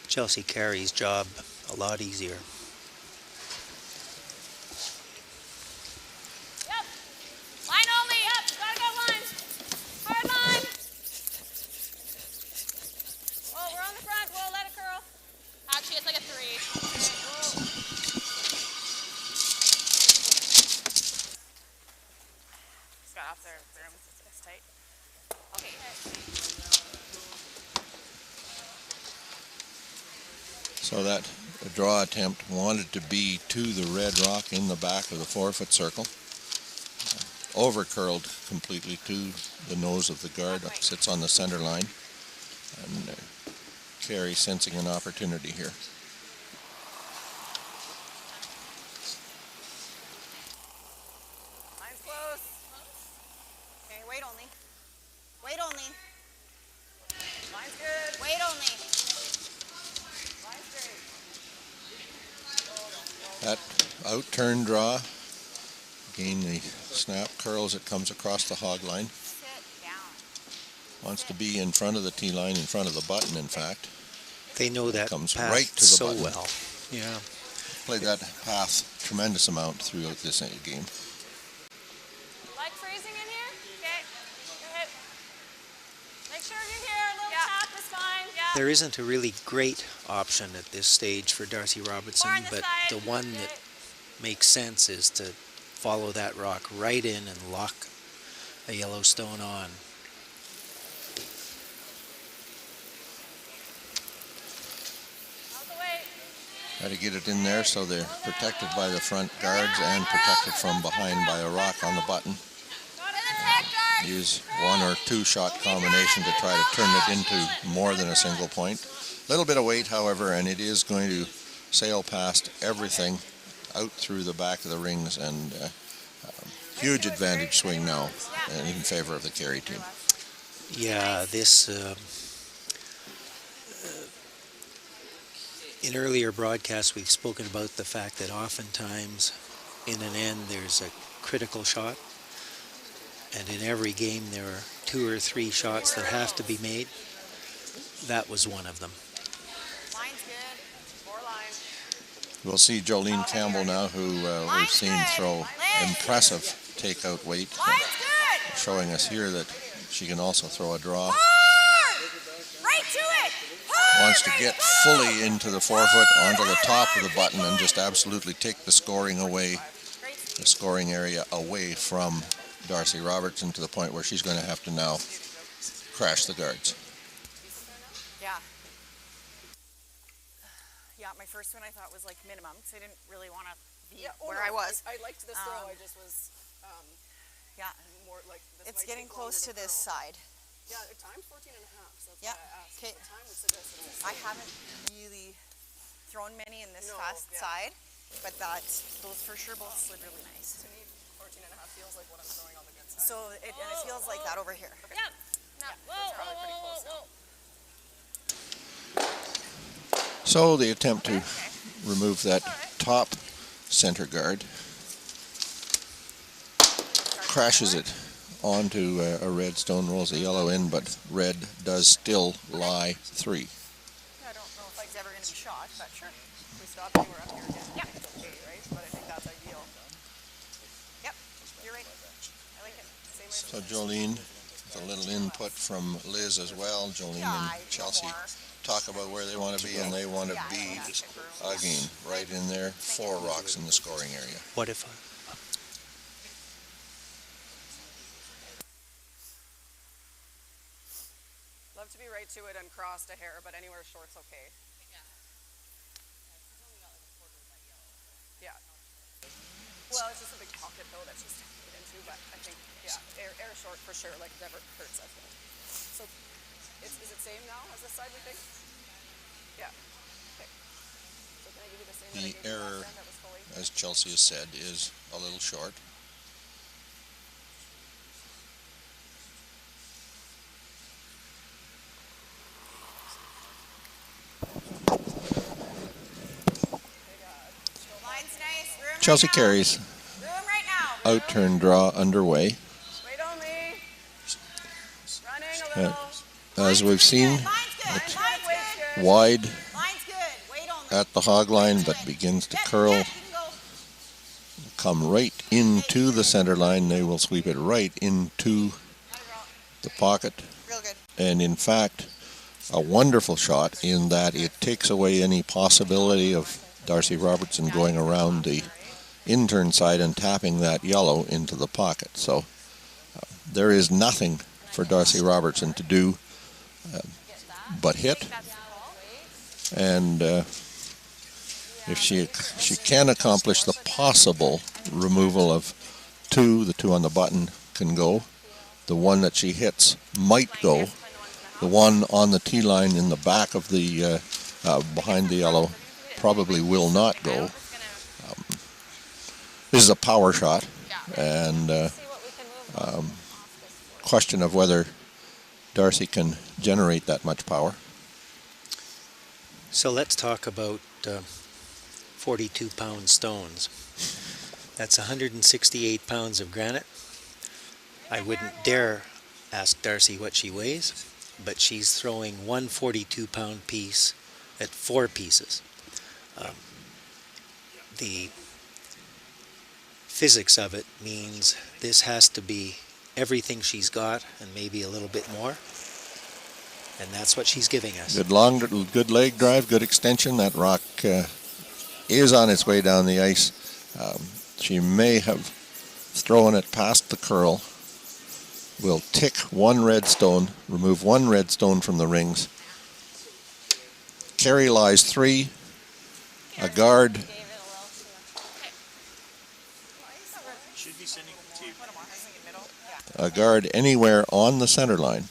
Chelsea Carey's job a lot easier. Yep. Line only. Yep. Gotta go line. Hard line. Oh, we're on the front. Whoa, let it curl. Actually, it's like a 3. Just got off there. It's tight. Okay. So that draw attempt wanted to be to the red rock in the back of the 4-foot circle. Over curled completely to the nose of the guard, sits on the center line, and CAREY sensing an opportunity here. Line's close. Okay, wait only. Wait only. Line's good. Wait only. Line's straight. That out-turn draw, again the snap curls, it comes across the hog line. Sit down. Wants to be in front of the tee line, in front of the button, in fact. They know that comes path right to the so button. well. Yeah. Played that path tremendous amount throughout this game. Like freezing in here? Okay. Go ahead. Make sure you're here. A little tap is fine. Yeah. There isn't a really great option at this stage for Darcy Robertson, but the one that makes sense is to follow that rock right in and lock a Yellowstone on. Try to get it in there so they're protected by the front guards and protected from behind by a rock on the button. Use 1 or 2 shot combination to try to turn it into more than a single point. A little bit of weight, however, and it is going to sail past everything out through the back of the rings, and huge advantage swing now in favor of the Carey team. Yeah, this in earlier broadcasts we've spoken about the fact that oftentimes in an end there's a critical shot, and in every game there are 2 or 3 shots that have to be made. That was one of them. We'll see Jolene Campbell now, who we've seen throw impressive takeout weight, showing us here that she can also throw a draw. Right to it. Wants to get fully into the forefoot, onto the top of the button, and just absolutely take the scoring away, the scoring area away from Darcy Robertson, to the point where she's going to have to now crash the guards. Yeah. Yeah, my first one I thought was like minimum, because I didn't really want to be where I was. I liked this throw, I just was yeah, more like this. It's getting close to this side. Yeah, time's 14 and a half, so that's Yeah. why I asked. Okay. The time would suggest that it's I haven't really thrown many in this fast side, but those for sure both slid really nice. To me, 14 and a half feels like what I'm throwing on the good side. So it feels like that over here. Yep. No. Whoa. So the attempt to remove that top center guard crashes it onto a red stone, rolls a yellow in, but red does still lie 3. I don't know if it's ever going to be shot, but sure. If we stop anywhere up here again, Yep. it's okay, right? But I think that's ideal. Yep, you're right. I like it. Same So Jolene, with a little input from Liz as well. Jolene and Chelsea talk about where they want to be, and they want to be, again, right in there, 4 rocks in the scoring area. What if Love to be right to it and cross a hair, but anywhere short's okay. Yeah. Well, it's just a big pocket though that she's tapping it into, but I think, yeah, air short for sure, like never hurts, I think. So, is it same now as this side, we think? Yeah. Okay. So can I give you the same that I The gave you error, last time that was fully? as Chelsea has said, is a little short. Chelsea Carey's out-turn draw underway. As we've seen, it's wide at the hog line, but begins to curl, come right into the center line. They will sweep it right into the pocket. And in fact, a wonderful shot in that it takes away any possibility of Darcy Robertson going around the in-turn side and tapping that yellow into the pocket. So there is nothing for Darcy Robertson to do but hit. And if she can accomplish the possible removal of 2, the 2 on the button can go. The one that she hits might go. The one on the tee line in the back of the behind the yellow probably will not go. This is a power shot, and question of whether Darcy can generate that much power. So let's talk about 42-pound stones. That's 168 pounds of granite. I wouldn't dare ask Darcy what she weighs, but she's throwing one 42-pound piece at 4 pieces. The physics of it means this has to be everything she's got and maybe a little bit more, and that's what she's giving us. Good leg drive, good extension. That rock is on its way down the ice. She may have thrown it past the curl. We'll tick 1 red stone, remove 1 red stone from the rings. Carey lies 3, a guard. A guard anywhere on the center line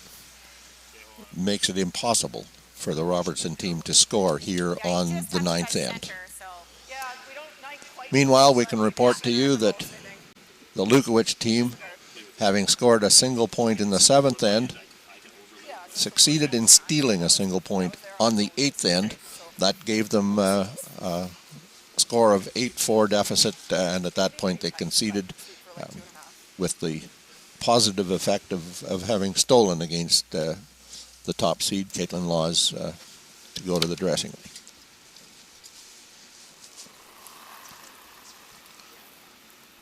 makes it impossible for the Robertson team to score here on the 9th end. Yeah, we don't Meanwhile, we can report to you that the Lukowich team, having scored a single point in the 7th end, succeeded in stealing a single point on the 8th end. That gave them a score of 8-4 deficit, and at that point they conceded with the positive effect of having stolen against the top seed, Caitlin Laws, to go to the dressing room.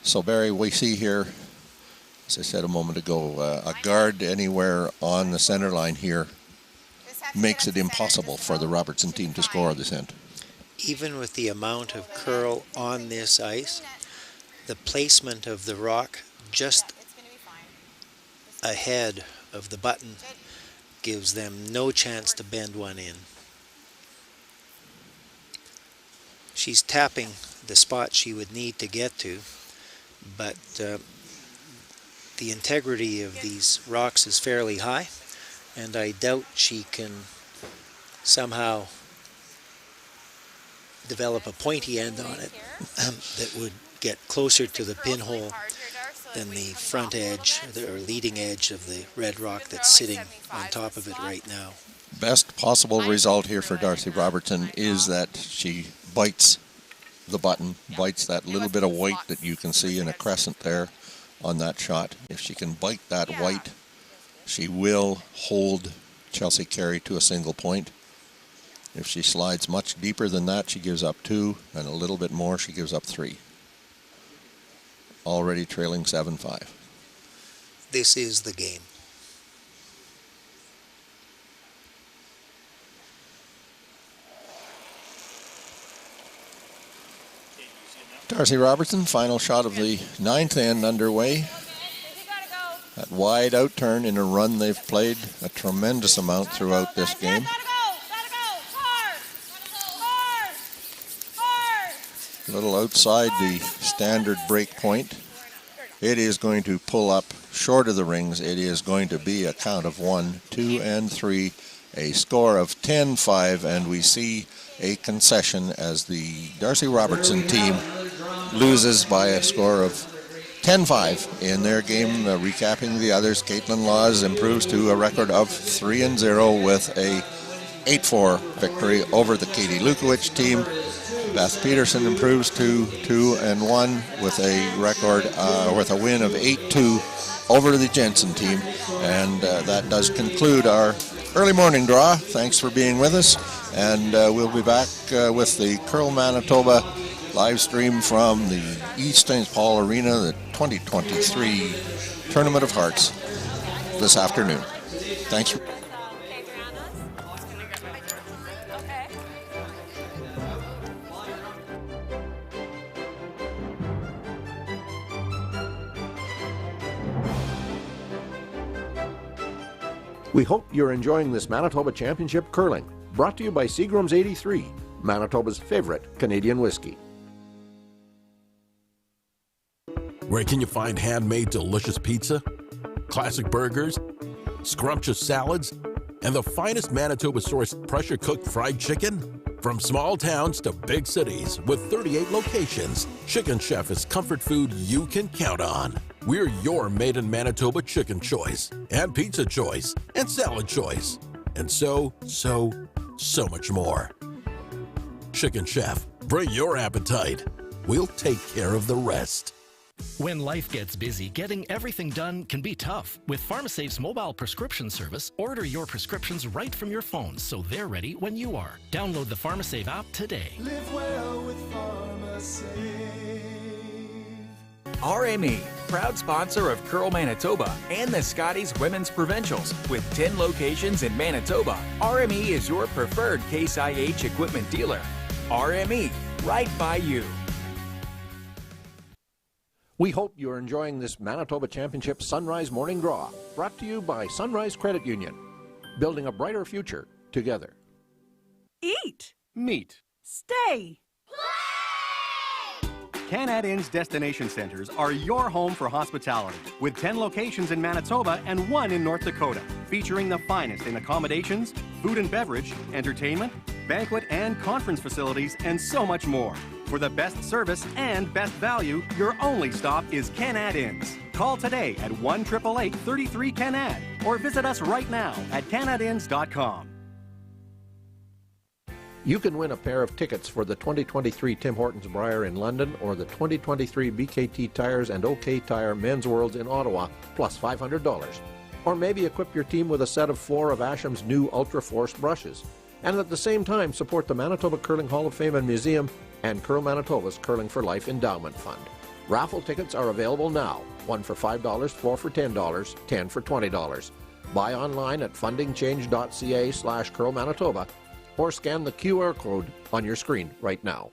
So Barry, we see here, as I said a moment ago, a guard anywhere on the center line here makes it impossible for the Robertson team to score this end. Even with the amount of curl on this ice, the placement of the rock just ahead of the button gives them no chance to bend one in. She's tapping the spot she would need to get to, but the integrity of these rocks is fairly high, and I doubt she can somehow develop a pointy end on it that would get closer to the pinhole than the front edge or leading edge of the red rock that's sitting on top of it right now. Best possible result here for Darcy Robertson is that she bites the button, bites that little bit of white that you can see in a crescent there on that shot. If she can bite that white, she will hold Chelsea Carey to a single point. If she slides much deeper than that, she gives up 2, and a little bit more, she gives up 3. Already trailing 7-5. This is the game. Darcy Robertson, final shot of the 9th end underway. That wide out turn in a run they've played a tremendous amount throughout this game. A little outside the standard break point. It is going to pull up short of the rings. It is going to be a count of 1, 2, and 3. A score of 10-5, and we see a concession as the Darcy Robertson team loses by a score of 10-5 in their game. Recapping the others, Caitlin Laws improves to a record of 3-0 with a 8-4 victory over the Katie Lukowich team. Beth Peterson improves to 2-1 with a record with a win of 8-2 over the Jensen team, and that does conclude our early morning draw. Thanks for being with us, and we'll be back with the Curl Manitoba live stream from the East St. Paul Arena, the 2023 Tournament of Hearts this afternoon. Thanks. We hope you're enjoying this Manitoba Championship Curling, brought to you by Seagram's 83, Manitoba's favorite Canadian whiskey. Where can you find handmade delicious pizza, classic burgers, scrumptious salads, and the finest Manitoba-sourced pressure-cooked fried chicken? From small towns to big cities with 38 locations, Chicken Chef is comfort food you can count on. We're your made in Manitoba chicken choice, and pizza choice, and salad choice, and so much more. Chicken Chef, bring your appetite. We'll take care of the rest. When life gets busy, getting everything done can be tough. With PharmaSafe's mobile prescription service, order your prescriptions right from your phone so they're ready when you are. Download the PharmaSafe app today. Live well with PharmaSafe. RME, proud sponsor of Curl Manitoba and the Scotties Women's Provincials. With 10 locations in Manitoba, RME is your preferred Case IH equipment dealer. RME, right by you. We hope you're enjoying this Manitoba Championship Sunrise Morning Draw, brought to you by Sunrise Credit Union. Building a brighter future together. Eat. Meet. Stay. Canad Inn's destination centers are your home for hospitality, with 10 locations in Manitoba and 1 in North Dakota, featuring the finest in accommodations, food and beverage, entertainment, banquet and conference facilities, and so much more. For For the best service and best value, your only stop is Canad-Inns. Call today at 1-888-33-CANAD or visit us right now at canadinns.com. You can win a pair of tickets for the 2023 Tim Hortons Brier in London or the 2023 BKT Tires and OK Tire Men's Worlds in Ottawa, plus $500. Or maybe equip your team with a set of 4 of Asham's new Ultra Force brushes. And at the same time, support the Manitoba Curling Hall of Fame and Museum and Curl Manitoba's Curling for Life Endowment Fund. Raffle tickets are available now. 1 for $5, 4 for $10, 10 for $20. Buy online at fundingchange.ca/Curl Manitoba or scan the QR code on your screen right now.